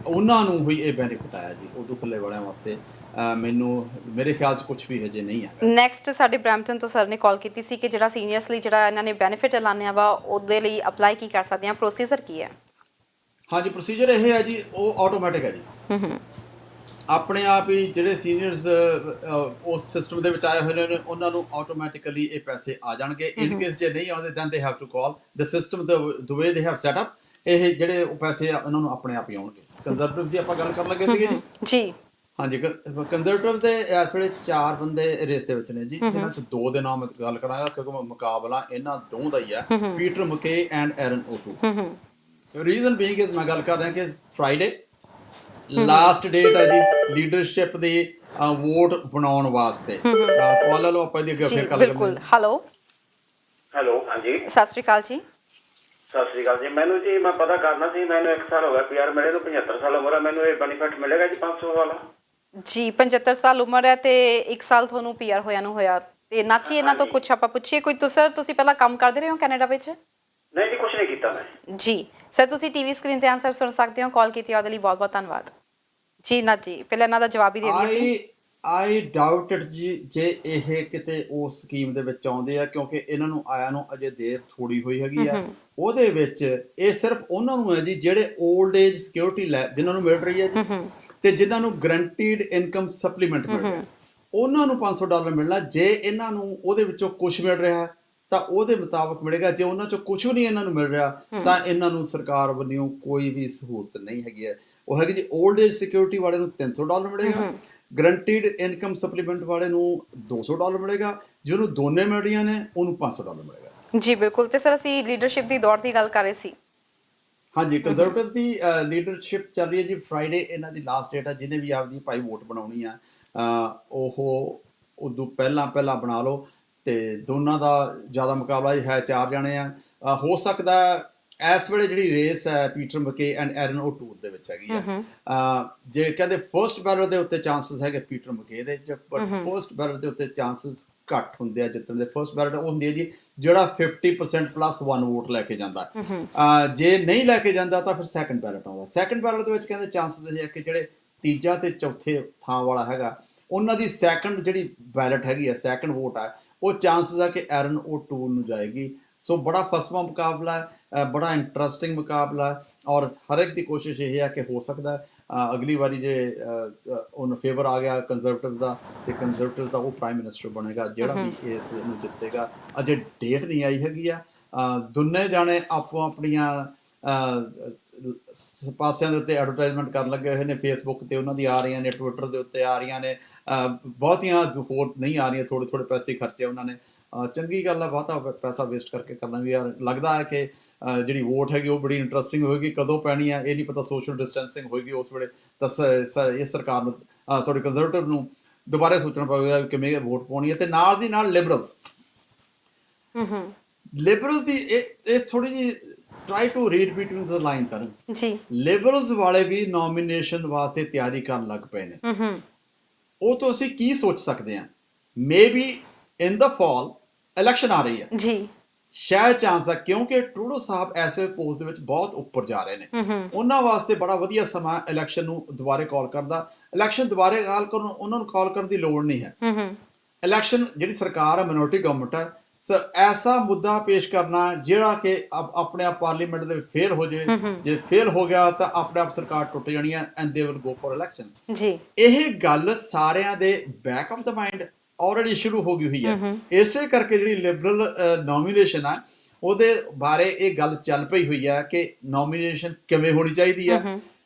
ਉਹਨਾਂ ਨੂੰ ਹੀ ਇਹ ਬੈਨੀਫਿਟ ਆਇਆ ਜੀ। ਉਦੋਂ ਥੱਲੇ ਵਾਲਿਆਂ ਵਾਸਤੇ ਮੈਨੂੰ ਮੇਰੇ ਖਿਆਲ 'ਚ ਕੁਝ ਵੀ ਹਜੇ ਨਹੀਂ ਹੈ। ਨੈਕਸਟ ਸਾਡੇ ਬ੍ਰੈਂਪਟਨ ਤੋਂ ਸਰ ਨੇ ਕਾਲ ਕੀਤੀ ਸੀ ਕਿ ਜਿਹੜਾ ਸੀਨੀਅਰਸ ਲਈ ਜਿਹੜਾ ਇਹਨਾਂ ਨੇ ਬੈਨੀਫਿਟ ਐਲਾਨਿਆ ਵਾ ਉਹਦੇ ਲਈ ਅਪਲਾਈ ਕੀ ਕਰ ਸਕਦੇ ਆ, ਪ੍ਰੋਸੀਜਰ ਕੀ ਹੈ? ਹਾਂਜੀ ਪ੍ਰੋਸੀਜਰ ਇਹ ਹੈ ਜੀ ਉਹ ਆਟੋਮੈਟਿਕ ਹੈ ਜੀ। ਆਪਣੇ ਆਪ ਹੀ ਜਿਹੜੇ ਸੀਨੀਅਰਸ ਉਸ ਸਿਸਟਮ ਦੇ ਵਿੱਚ ਆਏ ਹੋਏ ਨੇ ਉਹਨਾਂ ਨੂੰ ਆਟੋਮੈਟਿਕਲੀ ਇਹ ਪੈਸੇ ਆ ਜਾਣਗੇ। ਇਨ ਕੇਸ ਜੇ ਨਹੀਂ ਆਉਂਦੇ then they have to call the system the way they have set up. ਇਹ ਜਿਹੜੇ ਪੈਸੇ ਆ ਉਹਨਾਂ ਨੂੰ ਆਪਣੇ ਆਪ ਹੀ ਆਉਣਗੇ। ਕੰਜ਼ਰਵੇਟਿਵ ਦੀ ਆਪਾਂ ਗੱਲ ਕਰਨ ਲੱਗੇ ਸੀਗੇ ਜੀ। ਹਾਂਜੀ ਕੰਜ਼ਰਵੇਟਿਵ ਦੇ ਇਸ ਵੇਲੇ 4 ਬੰਦੇ ਰੇਸ ਦੇ ਵਿੱਚ ਨੇ ਜੀ। ਇਹਨਾਂ ਚ 2 ਦੇ ਨਾਮ ਗੱਲ ਕਰਾਂਗਾ ਕਿਉਂਕਿ ਮੁਕਾਬਲਾ ਇਹਨਾਂ ਦੋਵਾਂ ਦਾ ਹੀ ਹੈ, Peter MacKay and Erin O'Toole. Reason being is ਮੈਂ ਗੱਲ ਕਰ ਰਿਹਾ ਕਿ ਫਰਾਈਡੇ ਲਾਸਟ ਡੇਟ ਹੈ ਜੀ ਲੀਡਰਸ਼ਿਪ ਦੀ ਵੋਟ ਬਣਾਉਣ ਵਾਸਤੇ। ਕਾਲ ਲਓ ਆਪਾਂ ਇਹਦੀ ਅੱਗੇ ਫਿਰ ਗੱਲ ਕਰਾਂਗੇ। ਬਿਲਕੁਲ। ਹੈਲੋ ਹਾਂਜੀ ਸਤਿ ਸ਼੍ਰੀ ਅਕਾਲ ਜੀ। ਸਤਿ ਸ਼੍ਰੀ ਅਕਾਲ ਜੀ। ਮੈਨੂੰ ਜੀ ਮੈਂ ਪਤਾ ਕਰਨਾ ਸੀ ਮੈਨੂੰ 1 ਸਾਲ ਹੋ ਗਿਆ PR ਮਿਲੇ ਨੂੰ 75 ਸਾਲ ਉਮਰ ਹੈ। ਮੈਨੂੰ ਇਹ ਬੈਨੀਫਿਟ ਮਿਲੇਗਾ ਜੀ 500 ਵਾਲਾ? ਜੀ 75 ਸਾਲ ਉਮਰ ਹੈ ਤੇ 1 ਸਾਲ ਤੁਹਾਨੂੰ PR ਹੋਇਆ ਨੂੰ ਹੋਇਆ ਤੇ ਨਾਚੀ ਇਹਨਾਂ ਤੋਂ ਕੁਝ ਆਪਾਂ ਪੁੱਛੀਏ ਕੋਈ। ਤੁਸੀਂ ਪਹਿਲਾਂ ਕੰਮ ਕਰਦੇ ਰਹੇ ਹੋ ਕੈਨੇਡਾ ਵਿੱਚ? ਨਹੀਂ ਜੀ ਕੁਝ ਨਹੀਂ ਕੀਤਾ ਮੈਂ ਜੀ। ਸਰ ਤੁਸੀਂ ਟੀਵੀ ਸਕਰੀਨ ਤੇ ਆਨਸਰ ਸੁਣ ਸਕਦੇ ਹੋ। ਕਾਲ ਕੀਤੀ ਉਹਦੇ ਲਈ ਬਹੁਤ ਬਹੁਤ ਧੰਨਵਾਦ ਜੀ। ਨਾ ਜੀ ਪਹਿਲਾਂ ਇਹਨਾਂ ਦਾ ਜਵਾਬ ਹੀ ਦੇ ਦਈਏ ਸੀ। ਆਈ ਡਾਊਟ ਇਟ ਜੀ ਜੇ ਇਹ ਕਿਤੇ ਉਸ ਸਕੀਮ ਦੇ ਵਿੱਚ ਆਉਂਦੇ ਆ ਕਿਉਂਕਿ ਇਹਨਾਂ ਨੂੰ ਆਇਆ ਨੂੰ ਅਜੇ ਦੇਰ ਥੋੜੀ ਹੋਈ ਹੈਗੀ ਆ। ਉਹਦੇ ਵਿੱਚ ਇਹ ਸਿਰਫ ਉਹਨਾਂ ਨੂੰ ਹੈ ਜੀ ਜਿਹੜੇ 올ਡ ਏਜ ਸਿਕਿਉਰਿਟੀ ਜਿਨ੍ਹਾਂ ਨੂੰ ਮਿਲ ਰਹੀ ਹੈ ਜੀ ਤੇ ਜਿਨ੍ਹਾਂ ਨੂੰ ਗਰੰਟੀਡ ਇਨਕਮ ਸਪਲੀਮੈਂਟ ਮਿਲ ਰਿਹਾ ਉਹਨਾਂ ਨੂੰ $500 ਮਿਲਣਾ। ਜੇ ਇਹਨਾਂ ਨੂੰ ਉਹਦੇ ਵਿੱਚੋਂ ਕੁਝ ਮਿਲ ਰਿਹਾ ਤਾਂ ਉਹਦੇ ਮੁਤਾਬਕ ਮਿਲੇਗਾ। ਜੇ ਉਹਨਾਂ ਚੋਂ ਕੁਝ ਵੀ ਨਹੀਂ ਇਹਨਾਂ ਨੂੰ ਮਿਲ ਰਿਹਾ ਤਾਂ ਇਹਨਾਂ ਨੂੰ ਸਰਕਾਰ ਵੱਲੋਂ ਕੋਈ ਵੀ ਸਹੂਲਤ ਨਹੀਂ ਹੈਗੀ ਹੈ। ਉਹ ਹੈਗੀ ਜੀ 올ਡ ਏਜ ਸਿਕਿਉਰਿਟੀ ਵਾਲੇ ਨੂੰ $300 ਮਿਲੇਗਾ, ਗਰੰਟੀਡ ਇਨਕਮ ਸਪਲੀਮੈਂਟ ਵਾਲੇ ਨੂੰ $200 ਮਿਲੇਗਾ, ਜਿਹਨੂੰ ਦੋਨੇ ਮਿਲ ਰਹੀਆਂ ਨੇ ਉਹਨੂੰ $500 ਮਿਲੇਗਾ ਜੀ। ਬਿਲਕੁਲ। ਤੇ ਸਰ ਅਸੀਂ ਲੀਡਰਸ਼ਿਪ ਦੀ ਦੌੜ ਦੀ ਗੱਲ ਕਰ ਰਹੇ ਸੀ। ਹਾਂਜੀ ਕੰਜ਼ਰਵੇਟਿਵ ਦੀ ਲੀਡਰਸ਼ਿਪ ਚੱਲ ਰਹੀ ਹੈ ਜੀ। ਫਰਾਈਡੇ ਇਹਨਾਂ ਦੀ ਲਾਸਟ ਡੇਟ ਹੈ। ਜਿਹਨੇ ਵੀ ਆਪਦੀ ਭਾਈ ਵੋਟ ਬਣਾਉਣੀ ਆ ਉਹ ਉਦੋਂ ਪਹਿਲਾਂ ਬਣਾ ਲਓ ਤੇ ਦੋਨਾਂ ਦਾ ਜ਼ਿਆਦਾ ਮੁਕਾਬਲਾ ਹੈ। 4 ਜਾਣੇ ਆ। ਹੋ ਸਕਦਾ ਇਸ ਵੇਲੇ ਜਿਹੜੀ ਰੇਸ ਹੈ ਪੀਟਰ ਮਕੇ ਐਂਡ ਐਰਨ ਓਟੂ ਦੇ ਵਿੱਚ ਹੈਗੀ ਆ। ਜੇ ਕਹਿੰਦੇ ਫਰਸਟ ਬੈਲਰ ਦੇ ਉੱਤੇ ਚਾਂਸਸ ਹੈਗੇ ਪੀਟਰ ਮਕੇ ਦੇ, ਬਟ ਫਰਸਟ ਬੈਲਰ ਦੇ ਉੱਤੇ ਚਾਂਸਸ ਘੱਟ ਹੁੰਦੇ ਆ ਜਿੱਤਣ ਦੇ। ਫਰਸਟ ਬੈਲਟ ਉਹ ਹੁੰਦੀ ਹੈ ਜੀ ਜਿਹੜਾ 50% ਪਲੱਸ 1 ਵੋਟ ਲੈ ਕੇ ਜਾਂਦਾ। ਜੇ ਨਹੀਂ ਲੈ ਕੇ ਜਾਂਦਾ ਤਾਂ ਫਿਰ ਸੈਕੰਡ ਬੈਲਟ ਆਉਂਦਾ। ਸੈਕੰਡ ਬੈਲਟ ਦੇ ਵਿੱਚ ਕਹਿੰਦੇ ਚਾਂਸਸ ਇਹ ਹੈ ਕਿ ਜਿਹੜੇ ਤੀਜਾ ਤੇ ਚੌਥੇ ਥਾਂ ਵਾਲਾ ਹੈਗਾ ਉਹਨਾਂ ਦੀ ਸੈਕੰਡ ਜਿਹੜੀ ਬੈਲਟ ਹੈਗੀ ਆ ਸੈਕੰਡ ਵੋਟ ਆ ਉਹ ਚਾਂਸਸ ਆ ਕਿ ਐਰਨ ਓਟੂ ਨੂੰ ਜਾਏਗੀ। ਸੋ ਬੜਾ ਫਸਵਾਂ ਮੁਕਾਬਲਾ ਹੈ, ਬੜਾ ਇੰਟਰਸਟਿੰਗ ਮੁਕਾਬਲਾ ਹੈ ਔਰ ਹਰ ਇੱਕ ਦੀ ਕੋਸ਼ਿਸ਼ ਇਹ ਹੈ ਕਿ ਹੋ ਸਕਦਾ ਅਗਲੀ ਵਾਰੀ ਜੇ ਉਹਨੂੰ ਫੇਵਰ ਆ ਗਿਆ ਕੰਜ਼ਰਵੇਟਿਵ ਦਾ ਤੇ ਕੰਜ਼ਰਵੇਟਿਵ ਦਾ ਉਹ ਪ੍ਰਾਈਮ ਮਿਨਿਸਟਰ ਬਣੇਗਾ ਜਿਹੜਾ ਵੀ ਇਸ ਨੂੰ ਜਿੱਤੇਗਾ। ਅਜੇ ਡੇਟ ਨਹੀਂ ਆਈ ਹੈਗੀ ਆ। ਦੋਨੇ ਜਾਣੇ ਆਪੋ ਆਪਣੀਆਂ ਪਾਸਿਆਂ ਦੇ ਉੱਤੇ ਐਡਵਰਟਾਈਜ਼ਮੈਂਟ ਕਰਨ ਲੱਗੇ ਹੋਏ ਨੇ। ਫੇਸਬੁੱਕ ਤੇ ਉਹਨਾਂ ਦੀ ਆ ਰਹੀਆਂ ਨੇ, ਟਵਿੱਟਰ ਦੇ ਉੱਤੇ ਆ ਰਹੀਆਂ ਨੇ, ਬਹੁਤੀਆਂ ਹੋਰ ਨਹੀਂ ਆ ਰਹੀਆਂ। ਥੋੜੇ ਪੈਸੇ ਖਰਚੇ ਉਹਨਾਂ ਨੇ। ਚੰਗੀ ਗੱਲ ਆ, ਬਹੁਤਾ ਪੈਸਾ ਵੇਸਟ ਕਰਕੇ ਕਰਨਾ ਵੀ ਯਾਰ ਲੱਗਦਾ ਹੈ ਕਿ ਜਿਹੜੀ ਵੋਟ ਹੈਗੀ ਉਹ ਬੜੀ ਇੰਟਰਸਟਿੰਗ ਹੋਏਗੀ। ਕਦੋਂ ਪੈਣੀ ਹੈ ਇਹ ਨਹੀਂ ਪਤਾ। ਸੋਸ਼ਲ ਡਿਸਟੈਂਸਿੰਗ ਹੋਏਗੀ ਉਸ ਵੇਲੇ ਤਾਂ ਇਸ ਸਰਕਾਰ ਨੂੰ ਕੰਜ਼ਰਵੇਟਿਵ ਨੂੰ ਦੁਬਾਰਾ ਸੋਚਣਾ ਪਵੇਗਾ ਕਿਵੇਂ ਵੋਟ ਪਾਉਣੀ ਹੈ। ਤੇ ਨਾਲ ਦੀ ਨਾਲ ਲਿਬਰਲਸ ਦੀ ਇਹ ਥੋੜੀ ਜਿਹੀ try to read between the line ਕਰਨ ਜੀ। ਲਿਬਰਲਸ ਵਾਲੇ ਵੀ ਨੋਮੀਨੇਸ਼ਨ ਵਾਸਤੇ ਤਿਆਰੀ ਕਰਨ ਲੱਗ ਪਏ ਨੇ। ਉਹ ਤੋਂ ਅਸੀਂ ਕੀ ਸੋਚ ਸਕਦੇ ਹਾਂ? Maybe in the fall election ਆ ਰਹੀ ਹੈ ਜੀ ਸ਼ਾਇਦ ਚਾਂਸ ਆ, ਕਿਉਂਕਿ ਟਰੂਡੋ ਸਾਹਿਬ ਇਸ ਵੇਲੇ ਪੋਸਟ ਦੇ ਵਿੱਚ ਬਹੁਤ ਉੱਪਰ ਜਾ ਰਹੇ ਨੇ। ਉਹਨਾਂ ਵਾਸਤੇ ਬੜਾ ਵਧੀਆ ਸਮਾਂ ਇਲੈਕਸ਼ਨ ਨੂੰ ਦੁਬਾਰੇ ਕਾਲ ਕਰਦਾ। ਇਲੈਕਸ਼ਨ ਦੁਬਾਰੇ ਕਾਲ ਕਰਨ, ਉਹਨਾਂ ਨੂੰ ਕਾਲ ਕਰਨ ਦੀ ਲੋੜ ਨਹੀਂ ਹੈ। ਇਲੈਕਸ਼ਨ ਜਿਹੜੀ ਸਰਕਾਰ ਹੈ, ਮਿਨੋਰਟੀ ਗਵਰਨਮੈਂਟ ਹੈ, ਐਸਾ ਮੁੱਦਾ ਪੇਸ਼ ਕਰਨਾ ਜਿਹੜਾ ਕਿ ਆਪਣੇ ਆਪ ਪਾਰਲੀਮੈਂਟ ਦੇ ਫੇਲ ਹੋ ਜੇ, ਜੇ ਫੇਲ ਹੋ ਗਿਆ ਤਾਂ ਆਪਣੇ ਆਪ ਸਰਕਾਰ ਟੁੱਟ ਜਾਣੀ ਹੈ and they will go for election ਜੀ। ਇਹ ਗੱਲ ਸਾਰਿਆਂ ਦੇ back of the mind already ਸ਼ੁਰੂ ਹੋ ਗਈ ਹੋਈ ਹੈ। ਇਸੇ ਕਰਕੇ ਜਿਹੜੀ ਲਿਬਰਲ ਨੋਮੀਨੇਸ਼ਨ ਆ ਉਹਦੇ ਬਾਰੇ ਇਹ ਗੱਲ ਚੱਲ ਪਈ ਹੋਈ ਹੈ ਕਿ ਨੋਮੀਨੇਸ਼ਨ ਕਿਵੇਂ ਹੋਣੀ ਚਾਹੀਦੀ ਹੈ।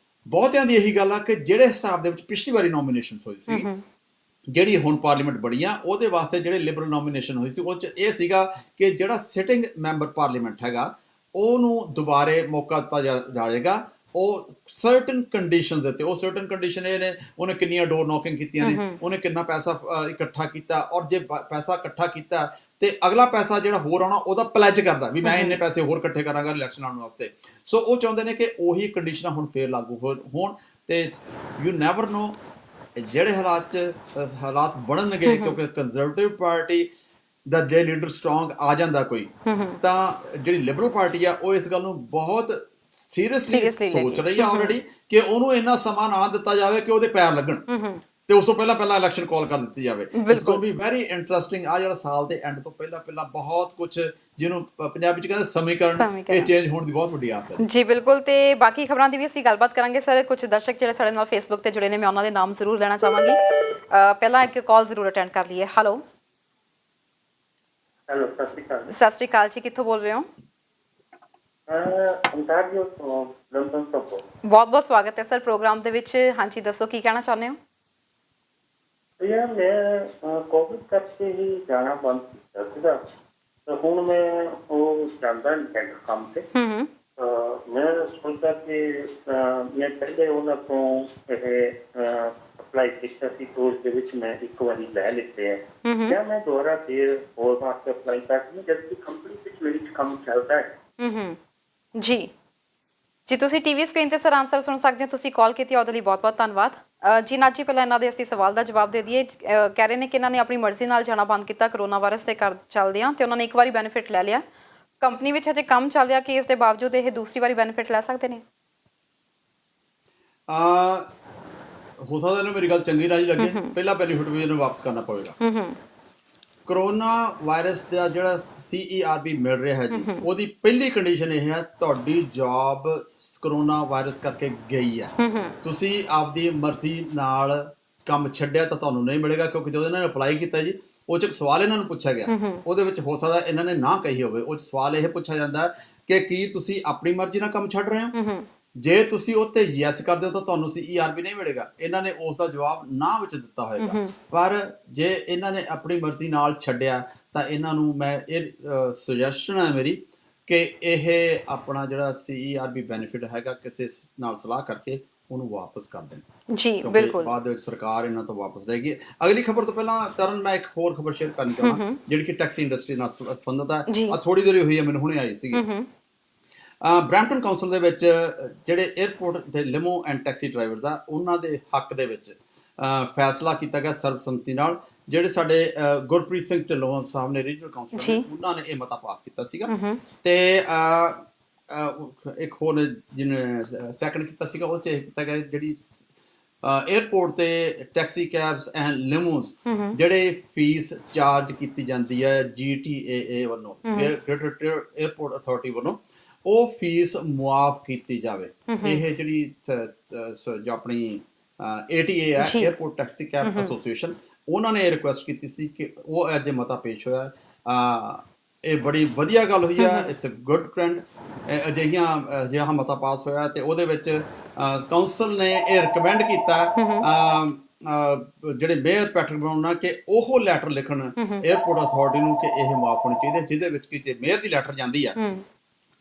ਬਹੁਤਿਆਂ ਦੀ ਇਹੀ ਗੱਲ ਆ ਕਿ ਜਿਹੜੇ ਹਿਸਾਬ ਦੇ ਵਿੱਚ ਪਿਛਲੀ ਵਾਰੀ ਨੋਮੀਨੇਸ਼ਨਸ ਹੋਈ ਸੀ, ਜਿਹੜੀ ਹੁਣ ਪਾਰਲੀਮੈਂਟ ਬਣੀ ਆ, ਉਹਦੇ ਵਾਸਤੇ ਜਿਹੜੇ ਲਿਬਰਲ ਨੋਮੀਨੇਸ਼ਨ ਹੋਈ ਸੀ ਉਹ 'ਚ ਇਹ ਸੀਗਾ ਕਿ ਜਿਹੜਾ ਸਿਟਿੰਗ ਮੈਂਬਰ ਪਾਰਲੀਮੈਂਟ ਹੈਗਾ ਉਹਨੂੰ ਦੁਬਾਰੇ ਮੌਕਾ ਦਿੱਤਾ ਜਾਏਗਾ ਉਹ ਸਰਟਨ ਕੰਡੀਸ਼ਨਸ ਦੇ ਤੇ। ਉਹ ਸਰਟਨ ਕੰਡੀਸ਼ਨ ਇਹ ਨੇ, ਉਹਨੇ ਕਿੰਨੀਆਂ ਡੋਰ ਨੌਕਿੰਗ ਕੀਤੀਆਂ ਨੇ, ਉਹਨੇ ਕਿੰਨਾ ਪੈਸਾ ਇਕੱਠਾ ਕੀਤਾ, ਔਰ ਜੇ ਪੈਸਾ ਇਕੱਠਾ ਕੀਤਾ ਤੇ ਅਗਲਾ ਪੈਸਾ ਜਿਹੜਾ ਹੋਰ ਆਉਣਾ ਉਹਦਾ ਪਲੈਜ ਕਰਦਾ ਵੀ ਮੈਂ ਇੰਨੇ ਪੈਸੇ ਹੋਰ ਇਕੱਠੇ ਕਰਾਂਗਾ ਇਲੈਕਸ਼ਨ ਆਉਣ ਵਾਸਤੇ। ਸੋ ਉਹ ਚਾਹੁੰਦੇ ਨੇ ਕਿ ਉਹੀ ਕੰਡੀਸ਼ਨਾਂ ਹੁਣ ਫੇਰ ਲਾਗੂ ਹੋਣ ਤੇ ਯੂ ਨੈਵਰ ਨੋ ਜਿਹੜੇ ਹਾਲਾਤ ਬਣਨਗੇ, ਕਿਉਂਕਿ ਕੰਜ਼ਰਵੇਟਿਵ ਪਾਰਟੀ ਦਾ ਜੇ ਲੀਡਰ ਸਟਰੋਂਗ ਆ ਜਾਂਦਾ ਕੋਈ, ਤਾਂ ਜਿਹੜੀ ਲਿਬਰਲ ਪਾਰਟੀ ਆ ਉਹ ਇਸ ਗੱਲ ਨੂੰ ਬਹੁਤ ਸੀਰੀਅਸਲੀ ਸੋਚ ਰਹੀ ਆ ਆਲਰੇਡੀ ਕਿ ਉਹਨੂੰ ਇੰਨਾ ਸਮਾਂ ਨਾ ਦਿੱਤਾ ਜਾਵੇ ਕਿ ਉਹਦੇ ਪੈਰ ਲੱਗਣ ਤੇ ਉਸ ਤੋਂ ਪਹਿਲਾਂ ਇਲੈਕਸ਼ਨ ਕਾਲ ਕਰ ਦਿੱਤੀ ਜਾਵੇ। It's going to be very interesting. ਆ ਜਿਹੜਾ ਸਾਲ ਦੇ ਐਂਡ ਤੋਂ ਪਹਿਲਾਂ ਬਹੁਤ ਕੁਝ, ਜਿਹਨੂੰ ਪੰਜਾਬੀ ਚ ਕਹਿੰਦੇ ਸਮੀਕਰਨ, ਇਹ ਚੇਂਜ ਹੋਣ ਦੀ ਬਹੁਤ ਵੱਡੀ ਆਸ ਹੈ ਜੀ। ਬਿਲਕੁਲ, ਤੇ ਬਾਕੀ ਖਬਰਾਂ ਦੀ ਵੀ ਅਸੀਂ ਗੱਲਬਾਤ ਕਰਾਂਗੇ। ਸਰ, ਕੁਝ ਦਰਸ਼ਕ ਜਿਹੜੇ ਸਾਡੇ ਨਾਲ ਫੇਸਬੁੱਕ ਤੇ ਜੁੜੇ ਨੇ, ਮੈਂ ਉਹਨਾਂ ਦੇ ਨਾਮ ਜ਼ਰੂਰ ਲੈਣਾ ਚਾਹਾਂਗੀ। ਪਹਿਲਾਂ ਇੱਕ ਕਾਲ ਜ਼ਰੂਰ ਅਟੈਂਡ ਕਰ ਲਈਏ। ਹੈਲੋ, ਸਤਿ ਸ਼੍ਰੀ ਅਕਾਲ। ਸਤਿ ਸ਼੍ਰੀ ਅਕਾਲ ਜੀ, ਕਿੱਥੋਂ ਬੋਲ ਰਹੇ ਹੋ? ਅੰਟਾਰੀਓ ਤੋਂ, ਲੰਡਨ ਤੋਂ। ਬਹੁਤ ਬਹੁਤ ਸਵਾਗਤ ਹੈ ਸਰ ਪ੍ਰੋਗਰਾਮ ਦੇ ਵਿੱਚ। ਹਾਂਜੀ, ਦੱਸੋ ਕੀ ਕਹਿਣਾ ਚਾਹੁੰਦੇ ਹੋ? ਯਾਰ ਮੈਂ ਕੋਵਿਡ ਕਰਕੇ ਹੀ ਜਾਣਾ ਬੰਦ ਕੀਤਾ ਸੀਗਾ, ਤਾਂ ਹੁਣ ਮੈਂ ਉਹ ਜਾਂਦਾ ਨਹੀਂ ਹੈਗਾ ਕੰਮ ਤੇ। ਮੈਂ ਸੋਚਦਾ ਕਿ ਮੈਂ ਪਹਿਲੇ ਉਹਨਾਂ ਤੋਂ ਇਹ ਅਪਲਾਈ ਕੀਤਾ ਸੀ, ਕੋਰਸ ਦੇ ਵਿੱਚ ਮੈਂ ਇੱਕ ਵਾਰੀ ਲੈ ਲਿੱਤੇ ਹੈ, ਜਾਂ ਮੈਂ ਦੁਬਾਰਾ ਫਿਰ ਹੋਰ ਵਾਸਤੇ ਅਪਲਾਈ ਕਰਨੀ ਜਦ ਕਿ ਕੰਪਨੀ ਵਿੱਚ ਮੇਰੇ ਕੰਮ ਚੱਲਦਾ ਹੈ। ਜੀ ਜੀ, ਤੁਸੀਂ ਟੀਵੀ ਸਕਰੀਨ ਤੇ ਸਰ ਆਨਸਰ ਸੁਣ ਸਕਦੇ ਹੋ। ਤੁਸੀਂ ਕਾਲ ਕੀਤੀ, ਉਹਦੇ ਲਈ ਬਹੁਤ ਬਹੁਤ ਧੰਨਵਾਦ ਜੀ। ਨਾ ਜੀ, ਪਹਿਲਾਂ ਇਹਨਾਂ ਦੇ ਅਸੀਂ ਸਵਾਲ ਦਾ ਜਵਾਬ ਦੇ ਦਈਏ। ਕਹਿ ਰਹੇ ਨੇ ਕਿ ਇਹਨਾਂ ਨੇ ਆਪਣੀ ਮਰਜ਼ੀ ਨਾਲ ਜਾਣਾ ਬੰਦ ਕੀਤਾ ਕਰੋਨਾ ਵਾਇਰਸ ਦੇ ਚੱਲਦਿਆਂ, ਤੇ ਉਹਨਾਂ ਨੇ ਇੱਕ ਵਾਰੀ ਬੈਨੀਫਿਟ ਲੈ ਲਿਆ। ਕੰਪਨੀ ਵਿੱਚ ਹਜੇ ਕੰਮ ਚੱਲ ਰਿਹਾ ਕਿ ਇਸ ਦੇ ਬਾਵਜੂਦ ਇਹ ਦੂਸਰੀ ਵਾਰੀ ਬੈਨੀਫਿਟ ਲੈ ਸਕਦੇ ਨੇ? ਹੋ ਸਕਦਾ ਇਹਨੂੰ ਮੇਰੀ ਗੱਲ ਚੰਗੀ ਨਾ ਲੱਗੇ, ਪਹਿਲਾ ਬੈਨੀਫਿਟ ਵੀ ਇਹਨੂੰ ਵਾਪਸ ਕਰਨਾ ਪਵੇਗਾ। ਕਰੋਨਾ ਵਾਇਰਸ ਦਾ ਜਿਹੜਾ CERB ਮਿਲ ਰਿਹਾ ਹੈ ਜੀ, ਉਹਦੀ ਪਹਿਲੀ ਕੰਡੀਸ਼ਨ ਇਹ ਹੈ ਤੁਹਾਡੀ ਜੌਬ ਕਰੋਨਾ ਵਾਇਰਸ ਕਰਕੇ ਗਈ ਹੈ। ਤੁਸੀਂ ਆਪਦੀ ਮਰਜ਼ੀ ਨਾਲ ਕੰਮ ਛੱਡਿਆ ਤਾਂ ਤੁਹਾਨੂੰ ਨਹੀਂ ਮਿਲੇਗਾ, ਕਿਉਂਕਿ ਜਦੋਂ ਇਹਨਾਂ ਨੇ ਅਪਲਾਈ ਕੀਤਾ ਜੀ ਉਹ 'ਚ ਸਵਾਲ ਇਹਨਾਂ ਨੂੰ ਪੁੱਛਿਆ ਗਿਆ, ਉਹਦੇ ਵਿੱਚ ਹੋ ਸਕਦਾ ਇਹਨਾਂ ਨੇ ਨਾ ਕਹੀ ਹੋਵੇ। ਉਹ 'ਚ ਸਵਾਲ ਇਹ ਪੁੱਛਿਆ ਜਾਂਦਾ ਕਿ ਕੀ ਤੁਸੀਂ ਆਪਣੀ ਮਰਜ਼ੀ ਨਾਲ ਕੰਮ ਛੱਡ ਰਹੇ ਹੋ? ਜੇ ਤੁਸੀਂ ਉੱਤੇ ਯੈਸ ਕਰਦੇ ਹੋ ਤਾਂ ਤੁਹਾਨੂੰ CERB ਨਹੀਂ ਮਿਲੇਗਾ। ਇਹਨਾਂ ਨੇ ਉਸ ਦਾ ਜਵਾਬ ਨਾ ਵਿੱਚ ਦਿੱਤਾ ਹੋਏਗਾ। ਪਰ ਜੇ ਇਹਨਾਂ ਨੇ ਆਪਣੀ ਮਰਜ਼ੀ ਨਾਲ ਛੱਡਿਆ ਤਾਂ ਇਹਨਾਂ ਨੂੰ ਮੈਂ ਇਹ ਸੁਜੈਸ਼ਨ ਹੈ ਮੇਰੀ ਕਿ ਇਹ ਆਪਣਾ ਜਿਹੜਾ CERB ਬੈਨੀਫਿਟ ਹੈਗਾ ਕਿਸੇ ਨਾਲ ਸਲਾਹ ਕਰਕੇ ਉਹਨੂੰ ਵਾਪਸ ਕਰ ਦੇਣ ਜੀ। ਬਿਲਕੁਲ, ਬਾਅਦ ਵਿੱਚ ਸਰਕਾਰ ਇਹਨਾਂ ਤੋਂ ਵਾਪਸ ਲਏਗੀ। ਅਗਲੀ ਖਬਰ ਤੋਂ ਪਹਿਲਾਂ ਤਰਨ ਮੈਂ ਇੱਕ ਹੋਰ ਖਬਰ ਸ਼ੇਅਰ ਕਰਨੀ ਚਾਹੁੰਦਾ ਜਿਹੜੀ ਕਿ ਟੈਕਸੀ ਇੰਡਸਟਰੀ ਨਾਲ ਸੰਬੰਧਿਤ ਹੈ। ਆ ਥੋੜੀ ਦੇਰ ਹੋਈ ਹੈ, ਮੈਨੂੰ ਹੁਣੇ ਆਈ ਸੀਗੀ। ਬਰੈਂਪਟਨ ਕਾਉਂਸਲ ਦੇ ਵਿੱਚ ਜਿਹੜੇ 에ਅਰਪੋਰਟ ਦੇ ਲਿਮੋ ਐਂਡ ਟੈਕਸੀ ਡਰਾਈਵਰਸ ਆ, ਉਹਨਾਂ ਦੇ ਹੱਕ ਦੇ ਵਿੱਚ ਫੈਸਲਾ ਕੀਤਾ ਗਿਆ ਸਰਬਸੰਮਤੀ ਨਾਲ। ਜਿਹੜੇ ਸਾਡੇ ਗੁਰਪ੍ਰੀਤ ਸਿੰਘ ਢਿੱਲੋਂ ਸਾਹਿਬ ਨੇ ਰੀਜਨਲ ਕਾਉਂਸਲਰ, ਉਹਨਾਂ ਨੇ ਇਹ ਮਤਾ ਪਾਸ ਕੀਤਾ ਸੀਗਾ। ਤੇ ਇੱਕ ਹੋਰ ਜਿਹਨੇ ਸੈਕੰਡ ਕੀਤਾ ਸੀਗਾ, ਉਹ 'ਚ ਇਹ ਕੀਤਾ ਗਿਆ ਜਿਹੜੀ 에ਅਰਪੋਰਟ ਤੇ ਟੈਕਸੀ ਕੈਬਸ ਐਂਡ ਲਿਮੋਸ ਜਿਹੜੇ ਫੀਸ ਚਾਰਜ ਕੀਤੀ ਜਾਂਦੀ ਹੈ GTAA ਵੱਲੋਂ, ਗ੍ਰੇਟਰ 에ਅਰਪੋਰਟ ਅਥਾਰਟੀ ਵੱਲੋਂ, ਉਹ ਫੀਸ ਮੁਆਫ ਕੀਤੀ ਜਾਵੇ। ਇਹ ਜਿਹੜੀ ਜੋ ਆਪਣੀ ATA ਹੈ, 에ਅਰਪੋਰਟ ਟੈਕਸੀ ਕੈਬ ਐਸੋਸੀਏਸ਼ਨ, ਉਹਨਾਂ ਨੇ ਇਹ ਰਿਕੁਐਸਟ ਕੀਤੀ ਸੀ ਕਿ ਉਹ ਅੱਜ ਮਤਾ ਪੇਸ਼ ਹੋਇਆ। ਇਹ ਬੜੀ ਵਧੀਆ ਗੱਲ ਹੋਈ ਹੈ, ਇਟਸ ਅ ਗੁੱਡ ਟ੍ਰੈਂਡ। ਅਜਿਹਾ ਮਤਾ ਪਾਸ ਹੋਇਆ ਤੇ ਉਹਦੇ ਵਿੱਚ ਕਾਉਂਸਲ ਨੇ ਇਹ ਰਿਕਮੈਂਡ ਕੀਤਾ ਜਿਹੜੇ ਮੇਅਰ ਪੈਟਰਿਕ ਬਰਾਊਨ ਕਿ ਉਹ ਲੈਟਰ ਲਿਖਣ 에ਅਰਪੋਰਟ ਅਥਾਰਟੀ ਨੂੰ ਕਿ ਇਹ ਮੁਆਫ ਹੋਣੀ ਚਾਹੀਦੀ ਹੈ, ਜਿਹਦੇ ਵਿੱਚ ਕਿ ਜੇ ਮੇਅਰ ਦੀ ਲੈਟਰ ਜਾਂਦੀ ਆ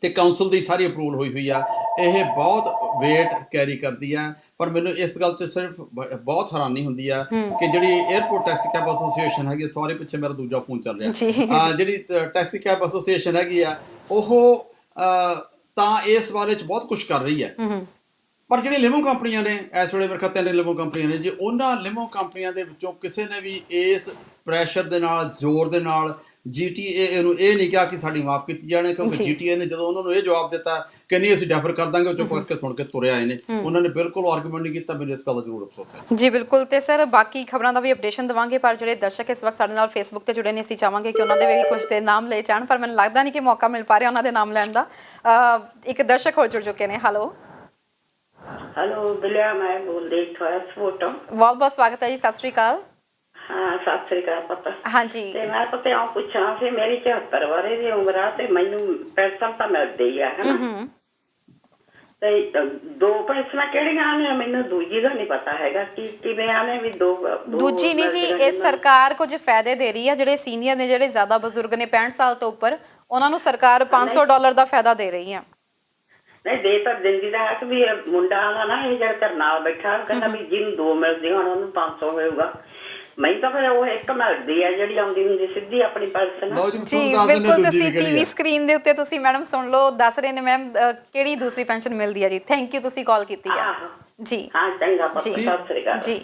ਤੇ ਕਾਉਂਸਲ ਦੀ ਸਾਰੀ ਅਪਰੂਵਲ ਹੋਈ ਆ। ਇਹ ਬਹੁਤ ਵੇਟ ਕੈਰੀ ਕਰਦੀ ਆ। ਪਰ ਮੈਨੂੰ ਇਸ ਗੱਲ 'ਚ ਸਿਰਫ ਬਹੁਤ ਹੈਰਾਨੀ ਹੁੰਦੀ ਆ ਕਿ ਜਿਹੜੀ 에ਅਰਪੋਰਟ ਟੈਕਸੀ ਕੈਬ ਐਸੋਸੀਏਸ਼ਨ ਹੈਗੀ, ਸੌਰੀ ਪਿੱਛੇ ਮੇਰਾ ਦੂਜਾ ਫੋਨ ਚੱਲ ਰਿਹਾ, ਜਿਹੜੀ ਟੈਕਸੀ ਕੈਬ ਐਸੋਸੀਏਸ਼ਨ ਹੈਗੀ ਆ, ਉਹ ਤਾਂ ਇਸ ਬਾਰੇ 'ਚ ਬਹੁਤ ਕੁਝ ਕਰ ਰਹੀ ਹੈ। ਪਰ ਜਿਹੜੀ ਲਿਮੋ ਕੰਪਨੀਆਂ ਨੇ ਇਸ ਵੇਲੇ ਮੇਰੇ ਤਿੰਨ ਲਿਮੋ ਕੰਪਨੀਆਂ ਨੇ, ਜੇ ਉਹਨਾਂ ਲਿਮੋ ਕੰਪਨੀਆਂ ਦੇ ਵਿੱਚੋਂ ਕਿਸੇ ਨੇ ਵੀ ਇਸ ਪ੍ਰੈਸ਼ਰ ਦੇ ਨਾਲ, ਜ਼ੋਰ ਦੇ ਨਾਲ GTA ਨੂੰ ਇਹ ਨਹੀਂ ਕਿਹਾ ਕਿ ਸਾਡੀ ਮਾਫ ਕੀਤੀ ਜਾਣੇ, ਕਿਉਂਕਿ ਜੀ। GTA ਨੇ ਜਦੋਂ ਉਹਨਾਂ ਨੂੰ ਇਹ ਜਵਾਬ ਦਿੱਤਾ ਕਿ ਨਹੀਂ ਅਸੀਂ ਡੈਫਰ ਕਰ ਦਾਂਗੇ, ਉਹ ਚੁੱਪ ਕਰਕੇ ਸੁਣ ਕੇ ਤੁਰੇ ਆਏ ਨੇ। ਉਹਨਾਂ ਨੇ ਬਿਲਕੁਲ ਆਰਗੂਮੈਂਟ ਨਹੀਂ ਕੀਤਾ। ਮੈਨੂੰ ਇਸ ਗੱਲ ਦਾ ਜ਼ਰੂਰ ਅਫਸੋਸ ਹੈ। ਜੀ ਬਿਲਕੁਲ। ਤੇ ਸਰ ਬਾਕੀ ਖਬਰਾਂ ਦਾ ਵੀ ਅਪਡੇਸ਼ਨ ਦਵਾਂਗੇ, ਪਰ ਜਿਹੜੇ ਦਰਸ਼ਕ ਇਸ ਵਕਤ ਸਾਡੇ ਨਾਲ ਫੇਸਬੁੱਕ ਤੇ ਜੁੜੇ ਨੇ, ਅਸੀਂ ਚਾਹਾਂਗੇ ਕਿ ਉਹਨਾਂ ਦੇ ਵੀ ਕੁਝ ਤੇ ਨਾਮ ਲਏ ਜਾਣ, ਪਰ ਮੈਨੂੰ ਲੱਗਦਾ ਨਹੀਂ ਕਿ ਮੌਕਾ ਮਿਲ ਪਾ ਰਿਹਾ ਉਹਨਾਂ ਦੇ ਨਾਮ ਲੈਣ ਦਾ। ਇੱਕ ਦਰਸ਼ਕ ਹੋਰ ਜੁੜ ਚੁੱਕੇ ਨੇ। ਹੈਲੋ ਹੈਲੋ ਬਿਲਿਆ, ਮੈਂ ਬੋਲਦੀ ਥੋੜਾ ਫੋਟੋ। ਬਹੁਤ ਬਹੁਤ ਸਵਾਗਤ ਹੈ ਜੀ, ਸਤਿ ਸ਼੍ਰੀ ਅਕਾਲ। ਹਾਂ ਸਤਿ ਸ੍ਰੀ ਅਕਾਲ ਪਤਾ। ਹਾਂਜੀ ਤੇ ਮੈਂ ਪਤਾ ਆਉਂ ਪੁੱਛਾਂ ਕਿ ਮੇਰੀ 74 ਵਰੇ ਦੀ ਉਮਰ ਆ ਤੇ ਮੈਨੂੰ ਪੈਨਸ਼ਨ ਤਾਂ ਮਿਲਦੀ ਆ ਹਨਾ, ਤੇ ਦੋ ਪੈਨਸ਼ਨਾਂ ਕਿਹੜੀਆਂ ਨੇ ਮੈਨੂੰ ਦੂਜੀ ਦਾ ਨਹੀਂ ਪਤਾ ਹੈਗਾ ਕਿ ਕਿਵੇਂ ਆਨੇ ਵੀ ਦੋ ਦੂਜੀ ਨਹੀਂ ਜੀ, ਇਹ ਸਰਕਾਰ ਕੁਝ ਫਾਇਦੇ ਦੇ ਰਹੀ ਹੈ। ਜਿਹੜੇ ਸੀਨੀਅਰ ਨੇ, ਜਿਹੜੇ ਜ਼ਿਆਦਾ ਬਜ਼ੁਰਗ ਨੇ 65 ਸਾਲ ਤੋਂ ਉੱਪਰ, ਉਹਨਾਂ ਨੂੰ ਸਰਕਾਰ $500 ਦਾ ਫਾਇਦਾ ਦੇ ਰਹੀ ਹੈ। ਨਹੀਂ ਦੇ ਤਾਂ ਦਿੰਦੀ ਦਾ ਹੈ ਕਿ ਵੀ ਇਹ ਮੁੰਡਾ ਆਉਂਦਾ ਨਾ, ਇਹ ਜਿਹੜਾ ਘਰ ਨਾਲ ਬੈਠਾ ਕਹਿੰਦਾ ਵੀ ਜਿਹਨੂੰ ਦੋ ਮਿਲਦੇ ਹੁਣ ਉਹਨੂੰ 500 ਹੋਊਗਾ। ਮੈਂ ਤਾਂ ਫਿਰ ਉਹ ਇੱਕ ਮਿਲਦੀ ਹੈ ਜਿਹੜੀ ਆਉਂਦੀ ਹੁੰਦੀ ਸਿੱਧੀ ਆਪਣੀ ਪੈਨਸ਼ਨ। ਲਓ ਜੀ ਜੀ ਤੁਹਾਨੂੰ ਦੱਸ ਦਿੰਦੇ ਬਿਲਕੁਲ, ਦੂਜੀ ਤੁਸੀਂ ਕਿਹੜੀ ਟੀਵੀ ਹੈ। ਸਕਰੀਨ ਦੇ ਉੱਤੇ ਤੁਸੀਂ ਮੈਡਮ ਸੁਣ ਲਓ, ਦੱਸ ਰਹੇ ਨੇ ਮੈਮ ਕਿਹੜੀ ਦੂਸਰੀ ਪੈਨਸ਼ਨ ਮਿਲਦੀ ਹੈ ਜੀ। ਥੈਂਕ ਯੂ, ਤੁਸੀਂ ਕਾਲ ਕੀਤੀ ਆ ਜੀ। ਹਾਂ ਚੰਗਾ ਪਤਾ, ਜੀ। ਸਤਿ ਸ੍ਰੀ ਅਕਾਲ ਜੀ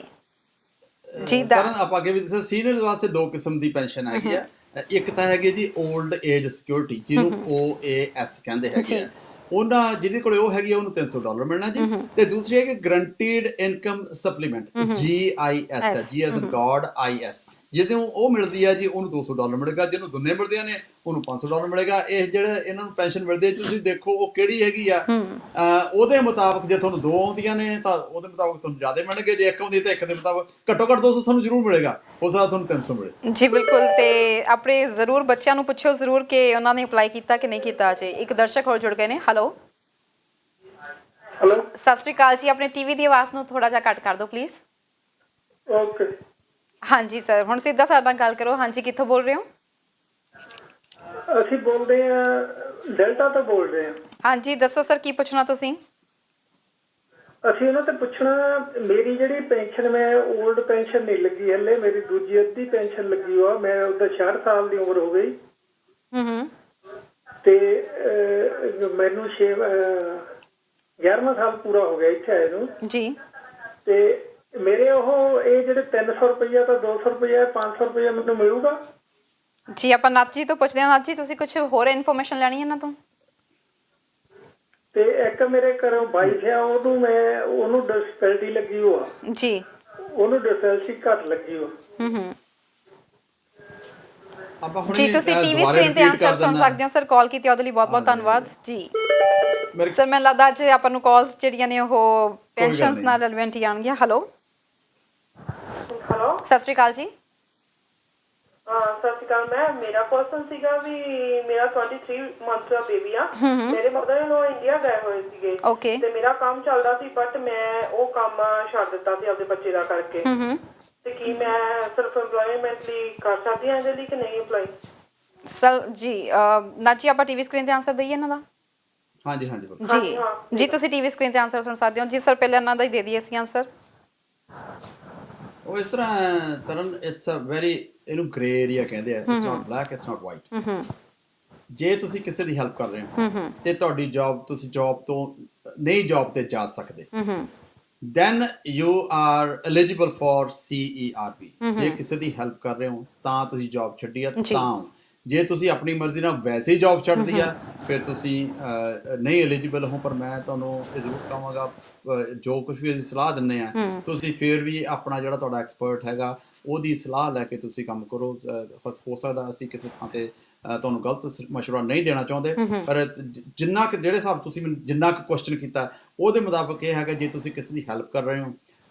ਜੀ ਕਰਨ ਆਪਾਂ ਅੱਗੇ ਵੀ ਦੱਸਿਆ ਸੀਨੀਅਰ ਵਾਸਤੇ ਦੋ ਕਿਸਮ ਦੀ ਪੈਨਸ਼ਨ ਹੈਗੀ ਆ। ਇੱਕ ਤਾਂ ਹੈਗੀ ਜੀ 올ਡ ਏਜ ਸਿਕਿਉਰਿਟੀ, ਜਿਹਨੂੰ OAS ਕਹਿੰਦੇ ਹੈਗੇ ਆ। ਉਹਨਾਂ ਜਿਹਦੇ ਕੋਲ ਉਹ ਹੈਗੀ ਆ ਉਹਨੂੰ $300 ਮਿਲਣਾ ਜੀ। ਤੇ ਦੂਸਰੀ ਹੈ ਕਿ ਗਰੰਟੀਡ ਇਨਕਮ ਸਪਲੀਮੈਂਟ, GIS ਹੈ, G as in God IS, ਜਿਹਨੂੰ ਉਹ ਮਿਲਦੀ ਆ ਜੀ ਉਹਨੂੰ $200 ਮਿਲੇਗਾ। ਜਿਹਨੂੰ ਦੋਨੇ ਮਿਲਦੀਆਂ ਨੇ ਉਹਨੂੰ $500 ਮਿਲੇਗਾ। ਇਹ ਜਿਹੜੇ ਇਹਨਾਂ ਨੂੰ ਪੈਨਸ਼ਨ ਮਿਲਦੀ ਹੈ ਤੁਸੀਂ ਦੇਖੋ ਉਹ ਕਿਹੜੀ ਹੈਗੀ ਆ। ਉਹਦੇ ਮੁਤਾਬਕ ਜੇ ਤੁਹਾਨੂੰ ਦੋ ਆਉਂਦੀਆਂ ਨੇ ਤਾਂ ਉਹਦੇ ਮੁਤਾਬਕ ਤੁਹਾਨੂੰ ਜ਼ਿਆਦਾ ਮਿਲਣਗੇ, ਜੇ ਇੱਕ ਆਉਂਦੀ ਤਾਂ ਇੱਕ ਦੇ ਮੁਤਾਬਕ ਘੱਟੋ ਘੱਟ 200 ਤੁਹਾਨੂੰ ਜ਼ਰੂਰ ਮਿਲੇਗਾ, ਉਸ ਦਾ ਤੁਹਾਨੂੰ 300 ਮਿਲੇ। ਜੀ ਬਿਲਕੁਲ। ਤੇ ਆਪਣੇ ਜ਼ਰੂਰ ਬੱਚਿਆਂ ਨੂੰ ਪੁੱਛੋ ਜ਼ਰੂਰ ਕਿ ਉਹਨਾਂ ਨੇ ਅਪਲਾਈ ਕੀਤਾ ਕਿ ਨਹੀਂ ਕੀਤਾ ਅਜੇ। ਇੱਕ ਦਰਸ਼ਕ ਹੋਰ ਜੁੜ ਗਏ ਨੇ। ਹੈਲੋ ਹੈਲੋ ਸਤਿ ਸ਼੍ਰੀ ਅਕਾਲ ਜੀ। ਆਪਣੇ ਟੀਵੀ ਦੀ ਆਵਾਜ਼ ਨੂੰ ਥੋੜਾ ਜਿਹਾ ਘੱਟ ਕਰ ਦਿਓ ਪਲੀਜ਼। ਓਕੇ ਹਾਂਜੀ ਸਰ, ਹੁਣ ਸਿੱਧਾ ਸਾਡੇ ਨਾਲ ਗੱਲ ਕਰੋ। ਹਾਂਜੀ, ਕਿੱਥੋਂ ਬੋਲ ਰਹੇ ਹੋ? ਅਸੀਂ ਬੋਲਦੇ ਆ ਡੈਲਟਾ ਤੋਂ ਬੋਲ ਰਹੇ ਹਾਂ। ਹਾਂਜੀ ਦੱਸੋ ਸਰ, ਕੀ ਪੁੱਛਣਾ ਤੁਸੀਂ? ਅਸੀਂ ਉਹਨਾਂ ਤੇ ਪੁੱਛਣਾ, ਮੇਰੀ ਜਿਹੜੀ ਪੈਨਸ਼ਨ, ਮੈਂ 올ਡ ਪੈਨਸ਼ਨ ਨਹੀਂ ਲੱਗੀ ਹਲੇ, ਮੇਰੀ ਦੂਜੀ ਅੱਧੀ ਪੈਨਸ਼ਨ ਲੱਗੀ ਹੋਆ। ਮੈਂ ਉਹਦਾ 66 ਸਾਲ ਦੀ ਉਮਰ ਹੋ ਗਈ ਤੇ ਮੈਨੂੰ 11ਵਾਂ ਸਾਲ ਪੂਰਾ ਹੋ ਗਿਆ ਇੱਥੇ ਆਏ ਨੂੰ ਜੀ। ਤੇ ਮੇਰੇ ਉਹ ਇਹ ਜਿਹੜੇ 300 ਰੁਪਈਆ ਤਾਂ 200 ਰੁਪਈਆ 500 ਰੁਪਈਆ ਮੈਨੂੰ ਮਿਲੂਗਾ? ਜੀ ਆਪਾਂ ਨਾਥ ਜੀ ਤੋਂ ਪੁੱਛਦੇ ਹਾਂ। ਨਾਥ ਜੀ, ਤੁਸੀਂ ਕੁਝ ਹੋਰ ਇਨਫੋਰਮੇਸ਼ਨ ਲੈਣੀ ਹੈ ਇਹਨਾਂ ਤੋਂ? ਤੇ ਇੱਕ ਮੇਰੇ ਘਰੋਂ ਵਾਈਫ ਆ, ਉਹਨੂੰ ਡਿਸਪੈਲਿਟੀ ਲੱਗੀ ਹੋਆ ਜੀ। ਉਹਨੂੰ ਡਿਸਪੈਲਿਟੀ ਘੱਟ ਲੱਗੀ ਹੋ। ਆਪਾਂ ਹੁਣ ਜੀ ਤੁਸੀਂ ਟੀਵੀ ਸਕਰੀਨ ਤੇ ਆਨਸਰ ਸੁਣ ਸਕਦੇ ਹੋ ਸਰ। ਕਾਲ ਕੀਤੀ ਉਹਦੇ ਲਈ ਬਹੁਤ ਬਹੁਤ ਧੰਨਵਾਦ ਜੀ। ਸਰ ਮੈਨੂੰ ਲੱਗਦਾ ਅੱਜ ਆਪਾਂ ਨੂੰ ਕਾਲਸ ਜਿਹੜੀਆਂ ਨੇ ਉਹ ਪੈਨਸ਼ਨਸ ਨਾਲ ਰਿਲੇਵੈਂਟ ਹੀ ਆਣਗੀਆਂ। ਹੈਲੋ ਹੈਲੋ ਸਤਿ ਸ਼੍ਰੀ ਅਕਾਲ ਜੀ। ਸਤਿ ਸ਼੍ਰੀ ਅਕਾਲ ਮੈਮ। ਮੇਰਾ ਕੁਐਸਚਨ ਸੀਗਾ ਵੀ ਮੇਰਾ 23 ਮੰਥ ਦਾ ਬੇਬੀ ਆ। ਮੇਰੇ ਮਦਰ ਇਨ ਲੋ ਇੰਡੀਆ ਗਏ ਹੋਏ ਸੀਗੇ ਓਕੇ। ਤੇ ਮੇਰਾ ਕੰਮ ਚੱਲਦਾ ਸੀ, ਬਟ ਮੈਂ ਉਹ ਕੰਮ ਛੱਡ ਦਿੱਤਾ ਸੀ ਆਪਦੇ ਬੱਚੇ ਦਾ ਕਰਕੇ। ਤੇ ਕੀ ਮੈਂ ਸਿਰਫ EMPLOYMENT ਲਈ ਕਰ ਸਕਦੀ ਹਾਂ ਇਹਦੇ ਲਈ ਕਿ ਨਹੀਂ ਅਪਲਾਈ? ਸਰ ਜੀ ਨਾਥ ਜੀ, ਆਪਾਂ ਟੀਵੀ ਸਕਰੀਨ ਤੇ ਆਨਸਰ ਦਈਏ ਇਹਨਾਂ ਦਾ? ਹਾਂਜੀ ਹਾਂਜੀ ਬਿਲਕੁਲ। ਜੀ ਜੀ, ਤੁਸੀਂ ਟੀਵੀ ਸਕਰੀਨ ਤੇ ਆਨਸਰ ਸੁਣ ਸਕਦੇ ਹੋ ਜੀ। ਸਰ ਪਹਿਲਾਂ ਇਹਨਾਂ ਦਾ ਹੀ ਦੇ ਦਈਏ ਅਸੀਂ ਆਨਸਰ। ਉਹ ਇਸ ਤਰ੍ਹਾਂ ਕਰਨ, ਇਟਸ ਅ ਵੈਰੀ, ਇਹਨੂੰ ਗ੍ਰੇ ਏਰੀਆ ਕਹਿੰਦੇ ਆ। It's not black, it's not white. ਜੇ ਤੁਸੀਂ ਕਿਸੇ ਦੀ ਹੈਲਪ ਕਰ ਰਹੇ ਹੋ ਤੇ ਤੁਹਾਡੀ ਜੌਬ, ਤੁਸੀਂ ਜੌਬ ਤੋਂ ਨਹੀਂ ਜੌਬ ਤੇ ਜਾ ਸਕਦੇ, then you are eligible for CERB। ਜੇ ਕਿਸੇ ਦੀ ਹੈਲਪ ਕਰ ਰਹੇ ਹੋ ਤਾਂ ਤੁਸੀਂ ਜੌਬ ਛੱਡੀ ਆ ਤਾਂ। ਜੇ ਤੁਸੀਂ ਆਪਣੀ ਮਰਜ਼ੀ ਨਾਲ ਵੈਸੇ ਹੀ ਜੌਬ ਛੱਡਦੀ ਆ ਫਿਰ ਤੁਸੀਂ ਨਹੀਂ ਐਲੀਜੀਬਲ ਹੋ। ਪਰ ਮੈਂ ਤੁਹਾਨੂੰ ਇਹ ਜ਼ਰੂਰ ਕਹਾਂਗਾ, ਜੋ ਕੁਝ ਵੀ ਅਸੀਂ ਸਲਾਹ ਦਿੰਦੇ ਆ, ਤੁਸੀਂ ਫਿਰ ਵੀ ਆਪਣਾ ਜਿਹੜਾ ਤੁਹਾਡਾ ਐਕਸਪਰਟ ਹੈਗਾ ਉਹਦੀ ਸਲਾਹ ਲੈ ਕੇ ਤੁਸੀਂ ਕੰਮ ਕਰੋ। ਹੋ ਸਕਦਾ ਅਸੀਂ ਕਿਸੇ ਥਾਂ ਤੇ ਤੁਹਾਨੂੰ ਗਲਤ ਮਸ਼ਵਰਾ ਨਹੀਂ ਦੇਣਾ ਚਾਹੁੰਦੇ, ਪਰ ਜਿੰਨਾ ਕੁ ਜਿਹੜੇ ਹਿਸਾਬ ਤੁਸੀਂ ਮੈਨੂੰ ਜਿੰਨਾ ਕੁ ਕੁਐਸਚਨ ਕੀਤਾ ਉਹਦੇ ਮੁਤਾਬਕ ਇਹ ਹੈਗਾ, ਜੇ ਤੁਸੀਂ ਕਿਸੇ ਦੀ ਹੈਲਪ ਕਰ ਰਹੇ ਹੋ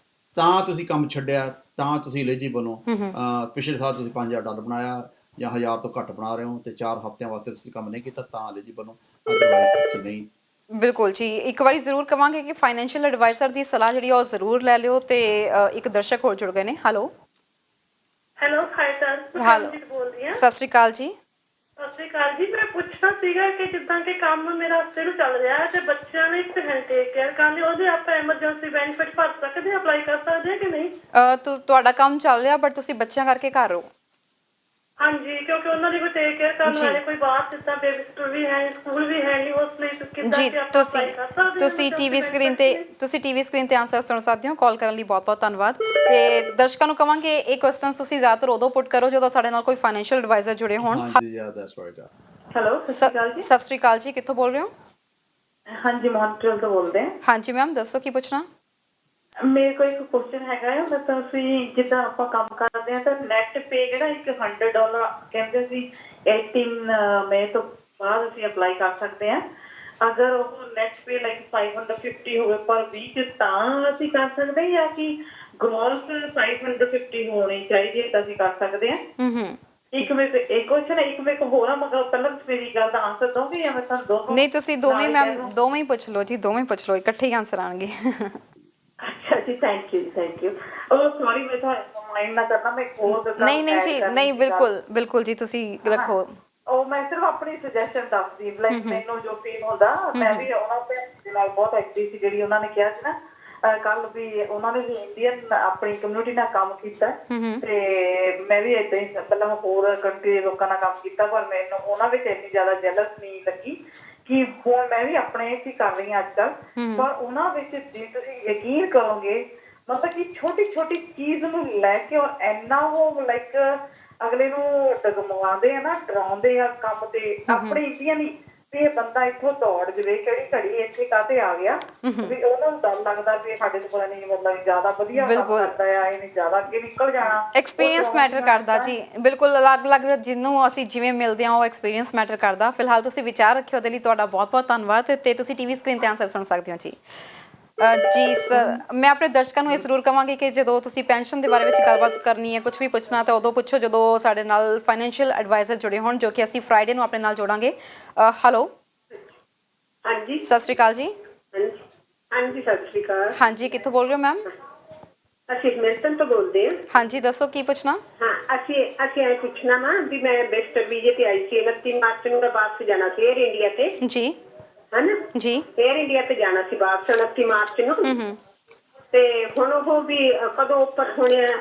ਤਾਂ ਤੁਸੀਂ ਕੰਮ ਛੱਡਿਆ ਤਾਂ ਤੁਸੀਂ ਐਲੀਜੀਬਲ ਹੋ। ਪਿਛਲੇ ਸਾਲ ਤੁਸੀਂ $5000 ਬਣਾਇਆ ਜਾਂ 1000 ਤੋਂ ਘੱਟ ਬਣਾ ਰਹੇ ਹੋ ਤੇ 4 ਹਫ਼ਤਿਆਂ ਵਾਸਤੇ ਤੁਸੀਂ ਕੰਮ ਨਹੀਂ ਕੀਤਾ ਤਾਂ ਐਲੀਜੀਬਲ ਹੋ, ਅਦਰਵਾਈਜ਼ ਤੁਸੀਂ ਨਹੀਂ। ਬਿਲਕੁਲ ਜੀ। ਇੱਕ ਵਾਰੀ ਜ਼ਰੂਰ ਕਵਾਂਗੇ ਕਿ ਫਾਈਨੈਂਸ਼ੀਅਲ ਐਡਵਾਈਜ਼ਰ ਦੀ ਸਲਾਹ ਜਿਹੜੀ ਉਹ ਜ਼ਰੂਰ ਲੈ ਲਿਓ। ਤੇ ਇੱਕ ਦਰਸ਼ਕ ਹੋਰ ਜੁੜ ਗਏ ਨੇ। ਹੈਲੋ ਹੈਲੋ ਹਾਈ ਸਰ, ਬੋਲ ਰਹੀ ਹਾਂ। ਸਤਿ ਸ਼੍ਰੀ ਅਕਾਲ ਜੀ। ਸਤਿ ਸ਼੍ਰੀ ਅਕਾਲ ਜੀ। ਮੈਂ ਪੁੱਛਣਾ ਸੀਗਾ ਕਿ ਜਿੱਦਾਂ ਕਿ ਕੰਮ ਮੇਰਾ ਸਿਰ ਚੱਲ ਰਿਹਾ ਹੈ ਤੇ ਬੱਚਿਆਂ ਨੇ ਇੱਕ ਹੈਂਡਟੇਕ ਕੇਅਰ ਕਰਨੀ, ਉਹਦੇ ਆਪਾਂ ਐਮਰਜੈਂਸੀ ਬੈਨੀਫਿਟ ਭਰ ਸਕਦੇ ਹਾਂ, ਅਪਲਾਈ ਕਰ ਸਕਦੇ ਹਾਂ ਕਿ ਨਹੀਂ? ਤੁਹਾਡਾ ਕੰਮ ਚੱਲ ਰਿਹਾ ਬਟ ਤੁਸੀਂ ਬੱਚਿਆਂ ਕਰਕੇ ਘਰ ਹੋ? ਹਾਂਜੀ, ਕਿਉਂਕਿ ਉਹਨਾਂ ਦੀ ਕੋਈ ਟੇਕ ਕੇਅਰ ਕਰਨ ਵਾਲੇ ਕੋਈ ਬਾਹਰ ਜਿੱਦਾਂ ਬੇਬੀ ਵੀ ਹੈ, ਸਕੂਲ ਵੀ ਹੈ ਨਹੀਂ, ਉਸ ਲਈ ਕਿੱਦਾਂ ਜੀ ਕਿ ਆਪਾਂ apply ਕਰ ਸਕਦੇ ਹਾਂ ਤੁਸੀਂ ਟੀਵੀ emergency ਸਕਰੀਨ benefit ਤੇ ਲਈ? ਤੁਸੀਂ ਟੀਵੀ ਸਕਰੀਨ ਤੇ ਆਨਸਰ ਸੁਣ ਸਕਦੇ ਹੋ। ਕਾਲ ਕਰਨ ਲਈ ਬਹੁਤ-ਬਹੁਤ ਧੰਨਵਾਦ। ਤੇ ਦਰਸ਼ਕਾਂ ਨੂੰ ਕਵਾਂਗੇ ਇਹ ਕੁਐਸਚਨਸ ਤੁਸੀਂ ਜ਼ਿਆਦਾਤਰ ਉਦੋਂ ਪੁੱਟ ਕਰੋ ਜਦੋਂ ਸਾਡੇ ਨਾਲ ਕੋਈ ਫਾਈਨੈਂਸ਼ੀਅਲ ਐਡਵਾਈਜ਼ਰ ਜੁੜੇ ਹੋਣ। ਹਾਂਜੀ ਯਾ ਦੈਟਸ ਰਾਈਟ। ਹੈਲੋ, ਸਤਿ ਸ਼੍ਰੀ ਅਕਾਲ ਜੀ। ਸਤਿ ਸ਼੍ਰੀ ਅਕਾਲ ਜੀ, ਕਿੱਥੋਂ ਬੋਲ ਰਹੇ ਹੋ? ਹਾਂਜੀ, ਮੌਂਟਰੀਅਲ ਤੋਂ ਬੋਲਦੇ ਹਾਂ। ਹਾਂਜੀ ਮੈਮ, ਦੱਸੋ ਕੀ ਪੁੱਛਣਾ? ਮੇਰੇ ਕੋਲ ਇੱਕ ਕੁਐਸਚਨ ਹੈਗਾ ਹੈ, ਮਤਲਬ ਤੁਸੀਂ ਜਿੱਦਾਂ ਆਪਾਂ ਕੰਮ ਕਰਦੇ ਹਾਂ ਤਾਂ ਨੈਟ ਪੇ ਜਿਹੜਾ ਇੱਕ $100 ਕਹਿੰਦੇ ਸੀ 18 ਮਈ ਤੋਂ ਬਾਅਦ ਅਸੀਂ ਅਪਲਾਈ ਕਰ ਸਕਦੇ ਹਾਂ। ਅਗਰ ਉਹ ਨੈਟ ਪੇ ਲਾਈਕ 550 ਹੋਵੇ ਪਰ ਵੀਕ ਤਾਂ ਅਸੀਂ ਕਰ ਸਕਦੇ ਹਾਂ, ਜਾਂ ਕਿ ਗ੍ਰੋਸ 550 ਹੋਣੀ ਚਾਹੀਦੀ ਹੈ ਤਾਂ ਅਸੀਂ ਕਰ ਸਕਦੇ ਹਾਂ? ਇੱਕ ਮੇਰੇ ਇੱਕ ਕੁਐਸਚਨ ਹੈ, ਇੱਕ ਮੇਰੇ ਕੋਲ ਹੋਰ ਆ, ਮਗਰ ਪਹਿਲਾਂ ਤੁਸੀਂ ਮੇਰੀ ਗੱਲ ਦਾ ਆਨਸਰ ਦੋਗੇ ਜਾਂ ਮੈਂ ਤੁਹਾਨੂੰ ਦੋਨੋਂ? ਨਹੀਂ, ਤੁਸੀਂ ਦੋਵੇਂ ਨਾਲ ਹੀ ਕਹਿ ਮੈਮ ਦੂੰ? ਦੋਵੇਂ ਹੀ ਪੁੱਛ ਲਓ ਜੀ, ਦੋਵੇਂ ਪੁੱਛ ਲਓ, ਇਕੱਠੇ ਹੀ ਆਨਸਰ ਆਣਗੇ। ਅੱਛਾ ਜੀ, ਥੈਂਕ ਯੂ। ਉਹ ਸੌਰੀ, ਮੈਂ ਤੁਹਾਨੂੰ ਮਾਈਂਡ ਨਾ ਕਰਨਾ, ਮੈਂ ਹੋਰ ਗੱਲ ਨਹੀਂ ਨਹੀਂ ਜੀ, add ਕਰਨੀ ਨਹੀਂ, ਸੀ ਗੱਲ। ਬਿਲਕੁਲ ਬਿਲਕੁਲ ਜੀ, ਤੁਸੀਂ ਰੱਖੋ। ਉਹ ਮੈਂ ਸਿਰਫ ਆਪਣੀ ਸੁਜੈਸ਼ਨ ਦੱਸਦੀ, ਲਾਈਕ ਮੈਨੂੰ ਜੋ ਫੀਲ ਹੁੰਦਾ, ਮੈਂ ਵੀ ਉਹਨਾਂ ਦੇ ਨਾਲ ਬਹੁਤ ਐਕਟਿਵ ਸੀ। ਜਿਹੜੀ ਉਹਨਾਂ ਨੇ ਕਿਹਾ ਸੀ ਨਾ ਕੱਲ ਵੀ, ਉਹਨਾਂ ਨੇ ਵੀ ਇੰਡੀਅਨ ਆਪਣੀ ਕਮਿਊਨਿਟੀ ਨਾਲ ਕੰਮ ਕੀਤਾ, ਤੇ ਮੈਂ ਵੀ ਏਦਾਂ ਹੀ ਪਹਿਲਾਂ ਹੋਰ ਕੰਟਰੀ ਦੇ ਲੋਕਾਂ ਨਾਲ ਕੰਮ ਕੀਤਾ, ਪਰ ਮੈਨੂੰ ਉਹਨਾਂ ਵਿੱਚ ਇੰਨੀ ਜ਼ਿਆਦਾ ਜੈਲਸ ਨਹੀਂ ਲੱਗੀ ਕਿ ਹੁਣ ਮੈਂ ਵੀ ਆਪਣੇ ਹੀ ਕਰ ਰਹੀ ਹਾਂ ਅੱਜ ਕੱਲ੍ਹ। ਪਰ ਉਹਨਾਂ ਵਿੱਚ ਜੇ ਤੁਸੀਂ ਯਕੀਨ ਕਰੋਗੇ, ਮਤਲਬ ਕਿ ਛੋਟੀ ਛੋਟੀ ਚੀਜ਼ ਨੂੰ ਲੈ ਕੇ ਔਰ ਇੰਨਾ ਉਹ ਲਾਈਕ ਅਗਲੇ ਨੂੰ ਡਗਮਗਾਉਂਦੇ ਆ ਨਾ, ਡਰਾਉਂਦੇ ਆ ਕੰਮ ਤੇ। ਆਪਣੇ ਇੰਡੀਅਨ ਹੀ ਵੀ ਇਹ ਬੰਦਾ ਇੱਥੋਂ ਦੌੜ ਜਵੇ, ਕਿਹੜੀ ਘੜੀ ਇੱਥੇ ਕਾਹਤੇ ਆ ਗਿਆ, ਵੀ ਉਹਨਾਂ ਨੂੰ ਡਰ ਲੱਗਦਾ ਵੀ ਸਾਡੇ ਤੋਂ ਪਤਾ ਨਹੀਂ ਮਤਲਬ ਜ਼ਿਆਦਾ ਵਧੀਆ ਕੰਮ ਕਰਦਾ ਆ, ਇਹਨੇ ਜ਼ਿਆਦਾ ਅੱਗੇ ਨਿਕਲ ਜਾਣਾ। ਐਕਸਪੀਰੀਅੰਸ ਮੈਟਰ ਕਰਦਾ ਜੀ, ਬਿਲਕੁਲ। ਅਲੱਗ-ਅਲੱਗ ਜਿਹਨੂੰ ਅਸੀਂ ਜਿਵੇਂ ਮਿਲਦੇ ਹਾਂ, ਉਹ ਐਕਸਪੀਰੀਅੰਸ ਮੈਟਰ ਕਰਦਾ। ਫਿਲਹਾਲ ਤੁਸੀਂ ਵਿਚਾਰ ਰੱਖਿਓ, ਉਹਦੇ ਲਈ ਤੁਹਾਡਾ ਬਹੁਤ-ਬਹੁਤ ਧੰਨਵਾਦ। ਤੇ ਤੁਸੀਂ ਟੀਵੀ ਸਕਰੀਨ ਤੇ ਆਨਸਰ ਸੁਣ ਸਕਦੇ ਹੋ ਜੀ। ਜੀ ਸਰ, ਮੈਂ ਆਪਣੇ ਦਰਸ਼ਕਾਂ ਨੂੰ ਇਹ ਜ਼ਰੂਰ ਕਹਾਂਗੀ ਕਿ ਜਦੋਂ ਤੁਸੀਂ ਪੈਨਸ਼ਨ ਦੇ ਬਾਰੇ ਵਿੱਚ ਗੱਲਬਾਤ ਕਰਨੀ ਹੈ, ਕੁਝ ਵੀ ਪੁੱਛਣਾ, ਤਾਂ ਉਦੋਂ ਪੁੱਛੋ ਜਦੋਂ ਸਾਡੇ ਨਾਲ ਫਾਈਨੈਂਸ਼ੀਅਲ ਐਡਵਾਈਜ਼ਰ ਜੁੜੇ ਹੋਣ, ਜੋ ਕਿ ਅਸੀਂ ਫਰਾਈਡੇ ਨੂੰ ਆਪਣੇ ਨਾਲ ਜੋੜਾਂਗੇ। ਹੈਲੋ, ਹਾਂਜੀ, ਸਤਿ ਸ਼੍ਰੀ ਅਕਾਲ ਜੀ। ਹਾਂਜੀ, ਸਤਿ ਸ਼੍ਰੀ ਅਕਾਲ। ਹਾਂਜੀ, ਕਿੱਥੋਂ ਬੋਲ ਰਹੇ ਹੋ ਮੈਮ? ਅਸੀਂ ਮਿਲਟਨ ਤੋਂ ਬੋਲਦੇ ਹਾਂ। ਹਾਂਜੀ, ਦੱਸੋ ਕੀ ਪੁੱਛਣਾ? ਹਾਂ, ਅਸੀਂ ਇਹ ਪੁੱਛਣਾ ਵਾ ਵੀ ਮੈਂ ਬੈਸਟ ਵੀਜ਼ੇ ਤੇ ਆਈ ਸੀ 29 ਮਾਰਚ ਨੂੰ, ਮੈਂ ਵਾਪਸ ਜਾਣਾ ਸੀ 에ਅਰ ਇੰਡੀਆ ਤੇ। ਜੀ ਹਨਾ ਜੀ। 에ਅਰ ਇੰਡੀਆ ਤੇ ਜਾਣਾ ਸੀ ਵਾਪਸ 29 ਮਾਰਚ ਨੂੰ। ਤੇ ਹੁਣ ਉਹ ਵੀ ਕਦੋਂ ਓਪਨ ਹੋਣੇ ਆ?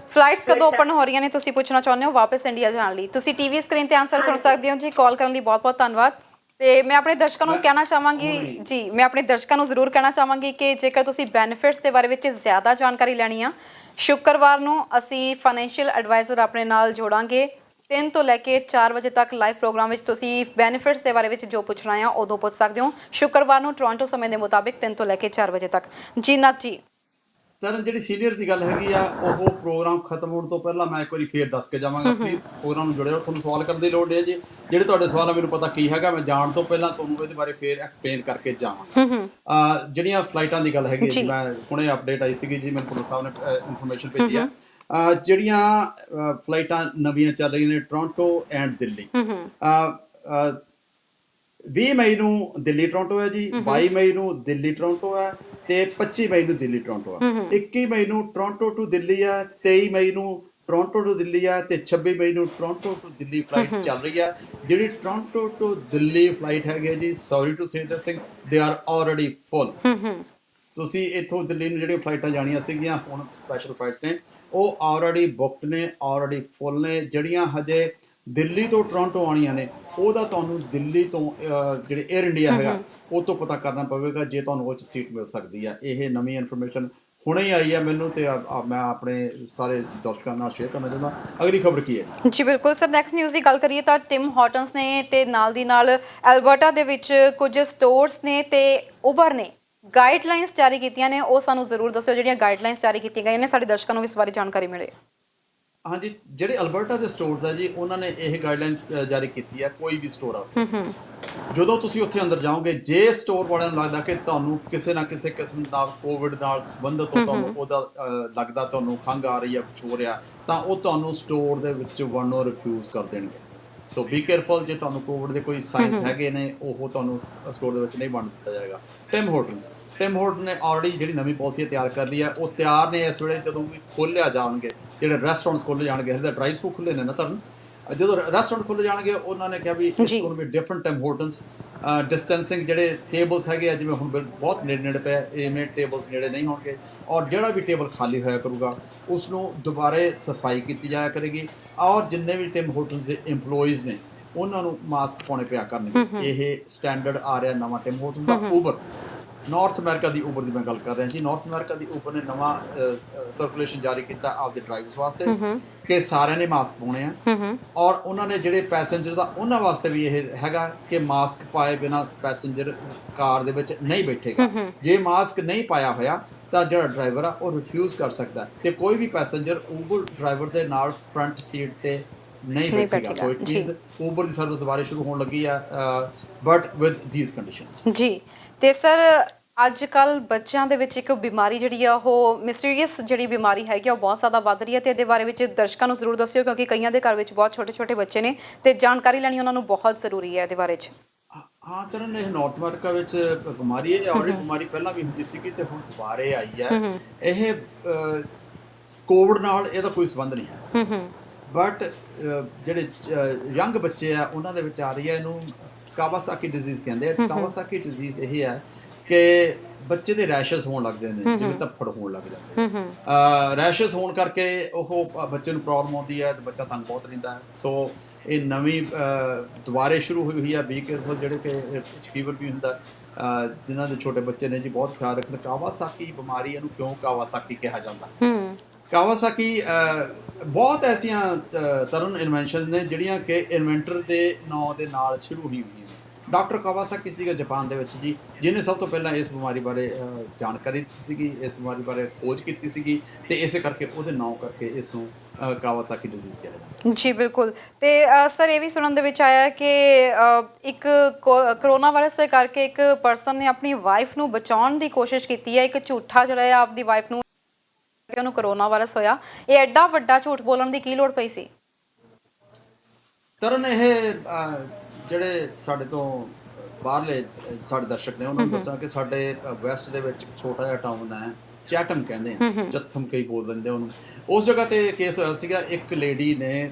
ਫਲਾਈਟਸ ਕਦੋਂ ਓਪਨ ਹੋ ਰਹੀਆਂ ਨੇ ਤੁਸੀਂ ਪੁੱਛਣਾ ਚਾਹੁੰਦੇ ਹੋ ਵਾਪਸ ਇੰਡੀਆ ਜਾਣ ਲਈ? ਤੁਸੀਂ ਟੀਵੀ ਸਕਰੀਨ ਤੇ ਆਨਸਰ ਸੁਣ ਸਕਦੇ ਹੋ ਜੀ। ਕਾਲ ਕਰਨ ਲਈ ਬਹੁਤ-ਬਹੁਤ ਧੰਨਵਾਦ। ਤੇ ਮੈਂ ਆਪਣੇ ਦਰਸ਼ਕਾਂ ਨੂੰ ਕਹਿਣਾ ਚਾਹਾਂਗੀ ਜੀ, ਮੈਂ ਆਪਣੇ ਦਰਸ਼ਕਾਂ ਨੂੰ ਜ਼ਰੂਰ ਕਹਿਣਾ ਚਾਹਾਂਗੀ ਕਿ ਜੇਕਰ ਤੁਸੀਂ ਬੈਨੀਫਿਟਸ ਦੇ ਬਾਰੇ ਵਿੱਚ ਜ਼ਿਆਦਾ ਜਾਣਕਾਰੀ ਲੈਣੀ ਆ, ਸ਼ੁੱਕਰਵਾਰ ਨੂੰ ਅਸੀਂ ਫਾਈਨੈਂਸ਼ੀਅਲ ਐਡਵਾਈਜ਼ਰ ਆਪਣੇ ਨਾਲ ਜੋੜਾਂਗੇ 3 ਤੋਂ ਲੈ ਕੇ 4 ਵਜੇ ਤੱਕ ਲਾਈਵ ਪ੍ਰੋਗਰਾਮ ਵਿੱਚ। ਤੁਸੀਂ ਬੈਨੀਫਿਟਸ ਦੇ ਬਾਰੇ ਵਿੱਚ ਜੋ ਪੁੱਛਣਾ ਆ ਉਦੋਂ ਪੁੱਛ ਸਕਦੇ ਹੋ, ਸ਼ੁੱਕਰਵਾਰ ਨੂੰ ਟੋਰਾਂਟੋ ਸਮੇਂ ਦੇ ਮੁਤਾਬਿਕ 3 ਤੋਂ ਲੈ ਕੇ 4 ਵਜੇ ਤੱਕ। ਜੀ ਨਾਥ ਜੀ। ਤਰਨ, ਜਿਹੜੀ ਸੀਨੀਅਰ ਦੀ ਗੱਲ ਹੈਗੀ ਆ, ਉਹ ਪ੍ਰੋਗਰਾਮ ਖਤਮ ਹੋਣ ਤੋਂ ਪਹਿਲਾਂ ਮੈਂ ਇੱਕ ਵਾਰੀ ਫੇਰ ਦੱਸ ਕੇ ਜਾਵਾਂਗਾ। ਪਲੀਜ਼ ਪ੍ਰੋਗਰਾਮ ਨੂੰ ਜੁੜਿਓ। ਤੁਹਾਨੂੰ ਸਵਾਲ ਕਰਨ ਦੀ ਲੋੜ ਹੈ ਜੀ। ਜਿਹੜੇ ਤੁਹਾਡੇ ਸਵਾਲ ਆ ਮੈਨੂੰ ਪਤਾ ਕੀ ਹੈਗਾ, ਮੈਂ ਜਾਣ ਤੋਂ ਪਹਿਲਾਂ ਤੁਹਾਨੂੰ ਇਹਦੇ ਬਾਰੇ ਫੇਰ ਐਕਸਪਲੇਨ ਕਰਕੇ ਜਾਵਾਂਗਾ। ਜਿਹੜੀਆਂ ਫਲਾਈਟਾਂ ਦੀ ਗੱਲ ਹੈਗੀ ਜੀ, ਮੈਂ ਹੁਣੇ ਅਪਡੇਟ ਆਈ ਸੀਗੀ ਜੀ, ਮੈਨੂੰ ਪੁਲਿਸ ਸਾਹਿਬ ਨੇ ਇਨਫੋਰਮੇਸ਼ਨ ਭੇਜੀ ਆ। ਜਿਹੜੀਆਂ ਫਲਾਈਟਾਂ ਨਵੀਆਂ ਚੱਲ ਰਹੀਆਂ ਨੇ ਟੋਰਾਂਟੋ ਐਂਡ ਦਿੱਲੀ, 20 ਮਈ ਨੂੰ ਦਿੱਲੀ ਟੋਰਾਂਟੋ ਹੈ ਜੀ, 22 ਮਈ ਨੂੰ ਦਿੱਲੀ ਟੋਰਾਂਟੋ ਹੈ, ਤੇ 25 ਮਈ ਨੂੰ ਦਿੱਲੀ ਟੋਰਾਂਟੋ ਆ। 21 ਮਈ ਨੂੰ ਟੋਰਾਂਟੋ ਟੂ ਦਿੱਲੀ ਆ, 23 ਮਈ ਨੂੰ ਟੋਰਾਂਟੋ ਟੂ ਦਿੱਲੀ ਆ, ਤੇ 26 ਮਈ ਨੂੰ ਟੋਰਾਂਟੋ ਟੂ ਦਿੱਲੀ ਫਲਾਈਟ ਚੱਲ ਰਹੀ ਆ। ਜਿਹੜੀ ਟੋਰਾਂਟੋ ਟੂ ਦਿੱਲੀ ਫਲਾਈਟ ਹੈਗੀ ਜੀ, sorry to say this thing, they are already full. ਤੁਸੀਂ ਇੱਥੋਂ ਦਿੱਲੀ ਨੂੰ ਜਿਹੜੀਆਂ ਫਲਾਈਟਾਂ ਜਾਣੀਆਂ ਸੀਗੀਆਂ, ਹੁਣ ਸਪੈਸ਼ਲ ਫਲਾਈਟਸ ਨੇ, ਉਹ ਆਲਰੇਡੀ ਬੁੱਕਡ ਨੇ, ਆਲਰੇਡੀ ਫੁੱਲ ਨੇ। ਜਿਹੜੀਆਂ ਹਜੇ ਦਿੱਲੀ ਤੋਂ ਟੋਰਾਂਟੋ ਆਉਣੀਆਂ ਨੇ, ਉਹਦਾ ਤੁਹਾਨੂੰ ਦਿੱਲੀ ਤੋਂ ਜਿਹੜੇ 에ਅਰ ਇੰਡੀਆ ਹੈਗਾ ਉਹ ਤੋਂ ਪਤਾ ਕਰਨਾ ਪਵੇਗਾ ਜੇ ਤੁਹਾਨੂੰ ਉਹ 'ਚ ਸੀਟ ਮਿਲ ਸਕਦੀ ਆ। ਇਹ ਨਵੀਂ ਇਨਫੋਰਮੇਸ਼ਨ ਹੁਣੇ ਹੀ ਆਈ ਆ ਮੈਨੂੰ, ਤੇ ਮੈਂ ਆਪਣੇ ਸਾਰੇ ਦਰਸ਼ਕਾਂ ਨਾਲ ਸ਼ੇਅਰ ਕਰਨਾ ਚਾਹੁੰਦਾ। ਅਗਲੀ ਖਬਰ ਕੀ ਹੈ ਜੀ? ਬਿਲਕੁਲ ਸਰ, ਨੈਕਸਟ ਨਿਊਜ਼ ਦੀ ਗੱਲ ਕਰੀਏ ਤਾਂ ਟਿਮ ਹਾਰਟਨਸ ਨੇ ਤੇ ਨਾਲ ਦੀ ਨਾਲ ਐਲਬਰਟਾ ਦੇ ਵਿੱਚ ਕੁਝ ਸਟੋਰਸ ਨੇ ਤੇ ਉਬਰ ਨੇ ਗਾਈਡਲਾਈਨਸ ਜਾਰੀ ਕੀਤੀਆਂ ਨੇ। ਉਹ ਸਾਨੂੰ ਜ਼ਰੂਰ ਦੱਸਿਓ ਜਿਹੜੀਆਂ ਗਾਈਡਲਾਈਨਸ ਜਾਰੀ ਕੀਤੀਆਂ ਗਈਆਂ ਨੇ, ਸਾਡੇ ਦਰਸ਼ਕਾਂ ਨੂੰ ਇਸ ਬਾਰੇ ਜਾਣਕਾਰੀ ਮਿਲੇ। ਹਾਂਜੀ, ਜਿਹੜੇ ਅਲਬਰਟਾ ਦੇ ਸਟੋਰਸ ਆ ਜੀ, ਉਹਨਾਂ ਨੇ ਇਹ ਗਾਈਡਲਾਈਨ ਜਾਰੀ ਕੀਤੀ ਆ। ਕੋਈ ਵੀ ਸਟੋਰ ਆ, ਜਦੋਂ ਤੁਸੀਂ ਉੱਥੇ ਅੰਦਰ ਜਾਓਗੇ, ਜੇ ਸਟੋਰ ਵਾਲਿਆਂ ਨੂੰ ਲੱਗਦਾ ਕਿ ਤੁਹਾਨੂੰ ਕਿਸੇ ਨਾ ਕਿਸੇ ਕਿਸਮ ਨਾਲ ਕੋਵਿਡ ਨਾਲ ਸੰਬੰਧਿਤ ਹੋ, ਤੁਹਾਨੂੰ ਉਹਦਾ ਲੱਗਦਾ ਤੁਹਾਨੂੰ ਖੰਘ ਆ ਰਹੀ ਆ, ਕੁਛ ਹੋ ਰਿਹਾ, ਤਾਂ ਉਹ ਤੁਹਾਨੂੰ ਸਟੋਰ ਦੇ ਵਿੱਚ ਵੜਨੋਂ ਰਿਫਿਊਜ਼ ਕਰ ਦੇਣਗੇ। ਸੋ ਬੀ ਕੇਅਰਫੁਲ, ਜੇ ਤੁਹਾਨੂੰ ਕੋਵਿਡ ਦੇ ਕੋਈ ਸਾਈਨਸ ਹੈਗੇ ਨੇ, ਉਹ ਤੁਹਾਨੂੰ ਸਟੋਰ ਦੇ ਵਿੱਚ ਨਹੀਂ ਵੜਨ ਦਿੱਤਾ ਜਾਏਗਾ। ਟਿਮ ਹੋਰਟਨ ਨੇ ਆਲਰੇਡੀ ਜਿਹੜੀ ਨਵੀਂ ਪਾਲਿਸੀ ਤਿਆਰ ਕਰ ਲਈ ਹੈ। ਉਹ ਤਿਆਰ ਨੇ ਇਸ ਵੇਲੇ, ਜਦੋਂ ਵੀ ਖੋਲ੍ਹਿਆ ਜਾਣਗੇ, ਜਿਹੜੇ ਰੈਸਟੋਰੈਂਟਸ ਖੋਲ੍ਹੇ ਜਾਣਗੇ, ਇਹਦਾ ਡਰਾਈਵ ਥਰੂ ਖੁੱਲ੍ਹੇ ਨੇ ਨਾ ਤੁਹਾਨੂੰ, ਜਦੋਂ ਰੈਸਟੋਰੈਂਟ ਖੁੱਲ੍ਹ ਜਾਣਗੇ, ਉਹਨਾਂ ਨੇ ਕਿਹਾ ਵੀ it's going to be different Tim Hortons. Distancing ਜਿਹੜੇ ਟੇਬਲਸ ਹੈਗੇ ਆ, ਜਿਵੇਂ ਹੁਣ ਬਹੁਤ ਨੇੜੇ ਨੇੜੇ ਪਏ, ਇਵੇਂ ਟੇਬਲਸ ਨੇੜੇ ਨਹੀਂ ਹੋਣਗੇ। ਔਰ ਜਿਹੜਾ ਵੀ ਟੇਬਲ ਖਾਲੀ ਹੋਇਆ ਕਰੂਗਾ ਉਸ ਨੂੰ ਦੁਬਾਰੇ ਸਫਾਈ ਕੀਤੀ ਜਾਇਆ ਕਰੇਗੀ। ਔਰ ਜਿੰਨੇ ਵੀ ਟਿਮ ਹੋਟਲਸ ਦੇ EMPLOYEES ਨੇ ਉਹਨਾਂ ਨੂੰ ਮਾਸਕ ਪਾਉਣੇ ਪਿਆ ਕਰਨਗੇ। ਇਹ ਸਟੈਂਡਰਡ ਆ ਰਿਹਾ ਨਵਾਂ ਟਿਮ ਹੋਟਲ ਦਾ। ਊਬਰ, ਨਾਰਥ ਅਮਰੀਕਾ ਦੀ ਊਬਰ ਦੀ ਮੈਂ ਗੱਲ ਕਰ ਰਿਹਾ ਜੀ। ਨਾਰਥ ਅਮਰੀਕਾ ਦੀ ਊਬਰ ਨੇ ਨਵਾਂ ਸਰਕੂਲੇਸ਼ਨ ਜਾਰੀ ਕੀਤਾ ਆਪਦੇ ਡਰਾਈਵਰਸ ਵਾਸਤੇ ਕਿ ਸਾਰਿਆਂ ਨੇ ਮਾਸਕ ਪਾਉਣੇ ਆ। ਔਰ ਉਹਨਾਂ ਨੇ ਜਿਹੜੇ ਪੈਸੇਂਜਰ ਦਾ ਉਹਨਾਂ ਵਾਸਤੇ ਵੀ ਇਹ ਹੈਗਾ ਕਿ ਮਾਸਕ ਪਾਏ ਬਿਨਾਂ ਪੈਸੇਂਜਰ ਕਾਰ ਦੇ ਵਿੱਚ ਨਹੀਂ ਬੈਠੇਗਾ। ਜੇ ਮਾਸਕ ਨਹੀਂ ਪਾਇਆ ਹੋਇਆ ਤਾਂ ਜਿਹੜਾ ਡਰਾਈਵਰ ਆ ਉਹ ਰਿਫਿਊਜ਼ ਕਰ ਸਕਦਾ ਤੇ ਕੋਈ ਵੀ ਪੈਸੇਂਜਰ ਊਬਰ ਡਰਾਈਵਰ ਦੇ ਨਾਲ ਫਰੰਟ ਸੀਟ ਤੇ ਨਹੀਂ ਬੈਠੇਗਾ। So it means Uber the service ਦੁਬਾਰਾ ਸ਼ੁਰੂ ਹੋਣ ਲੱਗੀ ਆ, ਬਟ ਵਿਦ ਥੀਸ ਕੰਡੀਸ਼ਨਸ ਜੀ। ਤੇ ਸਰ ਅੱਜ ਕੱਲ ਬੱਚਿਆਂ ਦੇ ਵਿੱਚ ਇੱਕ ਬਿਮਾਰੀ ਜਿਹੜੀ ਆ ਉਹ ਮਿਸਟੀਰੀਅਸ ਜਿਹੜੀ ਬਿਮਾਰੀ ਹੈਗੀ ਆ ਉਹ ਬਹੁਤ ਜ਼ਿਆਦਾ ਵੱਧ ਰਹੀ ਹੈ ਤੇ ਇਹਦੇ ਬਾਰੇ ਵਿੱਚ ਦਰਸ਼ਕਾਂ ਨੂੰ ਜ਼ਰੂਰ ਦੱਸਿਓ, ਕਿਉਂਕਿ ਕਈਆਂ ਦੇ ਘਰ ਵਿੱਚ ਬਹੁਤ ਛੋਟੇ ਛੋਟੇ ਬੱਚੇ ਨੇ ਤੇ ਜਾਣਕਾਰੀ ਲੈਣੀ ਉਹਨਾਂ ਨੂੰ ਬਹੁਤ ਜ਼ਰੂਰੀ ਹੈ ਇਹਦੇ ਬਾਰੇ 'ਚ। ਹਾਂ ਕਰਨ, ਇਹ ਨਾਰਥ ਅਮਰੀਕਾ ਵਿੱਚ ਬਿਮਾਰੀ ਹੈ। ਆਲਰੇਡੀ ਬਿਮਾਰੀ ਪਹਿਲਾਂ ਵੀ ਹੁੰਦੀ ਸੀਗੀ ਤੇ ਹੁਣ ਦੁਬਾਰੇ ਆਈ ਹੈ। ਇਹ ਕੋਵਿਡ ਨਾਲ ਇਹਦਾ ਕੋਈ ਸੰਬੰਧ ਨਹੀਂ ਹੈ, ਬਟ ਜਿਹੜੇ ਯੰਗ ਬੱਚੇ ਆ ਉਹਨਾਂ ਦੇ ਵਿੱਚ ਆ ਰਹੀ ਹੈ। ਇਹਨੂੰ ਕਾਵਾਸਾਕੀ ਡਿਜ਼ੀਜ਼ ਕਹਿੰਦੇ ਆ। ਕਾਵਾਸਾਕੀ ਡਿਜ਼ੀਜ਼ ਇਹ ਹੈ ਕਿ ਬੱਚੇ ਦੇ ਰੈਸ਼ਸ ਹੋਣ ਲੱਗ ਜਾਂਦੇ ਨੇ, ਜਿਵੇਂ ਧੱਫੜ ਹੋਣ ਲੱਗ ਜਾਂਦੇ। ਰੈਸ਼ਸ ਹੋਣ ਕਰਕੇ ਉਹ ਬੱਚੇ ਨੂੰ ਪ੍ਰੋਬਲਮ ਆਉਂਦੀ ਹੈ ਤੇ ਬੱਚਾ ਤੰਗ ਬਹੁਤ ਰਹਿੰਦਾ ਹੈ। ਸੋ ਇਹ ਨਵੀਂ ਦੁਬਾਰੇ ਸ਼ੁਰੂ ਹੋਈ ਹੈ। ਬੀ ਕੇਅਰਫੁਲ, ਜਿਹੜੇ ਕਿ ਫੀਵਰ ਵੀ ਹੁੰਦਾ, ਜਿਨ੍ਹਾਂ ਦੇ ਛੋਟੇ ਬੱਚੇ ਨੇ ਜੀ ਬਹੁਤ ਖਿਆਲ ਰੱਖਣਾ। ਕਾਵਾਸਾਕੀ ਬਿਮਾਰੀ, ਇਹਨੂੰ ਕਿਉਂ ਕਾਵਾਸਾਕੀ ਕਿਹਾ ਜਾਂਦਾ? ਕਾਵਾਸਾਕੀ ਬਹੁਤ ਐਸੀਆਂ ਤਰਨ ਇਨਵੈਂਸ਼ਨ ਨੇ ਜਿਹੜੀਆਂ ਕਿ ਇਨਵੈਂਟਰ ਦੇ ਨਾਂ ਦੇ ਨਾਲ ਸ਼ੁਰੂ ਹੋਈ ਹੋਈਆਂ। ਡਾਕਟਰ ਕਾਵਾਸਾਕੀ ਸੀਗਾ ਜਾਪਾਨ ਦੇ ਵਿੱਚ ਜੀ, ਜਿਹਨੇ ਸਭ ਤੋਂ ਪਹਿਲਾਂ ਇਸ ਬਿਮਾਰੀ ਬਾਰੇ ਜਾਣਕਾਰੀ ਦਿੱਤੀ ਸੀਗੀ, ਇਸ ਬਿਮਾਰੀ ਬਾਰੇ ਖੋਜ ਕੀਤੀ ਸੀਗੀ ਤੇ ਇਸੇ ਕਰਕੇ ਉਹਦੇ ਨਾਂ ਕਰਕੇ ਇਸ ਨੂੰ ਕਾਵਾਸਾਕੀ ਡਿਜ਼ੀਜ਼ ਕਿਹਾ ਜਾਂਦਾ। ਜੀ ਬਿਲਕੁਲ। ਤੇ ਸਰ ਇਹ ਵੀ ਸੁਣਨ ਦੇ ਵਿੱਚ ਆਇਆ ਕਿ ਇੱਕ ਕਰੋਨਾ ਵਾਇਰਸ ਦੇ ਕਰਕੇ ਇੱਕ ਪਰਸਨ ਨੇ ਆਪਣੀ ਵਾਈਫ ਨੂੰ ਬਚਾਉਣ ਦੀ ਕੋਸ਼ਿਸ਼ ਕੀਤੀ ਹੈ। ਇੱਕ ਝੂਠਾ ਜਿਹੜਾ ਹੈ ਆਪਦੀ ਵਾਈਫ ਨੂੰ ਕਿ ਉਹਨੂੰ ਕਰੋਨਾ ਵਾਇਰਸ ਹੋਇਆ। ਇਹ ਐਡਾ ਵੱਡਾ ਝੂਠ ਬੋਲਣ ਦੀ ਕੀ ਲੋੜ ਪਈ ਸੀ? ਤਰਨ, ਇਹ ਜਿਹੜੇ ਸਾਡੇ ਤੋਂ ਬਾਹਰਲੇ ਸਾਡੇ ਦਰਸ਼ਕ ਨੇ ਉਹਨਾਂ ਨੂੰ ਦੱਸਾਂ ਕਿ ਸਾਡੇ ਵੈਸਟ ਦੇ ਵਿੱਚ ਛੋਟਾ ਜਿਹਾ ਟਾਊਨ ਹੈ, ਚੈਟਮ ਕਹਿੰਦੇ ਆ, ਚਥਮ ਕਈ ਬੋਲ ਦਿੰਦੇ ਉਹਨੂੰ। ਉਸ ਜਗ੍ਹਾ ਤੇ ਕੇਸ ਹੋਇਆ ਸੀਗਾ। ਇੱਕ ਲੇਡੀ ਨੇ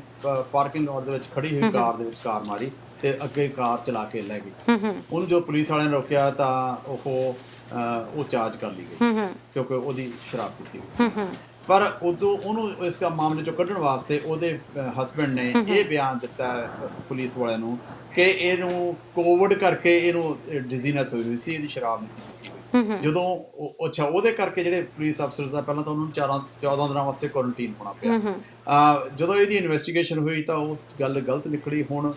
ਪਾਰਕਿੰਗ ਲੋਟ ਦੇ ਵਿੱਚ ਖੜੀ ਹੋਈ ਕਾਰ ਦੇ ਵਿੱਚ ਕਾਰ ਮਾਰੀ ਤੇ ਅੱਗੇ ਕਾਰ ਚਲਾ ਕੇ ਲੈ ਗਈ। ਉਹਨੂੰ ਜੋ ਪੁਲਿਸ ਵਾਲਿਆਂ ਨੇ ਰੋਕਿਆ ਤਾਂ ਉਹ ਚਾਰਜ ਕਰ ਲਈ ਗਈ ਕਿਉਂਕਿ ਉਹਦੀ ਸ਼ਰਾਬ ਪੀਤੀ ਹੋਈ ਸੀ। ਪਰ ਉਦੋਂ ਉਹਨੂੰ ਇਸ ਮਾਮਲੇ ਚੋਂ ਕੱਢਣ ਵਾਸਤੇ ਉਹਦੇ ਹਸਬੈਂਡ ਨੇ ਇਹ ਬਿਆਨ ਦਿੱਤਾ ਪੁਲਿਸ ਵਾਲਿਆਂ ਨੂੰ ਕਿ ਇਹਨੂੰ ਕੋਵਿਡ ਕਰਕੇ ਇਹਨੂੰ ਡਿਜ਼ੀਨੈਸ ਹੋਈ ਹੋਈ ਸੀ, ਇਹਦੀ ਸ਼ਰਾਬ ਨਹੀਂ ਸੀ ਪੀਤੀ ਹੋਈ। ਜਦੋਂ ਉਹਦੇ ਕਰਕੇ ਜਿਹੜੇ ਪੁਲਿਸ ਅਫਸਰਸ ਆ, ਪਹਿਲਾਂ ਤਾਂ ਉਹਨਾਂ ਨੂੰ 14 ਦਿਨਾਂ ਵਾਸਤੇ ਕੁਆਰੰਟੀਨ ਹੋਣਾ ਪਿਆ। ਜਦੋਂ ਇਹਦੀ ਇਨਵੈਸਟੀਗੇਸ਼ਨ ਹੋਈ ਤਾਂ ਉਹ ਗੱਲ ਗਲਤ ਨਿਕਲੀ। ਹੁਣ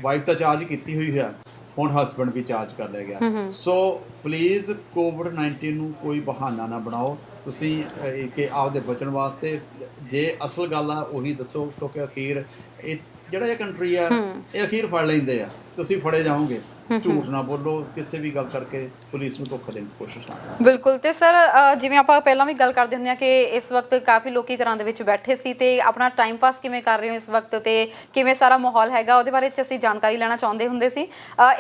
ਵਾਈਫ ਤਾਂ ਚਾਰਜ ਕੀਤੀ ਹੋਈ ਹੈ, ਹੁਣ ਹਸਬੈਂਡ ਵੀ ਚਾਰਜ ਕਰ ਲਿਆ ਗਿਆ। ਸੋ ਪਲੀਜ਼ ਕੋਵਿਡ-19 ਨੂੰ ਕੋਈ ਬਹਾਨਾ ਨਾ ਬਣਾਓ ਤੁਸੀਂ ਕਿ ਆਪਦੇ ਬਚਣ ਵਾਸਤੇ। ਜੇ ਅਸਲ ਗੱਲ ਆ ਉਹੀ ਦੱਸੋ, ਕਿਉਂਕਿ ਅਖੀਰ ਇਹ ਜਿਹੜਾ ਇਹ ਕੰਟਰੀ ਆ ਇਹ ਅਖੀਰ ਫੜ ਲੈਂਦੇ ਆ, ਤੁਸੀਂ ਫੜੇ ਜਾਓਗੇ। ਝੂਠ ਨਾ ਬੋਲੋ, ਕਿਸੇ ਵੀ ਗੱਲ ਕਰਕੇ ਪੁਲਿਸ ਨੂੰ ਧੋਖਾ ਦੇਣ ਦੀ ਕੋਸ਼ਿਸ਼ ਨਾ ਕਰੋ। ਬਿਲਕੁਲ। ਤੇ ਸਰ ਜਿਵੇਂ ਆਪਾਂ ਪਹਿਲਾਂ ਵੀ ਗੱਲ ਕਰਦੇ ਹੁੰਦੇ ਆ ਕਿ ਇਸ ਵਕਤ ਕਾਫੀ ਲੋਕੀ ਘਰਾਂ ਦੇ ਵਿੱਚ ਬੈਠੇ ਸੀ ਤੇ ਆਪਣਾ ਟਾਈਮ ਪਾਸ ਕਿਵੇਂ ਕਰ ਰਹੇ ਹੋ ਇਸ ਵਕਤ ਤੇ ਕਿਵੇਂ ਸਾਰਾ ਮਾਹੌਲ ਹੈਗਾ, ਉਹਦੇ ਬਾਰੇ 'ਚ ਅਸੀਂ ਜਾਣਕਾਰੀ ਲੈਣਾ ਚਾਹੁੰਦੇ ਹੁੰਦੇ ਸੀ।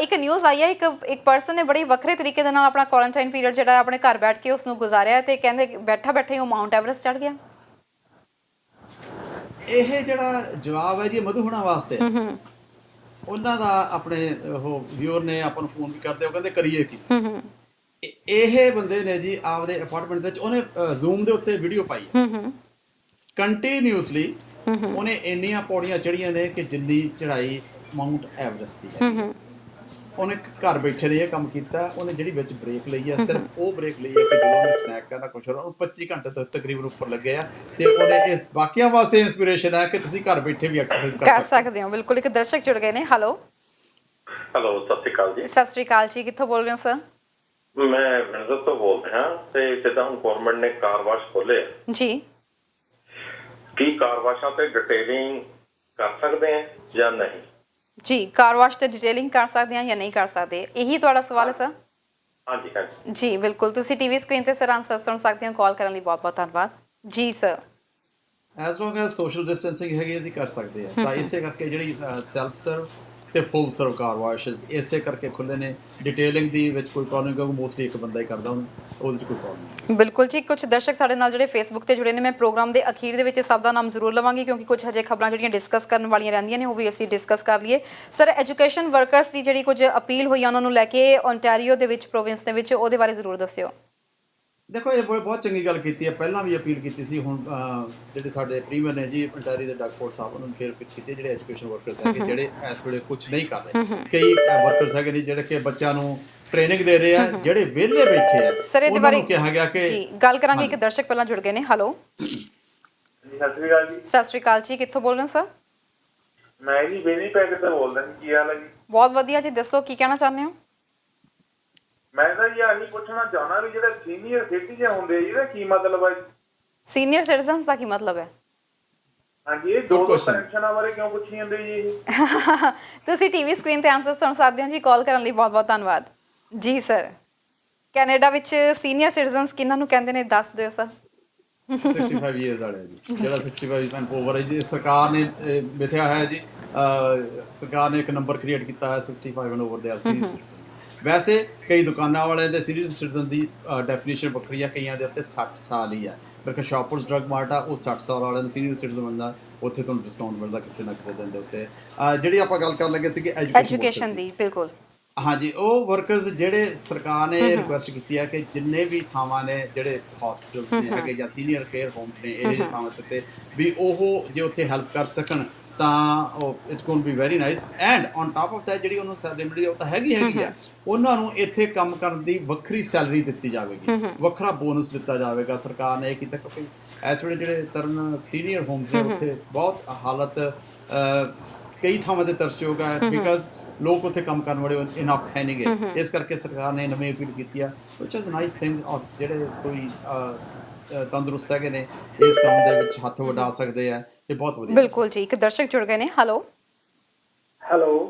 ਇੱਕ ਨਿਊਜ਼ ਆਈ ਹੈ, ਇੱਕ ਪਰਸਨ ਨੇ ਬੜੀ ਵੱਖਰੇ ਤਰੀਕੇ ਦੇ ਨਾਲ ਆਪਣਾ ਕੁਆਰੰਟਾਈਨ ਪੀਰੀਅਡ ਜਿਹੜਾ ਆਪਣੇ ਘਰ ਬੈਠ ਕੇ ਉਸ ਨੂੰ ਗੁਜ਼ਾਰਿਆ ਤੇ ਕਹਿੰਦੇ ਬੈਠਾ ਬੈਠਾ ਹੀ ਉਹ ਮਾਊਂਟ ਐਵਰੈਸਟ ਚੜ੍ਹ ਗਿਆ। ਇਹ ਜਿਹੜਾ ਜਵਾਬ ਹੈ ਜੀ ਮਧੂ ਹੁਣਾਂ ਵਾਸਤੇ। ਉਹਨਾਂ ਦਾ ਆਪਣੇ ਉਹ ਵਿਊਅਰ ਨੇ ਆਪਾਂ ਨੂੰ ਫੋਨ ਵੀ ਕਰਦੇ, ਉਹ ਕਹਿੰਦੇ ਕਰੀਏ ਕੀ। ਇਹ ਬੰਦੇ ਨੇ ਜੀ ਆਪਦੇ ਅਪਾਰਟਮੈਂਟ ਵਿੱਚ ਉਹਨੇ ਜ਼ੂਮ ਦੇ ਉੱਤੇ ਵੀਡੀਓ ਪਾਈ ਕੰਟੀਨਿਊਸਲੀ। ਉਹਨੇ ਇੰਨੀਆਂ ਪੌੜੀਆਂ ਚੜ੍ਹੀਆਂ ਨੇ ਕਿ ਜਿੰਨੀ ਚੜ੍ਹਾਈ ਮਾਊਂਟ ਐਵਰੈਸਟ ਦੀ ਹੈ। ਉਹਨੇ ਘਰ ਬੈਠੇ ਨੇ ਇਹ ਕੰਮ ਕੀਤਾ। ਉਹਨੇ ਜਿਹੜੀ ਵਿੱਚ ਬ੍ਰੇਕ ਲਈ ਹੈ, ਸਿਰਫ ਉਹ ਬ੍ਰੇਕ ਲਈ ਹੈ ਕਿ ਜਦੋਂ ਉਹਨੇ ਸਨੈਕ ਕਰਨਾ ਕੁਛ ਹੋਰ। 25 ਘੰਟੇ ਤੋਂ ਤਕਰੀਬਨ ਉੱਪਰ ਲੱਗੇ ਆ ਤੇ ਉਹਨੇ ਇਸ ਬਾਕੀਆਂ ਵਾਸਤੇ ਇੰਸਪੀਰੇਸ਼ਨ ਹੈ ਕਿ ਤੁਸੀਂ ਘਰ ਬੈਠੇ ਵੀ ਐਕਸਰਸਾਈਜ਼ ਕਰ ਸਕਦੇ ਹੋ। ਬਿਲਕੁਲ। ਇੱਕ ਦਰਸ਼ਕ ਜੁੜ ਗਏ ਨੇ। ਹੈਲੋ ਸਤਿ ਸ਼੍ਰੀ ਅਕਾਲ ਜੀ। ਸਤਿ ਸ਼੍ਰੀ ਅਕਾਲ ਜੀ, ਕਿੱਥੋਂ ਬੋਲ ਰਹੇ ਹੋ ਸਰ? ਮੈਂ ਵਿੰਜ਼ਰ ਤੋਂ ਬੋਲ ਰਿਹਾ ਤੇ ਜਿੱਦਾਂ ਹੁਣ ਗਵਰਨਮੈਂਟ ਨੇ ਕਾਰ ਵਾਸ਼ ਖੋਲੇ ਜੀ, ਕੀ ਕਾਰ ਵਾਸ਼ਾਂ ਤੇ ਡਿਟੇਲਿੰਗ ਕਰ ਸਕਦੇ ਆ ਜਾਂ ਨਹੀਂ? ਜੀ ਕਾਰ ਵਾਸ਼ ਤੇ ਡਿਟੇਲਿੰਗ ਕਰ ਸਕਦੇ ਆ ਜਾਂ ਨਹੀਂ ਕਰ ਸਕਦੇ, ਇਹੀ ਤੁਹਾਡਾ ਸਵਾਲ ਹੈ ਸਰ? ਹਾਂਜੀ ਹਾਂਜੀ ਜੀ ਬਿਲਕੁਲ। ਤੁਸੀਂ ਟੀਵੀ ਸਕਰੀਨ ਤੇ ਸਰ ਆਨਸਰ ਸੁਣ ਸਕਦੇ ਹੋ। ਕਾਲ ਕਰਨ ਲਈ ਬਹੁਤ ਬਹੁਤ ਧੰਨਵਾਦ ਜੀ ਸਰ। ਐਸ ਲੌਂਗ ਐਸ ਸੋਸ਼ਲ ਡਿਸਟੈਂਸਿੰਗ ਹੈਗੀ ਅਸੀਂ ਕਰ ਸਕਦੇ ਆ। ਤਾਂ ਇਸੇ ਕਰਕੇ ਜਿਹੜੀ ਸੈਲਫ ਸਰਵ ਤੇ ਫੁੱਲ ਸਰਵ ਕਾਰ ਵਾਸ਼ਸ ਇਸੇ ਕਰਕੇ ਖੁੱਲੇ ਨੇ। ਡਿਟੇਲਿੰਗ ਦੀ ਵਿੱਚ ਕੋਈ ਪ੍ਰੋਬਲਮ ਕਿਉਂਕਿ ਮੋਸਟਲੀ ਇੱਕ ਬੰਦਾ ਹੀ ਕਰਦਾ ਉਹਦੇ 'ਚ ਕੋਈ ਪ੍ਰੋਬਲਮ ਨਹੀਂ। ਬਿਲਕੁਲ ਜੀ, ਕੁਝ ਦਰਸ਼ਕ ਸਾਡੇ ਨਾਲ ਜਿਹੜੇ ਫੇਸਬੁੱਕ ਤੇ ਜੁੜੇ ਨੇ, ਮੈਂ ਪ੍ਰੋਗਰਾਮ ਦੇ ਅਖੀਰ ਦੇ ਵਿੱਚ ਸਭ ਦਾ ਨਾਮ ਜ਼ਰੂਰ ਲਵਾਂਗੀ ਕਿਉਂਕਿ ਕੁਝ ਹਜੇ ਖਬਰਾਂ ਜਿਹੜੀਆਂ ਡਿਸਕਸ ਕਰਨ ਵਾਲੀਆਂ ਰਹਿੰਦੀਆਂ ਨੇ ਉਹ ਵੀ ਅਸੀਂ ਡਿਸਕਸ ਕਰ ਲਈਏ। ਸਰ, ਐਜੂਕੇਸ਼ਨ ਵਰਕਰਸ ਦੀ ਜਿਹੜੀ ਕੁਝ ਅਪੀਲ ਹੋਈ ਆ ਉਹਨਾਂ ਨੂੰ ਲੈ ਕੇ ਓਨਟਾਰੀਓ ਦੇ ਵਿੱਚ, ਪ੍ਰੋਵਿੰਸ ਦੇ ਵਿੱਚ, ਉਹਦੇ ਬਾਰੇ ਜ਼ਰੂਰ ਦੱਸਿਓ। ਦੇਖੋ ਇਹ ਬਹੁਤ ਚੰਗੀ ਗੱਲ ਕੀਤੀ ਹੈ, ਪਹਿਲਾਂ ਵੀ ਅਪੀਲ ਕੀਤੀ ਸੀ। ਹੁਣ ਜਿਹੜੇ ਸਾਡੇ ਪ੍ਰੀਮੀਅਰ ਨੇ ਜੀ ਓਨਟਾਰੀਓ ਦੇ ਡਾਕਫੋਰਡ ਸਾਹਿਬ, ਉਹਨਾਂ ਨੂੰ ਫਿਰ ਅਪੀਲ ਕੀਤੀ ਜਿਹੜੇ ਐਜੂਕੇਸ਼ਨ ਵਰਕਰਸ ਹੈਗੇ ਜਿਹੜੇ ਇਸ ਵੇਲੇ ਕੁਝ ਨਹੀਂ ਕਰ ਰਹੇ। ਕਈ ਵਰਕਰਸ ਹੈਗੇ ਨੇ ਜਿਹੜੇ ਕਿ ਬੱਚਿਆਂ ਨੂੰ ਟ੍ਰੇਨਿੰਗ ਦੇ ਰਹੇ ਆ, ਜਿਹੜੇ ਵਿਹਲੇ ਬੈਠੇ ਆ ਸਰ ਇਹਦੇ ਬਾਰੇ ਕਿਹਾ ਗਿਆ ਕਿ ਜੀ ਗੱਲ ਕਰਾਂਗੇ। ਇੱਕ ਦਰਸ਼ਕ ਪਹਿਲਾਂ ਜੁੜ ਗਏ ਨੇ। ਹੈਲੋ, ਸਤਿ ਸ਼੍ਰੀ ਅਕਾਲ ਜੀ। ਸਤਿ ਸ਼੍ਰੀ ਅਕਾਲ ਜੀ, ਕਿੱਥੋਂ ਬੋਲ ਰਹੇ ਹੋ ਸਰ? ਮੈਂ ਜੀ ਬੇਨੀ ਪੈਕਟ ਤੋਂ ਬੋਲਦਾ ਜੀ। ਕੀ ਹਾਲ ਹੈ ਜੀ? ਬਹੁਤ ਵਧੀਆ ਜੀ, ਦੱਸੋ ਕੀ ਕਹਿਣਾ ਚਾਹੁੰਦੇ ਹੋ? ਮੈਂ ਤਾਂ ਜੀ ਆਹੀ ਪੁੱਛਣਾ ਚਾਹਣਾ ਵੀ ਜਿਹੜੇ ਸੀਨੀਅਰ ਸਿਟੀਜ਼ਨ ਹੁੰਦੇ ਜੀ, ਇਹਦਾ ਕੀ ਮਤਲਬ ਹੈ? ਸੀਨੀਅਰ ਸਿਟੀਜ਼ਨਸ ਦਾ ਕੀ ਮਤਲਬ ਹੈ? ਹਾਂਜੀ, ਇਹ ਦੋ ਪੈਨਸ਼ਨਾਂ ਬਾਰੇ ਕਿਉਂ ਪੁੱਛੀ ਜਾਂਦੇ ਜੀ ਇਹ? ਤੁਸੀਂ ਟੀਵੀ ਸਕਰੀਨ ਤੇ ਆਨਸਰ ਸੁਣ ਸਕਦੇ ਹੋ ਜੀ। ਕਾਲ ਕਰਨ ਲਈ ਬਹੁਤ ਬਹੁਤ ਧੰਨਵਾਦ ਜੀ। ਸਰ, ਕੈਨੇਡਾ ਵਿੱਚ ਸੀਨੀਅਰ ਸਿਟੀਜ਼ਨਸ ਕਿਹਨਾਂ ਨੂੰ ਕਹਿੰਦੇ ਨੇ, ਦੱਸ ਦਿਓ ਸਰ। 65 ਇਅਰਸ ਵਾਲੇ ਜੀ, ਜਿਹੜਾ 65 ਐਂਡ ਓਵਰ ਹੈ ਜੀ। ਸਰਕਾਰ ਨੇ ਮਿਥਿਆ ਹੈ ਜੀ, ਸਰਕਾਰ ਨੇ ਇੱਕ ਨੰਬਰ ਕ੍ਰੀਏਟ ਕੀਤਾ ਹੈ 65 and over they are senior citizen. ਵੈਸੇ ਕਈ ਦੁਕਾਨਾਂ ਵਾਲਿਆਂ ਦੇ ਸੀਨੀਅਰ ਸਿਟੀਜ਼ਨ ਦੀ ਡੈਫੀਨੇਸ਼ਨ ਵੱਖਰੀ ਆ, ਕਈਆਂ ਦੇ ਉੱਤੇ 60 ਸਾਲ ਹੀ ਆ। ਫਿਰ ਸ਼ਾਪਰਸ ਡਰੱਗ ਮਾਰਟ ਆ, ਉਹ 60 ਸਾਲ ਵਾਲਿਆਂ ਨੂੰ ਸੀਨੀਅਰ ਸਿਟੀਜ਼ਨ ਬਣਦਾ, ਉੱਥੇ ਤੁਹਾਨੂੰ ਡਿਸਕਾਊਂਟ ਮਿਲਦਾ ਕਿਸੇ ਨਾ ਕਿਸੇ ਦਿਨ ਦੇ ਉੱਤੇ। ਜਿਹੜੀ ਆਪਾਂ ਗੱਲ ਕਰਨ ਲੱਗੇ ਸੀਗੇ ਐਜੂਕੇਸ਼ਨ ਦੀ, ਬਿਲਕੁਲ ਹਾਂਜੀ, ਉਹ ਵਰਕਰਸ ਜਿਹੜੇ ਸਰਕਾਰ ਨੇ ਰਿਕੁਐਸਟ ਕੀਤੀ ਹੈ ਕਿ ਜਿੰਨੇ ਵੀ ਥਾਵਾਂ ਨੇ, ਜਿਹੜੇ ਹਸਪੀਟਲਸ ਨੇ ਹੈਗੇ ਜਾਂ ਸੀਨੀਅਰ ਕੇਅਰ ਹੋਮਸ ਨੇ, ਇਹ ਜਿਹੇ ਥਾਵਾਂ ਤੇ ਵੀ ਉਹ ਜੇ ਉੱਥੇ ਹੈਲਪ ਕਰ ਸਕਣ ਤਾਂ it's going to be very nice. And on top of that ਜਿਹੜੀ ਉਹਨਾਂ ਸੈਲਰੀ ਉਹ ਤਾਂ ਹੈਗੀ ਆ, ਉਹਨਾਂ ਨੂੰ ਇੱਥੇ ਕੰਮ ਕਰਨ ਦੀ ਵੱਖਰੀ ਸੈਲਰੀ ਦਿੱਤੀ ਜਾਵੇਗੀ, ਵੱਖਰਾ ਬੋਨਸ ਦਿੱਤਾ ਜਾਵੇਗਾ। ਸਰਕਾਰ ਨੇ ਇਹ ਕੀਤਾ ਕਿਉਂਕਿ ਇਸ ਵੇਲੇ ਜਿਹੜੇ ਤਰਨ ਸੀਨੀਅਰ ਹੋਮਸ ਨੇ ਉੱਥੇ ਬਹੁਤ ਹਾਲਤ ਕਈ ਥਾਵਾਂ ਤੇ ਤਰਸਯੋਗ ਹੈ, ਬਿਕਾਜ਼ ਲੋਕ ਉੱਥੇ ਕੰਮ ਕਰਨ ਵਾਲੇ ਇਨਫ ਹੈ ਨਹੀਂ ਗੇ। ਇਸ ਕਰਕੇ ਸਰਕਾਰ ਨੇ ਨਵੀਂ ਅਪੀਲ ਕੀਤੀ ਆ, ਵਿਚ ਇਜ਼ ਨਾਈਸ ਥਿੰਗ। ਜਿਹੜੇ ਕੋਈ ਤੰਦਰੁਸਤ ਹੈਗੇ ਨੇ ਇਸ ਕੰਮ ਦੇ ਵਿੱਚ ਹੱਥ ਵਡਾ ਸਕਦੇ ਆ, ਇਹ ਬਹੁਤ ਵਧੀਆ। ਬਿਲਕੁਲ ਜੀ, ਇੱਕ ਦਰਸ਼ਕ ਜੁੜ ਗਏ ਨੇ। ਹੈਲੋ,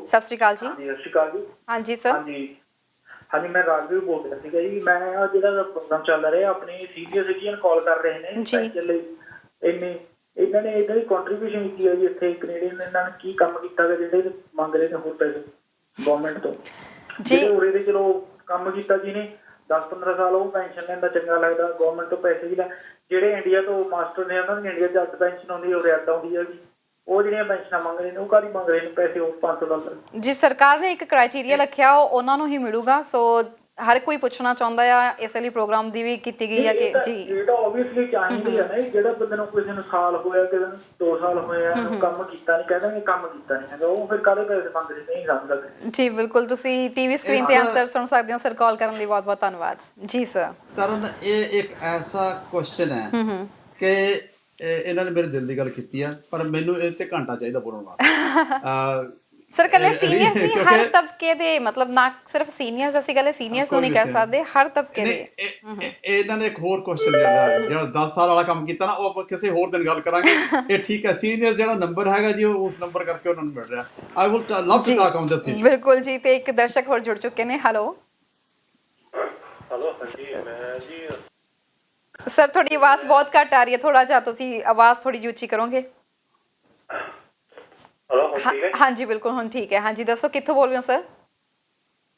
ਸਤਿ ਸ਼੍ਰੀ ਅਕਾਲ ਜੀ। ਸਤਿ ਸ਼੍ਰੀ ਅਕਾਲ ਜੀ। ਹਾਂਜੀ ਸਰ। ਹਾਂਜੀ, ਮੈਂ ਰਾਜਵੀਰ ਬੋਲ ਰਿਹਾ ਸੀਗਾ ਜੀ। ਮੈਂ ਜਿਹੜਾ ਪ੍ਰੋਗਰਾਮ ਚੱਲ ਰਿਹਾ, ਆਪਣੇ ਸੀਨੀਅਰ ਸਿਟੀਜ਼ਨ ਕਾਲ ਕਰ ਰਹੇ ਨੇ ਪੈਨਸ਼ਨ ਲਈ। ਇਹਨਾਂ ਨੇ ਇਹਦਾ ਹੀ ਕੰਟਰੀਬਿਊਸ਼ਨ ਕੀਤੀ ਹੈ ਜੀ ਇੱਥੇ ਕੈਨੇਡੀਅਨ। ਇਹਨਾਂ ਨੇ ਕੀ ਕੰਮ ਕੀਤਾ ਗਾ ਜਿਹੜੇ ਮੰਗ ਰਹੇ ਨੇ ਹੋਰ ਪੈਸੇ ਗਵਰਨਮੈਂਟ ਤੋਂ? ਜਿਹੜੇ ਉਰੇ ਦੇ ਚਲੋ ਕੰਮ ਕੀਤਾ ਜੀ ਨੇ 10-15 ਸਾਲ, ਉਹ ਪੈਨਸ਼ਨ ਲੈਂਦਾ ਚੰਗਾ ਲੱਗਦਾ, ਗਵਰਨਮੈਂਟ ਤੋਂ ਪੈਸੇ ਵੀ ਲੈ। ਜਿਹੜੇ ਇੰਡੀਆ ਤੋਂ ਮਾਸਟਰ ਨੇ, ਉਹਨਾਂ ਦੀ ਇੰਡੀਆ 'ਚ ਅੱਡ ਪੈਨਸ਼ਨ ਆਉਂਦੀ ਹੈ, ਉਰੇ ਅੱਡ ਆਉਂਦੀ ਹੈ ਜੀ। ਉਹ ਜਿਹੜੀਆਂ ਪੈਨਸ਼ਨਾਂ ਮੰਗ ਰਹੇ ਨੇ, ਉਹ ਕਾਹਦੀ ਮੰਗ ਰਹੇ ਨੇ ਪੈਸੇ? ਉਹ $500 ਜੀ। ਸਰਕਾਰ ਨੇ ਇੱਕ ਕ੍ਰਾਈਟੇਰੀਆ ਰੱਖਿਆ, ਉਹ ਉਹਨਾਂ ਨੂੰ ਹੀ ਮਿਲੂਗਾ। ਸੋ ਹਰ ਕੋਈ ਪੁੱਛਣਾ ਚਾਹੁੰਦਾ ਆ, ਇਸ ਲਈ ਪ੍ਰੋਗਰਾਮ ਦੀ ਵੀ ਕੀਤੀ ਗਈ ਹੈ ਕਿ ਜੀ ਇਹ ਤਾਂ ਆਬਵੀਅਸਲੀ ਚਾਹੀਦੀ ਹੈ ਨਾ। ਜਿਹੜਾ ਬੰਦੇ ਨੂੰ ਕਿਸੇ ਨੂੰ ਸਾਲ ਹੋਇਆ, ਕਿਸੇ ਨੂੰ 2 ਸਾਲ ਹੋਇਆ, ਕੰਮ ਕੀਤਾ ਨਹੀਂ, ਕਹਿੰਦਾ ਕੰਮ ਕੀਤਾ ਨਹੀਂ ਹੈਗਾ, ਉਹ ਫਿਰ ਕਾਹਦੇ ਪੈਸੇ ਮੰਗ ਰਹੇ ਨਹੀਂ ਸਮਝ ਸਕਦੇ ਜੀ। ਬਿਲਕੁਲ, ਤੁਸੀਂ ਟੀਵੀ ਸਕਰੀਨ ਤੇ ਆਨਸਰ ਸੁਣ ਸਕਦੇ ਹੋ। ਸਰ, ਕਾਲ ਕਰਨ ਲਈ ਬਹੁਤ ਬਹੁਤ ਧੰਨਵਾਦ ਜੀ। ਸਰ, ਤਰਨ, ਇਹ ਇੱਕ ਐਸਾ ਕੁਐਸਚਨ ਹੈ ਕਿ ਇਹਨਾਂ ਨੇ ਮੇਰੇ ਦਿਲ ਦੀ ਗੱਲ ਕੀਤੀ ਆ, ਪਰ ਮੈਨੂੰ ਇਹ ਤੇ ਘੰਟਾ ਚਾਹੀਦਾ ਬੋਲਣ ਵਾਸਤੇ। ਸਰ, ਕੱਲੇ ਸੀਨੀਅਰਸ ਨਹੀਂ, ਹਰ ਤਬਕੇ ਦੇ, ਮਤਲਬ ਨਾ ਸਿਰਫ ਸੀਨੀਅਰਸ, ਅਸੀਂ ਕੱਲੇ ਸੀਨੀਅਰਸ ਨੂੰ ਨਹੀਂ ਕਹਿ ਸਕਦੇ, ਹਰ ਤਬਕੇ ਦੇ। ਇਹਨਾਂ ਨੇ ਇੱਕ ਹੋਰ ਕੁਐਸਚਨ ਜਿਹੜਾ 10 ਸਾਲ ਵਾਲਾ ਕੰਮ ਕੀਤਾ ਨਾ, ਉਹ ਆਪਾਂ ਕਿਸੇ ਹੋਰ ਦਿਨ ਗੱਲ ਕਰਾਂਗੇ। ਇਹ ਠੀਕ ਹੈ, ਸੀਨੀਅਰ ਜਿਹੜਾ ਨੰਬਰ ਹੈਗਾ ਜੀ, ਉਹ ਉਸ ਨੰਬਰ ਕਰਕੇ ਉਹਨਾਂ ਨੂੰ ਮਿਲ ਰਿਹਾ। I would love to talk on this issue. ਬਿਲਕੁਲ ਜੀ, ਤੇ ਇੱਕ ਦਰਸ਼ਕ ਹੋਰ ਜੁੜ ਚੁੱਕੇ ਨੇ। ਹੈਲੋ, ਹਾਂਜੀ, ਮੈਂ ਜੀ ਸਰ, ਤੁਹਾਡੀ ਆਵਾਜ਼ ਬਹੁਤ ਘੱਟ ਆ ਰਹੀ ਹੈ, ਥੋੜਾ ਜਿਹਾ ਤੁਸੀਂ ਆਵਾਜ਼ ਥੋੜੀ ਜਿਹੀ ਉੱਚੀ ਕਰੋਗੇ? ਹਾਂਜੀ, ਬਿਲਕੁਲ ਹੁਣ ਠੀਕ ਹੈ। ਹਾਂਜੀ, ਦੱਸੋ ਕਿੱਥੋਂ ਬੋਲ ਰਹੇ ਹੋ ਸਰ?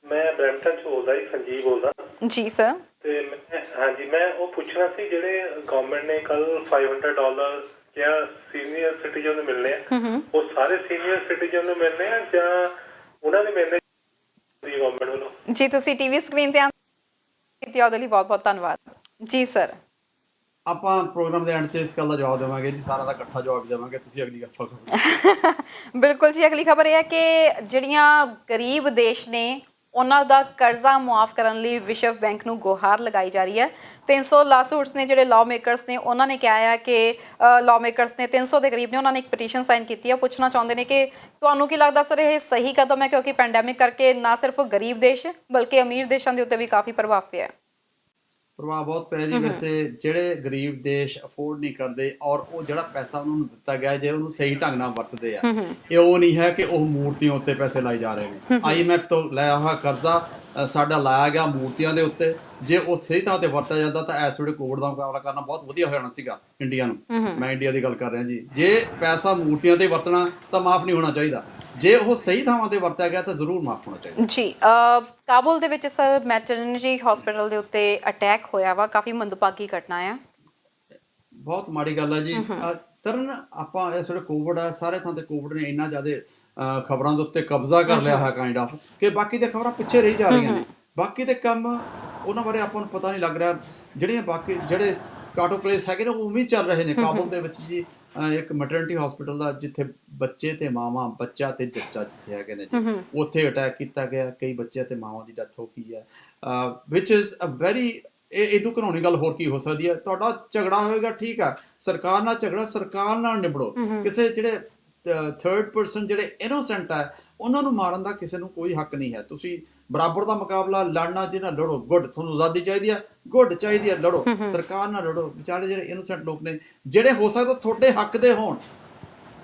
ਮੈਂ ਬ੍ਰੈਂਪਟਨ ਤੋਂ ਬੋਲਦਾ ਜੀ, ਸੰਜੀਵ ਬੋਲਦਾ ਜੀ। ਸਰ, ਤੇ ਮੈਂ ਉਹ ਪੁੱਛਣਾ ਸੀ, ਜਿਹੜੇ ਗਵਰਨਮੈਂਟ ਨੇ ਕੱਲ $500 ਜਾਂ ਸੀਨੀਅਰ ਸਿਟੀਜ਼ਨ ਨੂੰ ਮਿਲਣੇ ਆ, ਉਹ ਸਾਰੇ ਸੀਨੀਅਰ ਸਿਟੀਜ਼ਨ ਨੂੰ ਮਿਲਣੇ ਆ ਜਾਂ ਉਹਨਾਂ ਦੇ ਮਿਲਣੇ ਗਵਰਨਮੈਂਟ ਵੱਲੋਂ? ਜੀ, ਤੁਸੀਂ ਟੀਵੀ ਸਕਰੀਨ ਤੇ ਕੀਤੀ, ਉਹਦੇ ਲਈ ਬਹੁਤ ਬਹੁਤ ਧੰਨਵਾਦ ਜੀ। ਸਰ, ਆਪਾਂ ਪ੍ਰੋਗਰਾਮ ਦੇ ਐਂਡ 'ਚ ਇਸ ਗੱਲ ਦਾ ਜਵਾਬ ਦੇਵਾਂਗੇ ਜੀ, ਸਾਰਾ ਦਾ ਇਕੱਠਾ ਜਵਾਬ ਦੇਵਾਂਗੇ। ਤੁਸੀਂ ਅਗਲੀ ਗੱਲ ਕਰੋ। ਬਿਲਕੁਲ ਜੀ, ਅਗਲੀ ਖਬਰ ਇਹ ਹੈ ਕਿ ਜਿਹੜੀਆਂ ਗਰੀਬ ਦੇਸ਼ ਨੇ, ਉਹਨਾਂ ਦਾ ਕਰਜ਼ਾ ਮੁਆਫ ਕਰਨ ਲਈ ਵਿਸ਼ਵ ਬੈਂਕ ਨੂੰ ਗੁਹਾਰ ਲਗਾਈ ਜਾ ਰਹੀ ਹੈ। 300 ਲਾਸੂਟਸ ਨੇ ਜਿਹੜੇ ਲਾਅ ਮੇਕਰਸ ਨੇ, ਉਹਨਾਂ ਨੇ ਕਿਹਾ ਹੈ ਕਿ ਲਾਅ ਮੇਕਰਸ ਨੇ 300 ਦੇ ਕਰੀਬ ਨੇ, ਉਹਨਾਂ ਨੇ ਇੱਕ ਪਟੀਸ਼ਨ ਸਾਈਨ ਕੀਤੀ ਹੈ। ਪੁੱਛਣਾ ਚਾਹੁੰਦੇ ਨੇ ਕਿ ਤੁਹਾਨੂੰ ਕੀ ਲੱਗਦਾ ਸਰ, ਇਹ ਸਹੀ ਕਦਮ ਹੈ? ਕਿਉਂਕਿ ਪੈਂਡੈਮਿਕ ਕਰਕੇ ਨਾ ਸਿਰਫ ਗਰੀਬ ਦੇਸ਼ ਬਲਕਿ ਅਮੀਰ ਦੇਸ਼ਾਂ ਦੇ ਉੱਤੇ ਵੀ ਕਾਫੀ ਪ੍ਰਭਾਵ ਪਿਆ ਹੈ। ਪ੍ਰਭਾਵ ਬਹੁਤ ਪਿਆ ਜੀ। ਵੈਸੇ ਜਿਹੜੇ ਗਰੀਬ ਦੇਸ਼ ਅਫੋਰਡ ਨਹੀਂ ਕਰਦੇ, ਔਰ ਉਹ ਜਿਹੜਾ ਪੈਸਾ ਉਹਨਾਂ ਨੂੰ ਦਿੱਤਾ ਗਿਆ, ਜੇ ਉਹਨੂੰ ਸਹੀ ਢੰਗ ਨਾਲ ਵਰਤਦੇ ਆ, ਇਹ ਉਹ ਨਹੀਂ ਹੈ ਕਿ ਉਹ ਮੂਰਤੀਆਂ ਉੱਤੇ ਪੈਸੇ ਲਾਏ ਜਾ ਰਹੇ ਨੇ। IMF ਤੋਂ ਲਿਆ ਹੋਇਆ ਕਰਜ਼ਾ ਸਾਡਾ ਲਾਇਆ ਗਿਆ ਮੂਰਤੀਆਂ ਦੇ ਉੱਤੇ। ਜੇ ਉਹ ਸਹੀ ਥਾਂ ਤੇ ਵਰਤਿਆ ਜਾਂਦਾ ਤਾਂ ਇਸ ਵੇਲੇ ਕੋਵਿਡ ਦਾ ਮੁਕਾਬਲਾ ਕਰਨਾ ਬਹੁਤ ਵਧੀਆ ਹੋ ਜਾਣਾ ਸੀਗਾ ਇੰਡੀਆ ਨੂੰ। ਮੈਂ ਇੰਡੀਆ ਦੀ ਗੱਲ ਕਰ ਰਿਹਾ ਜੀ। ਜੇ ਪੈਸਾ ਮੂਰਤੀਆਂ ਤੇ ਵਰਤਣਾ ਤਾਂ ਮਾਫ ਨਹੀਂ ਹੋਣਾ ਚਾਹੀਦਾ। ਜੇ ਉਹ ਸਹੀ ਥਾਵਾਂ ਤੇ ਵਰਤਿਆ ਗਿਆ ਤਾਂ ਜ਼ਰੂਰ ਮਾਫ ਹੋਣਾ ਚਾਹੀਦਾ। ਜੀ ਕਾਬੁਲ ਦੇ ਵਿੱਚ ਸਰ ਮੈਟਰਨਿਟੀ ਹਸਪੀਟਲ ਦੇ ਉੱਤੇ ਅਟੈਕ ਹੋਇਆ ਵਾ, ਕਾਫੀ ਮੰਦਭਾਗੀ ਘਟਨਾ ਆ। ਬਹੁਤ ਮਾੜੀ ਗੱਲ ਹੈ ਜੀ। ਤਰਨ ਆਪਾਂ ਇਸ ਵੇਲੇ ਕੋਵਿਡ ਆ, ਸਾਰੇ ਥਾਂ ਤੇ ਕੋਵਿਡ ਨੇ ਇੰਨਾ ਜ਼ਿਆਦਾ ਖਬਰਾਂ ਦੇ ਉੱਤੇ ਕਬਜ਼ਾ ਕਰ ਲਿਆ ਹੈ ਕਾਈਂਡ ਆਫ, ਕਿ ਬਾਕੀ ਦੇ ਖਬਰਾਂ ਪਿੱਛੇ ਰਹੀ ਜਾ ਰਹੀਆਂ ਨੇ। ਬਾਕੀ ਦੇ ਕੰਮ ਉਹਨਾਂ ਬਾਰੇ ਆਪਾਂ ਨੂੰ ਪਤਾ ਨਹੀਂ ਲੱਗ ਰਿਹਾ। ਜਿਹੜੀਆਂ ਬਾਕੀ ਜਿਹੜੇ ਕਾਟੋ ਪਲੇਸ ਹੈਗੇ ਨੇ ਉਹ ਵੀ ਚੱਲ ਰਹੇ ਨੇ। ਕਾਬੁਲ ਦੇ ਵਿੱਚ ਜੀ ਇੱਕ ਮੈਟਰਨਿਟੀ ਹਸਪੀਟਲ ਦਾ, ਜਿੱਥੇ ਬੱਚੇ ਤੇ ਮਾਵਾਂ, ਬੱਚਾ ਤੇ ਜੱਚਾ ਜਿੱਥੇ ਹੈਗੇ ਨੇ ਜੀ, ਉੱਥੇ ਅਟੈਕ ਕੀਤਾ ਗਿਆ, ਕਈ ਬੱਚੇ ਤੇ ਮਾਵਾਂ ਦੀ ਡੈਥ ਹੋ ਗਈ ਹੈ, ਵਿਚ ਇਜ਼ ਅ ਵੈਰੀ, ਇਹ ਤੋਂ ਘਿਨਾਉਣੀ ਗੱਲ ਹੋਰ ਕੀ ਹੋ ਸਕਦੀ ਹੈ। ਤੁਹਾਡਾ ਝਗੜਾ ਹੋਏਗਾ, ਠੀਕ ਆ, ਸਰਕਾਰ ਨਾਲ ਝਗੜਾ ਸਰਕਾਰ ਨਾਲ ਨਿਬੜੋ। ਕਿਸੇ ਜਿਹੜੇ ਥਰਡ ਪਰਸਨ ਜਿਹੜੇ ਇਨੋਸੈਂਟ ਹੈ ਉਹਨਾਂ ਨੂੰ ਮਾਰਨ ਦਾ ਕਿਸੇ ਨੂੰ ਕੋਈ ਹੱਕ ਨਹੀਂ ਹੈ। ਤੁਸੀਂ ਬਰਾਬਰ ਦਾ ਮੁਕਾਬਲਾ ਲੜਨਾ ਜਿਹਨਾਂ ਲੜੋ, ਗੁੱਡ, ਤੁਹਾਨੂੰ ਆਜ਼ਾਦੀ ਚਾਹੀਦੀ ਆ, ਗੁੱਡ ਚਾਹੀਦੀ ਆ, ਲੜੋ, ਸਰਕਾਰ ਨਾਲ ਲੜੋ। ਵਿਚਾਰੇ ਜਿਹੜੇ ਇਨੋਸੈਂਟ ਲੋਕ ਨੇ, ਜਿਹੜੇ ਹੋ ਸਕਦਾ ਤੁਹਾਡੇ ਹੱਕ ਦੇ ਹੋਣ,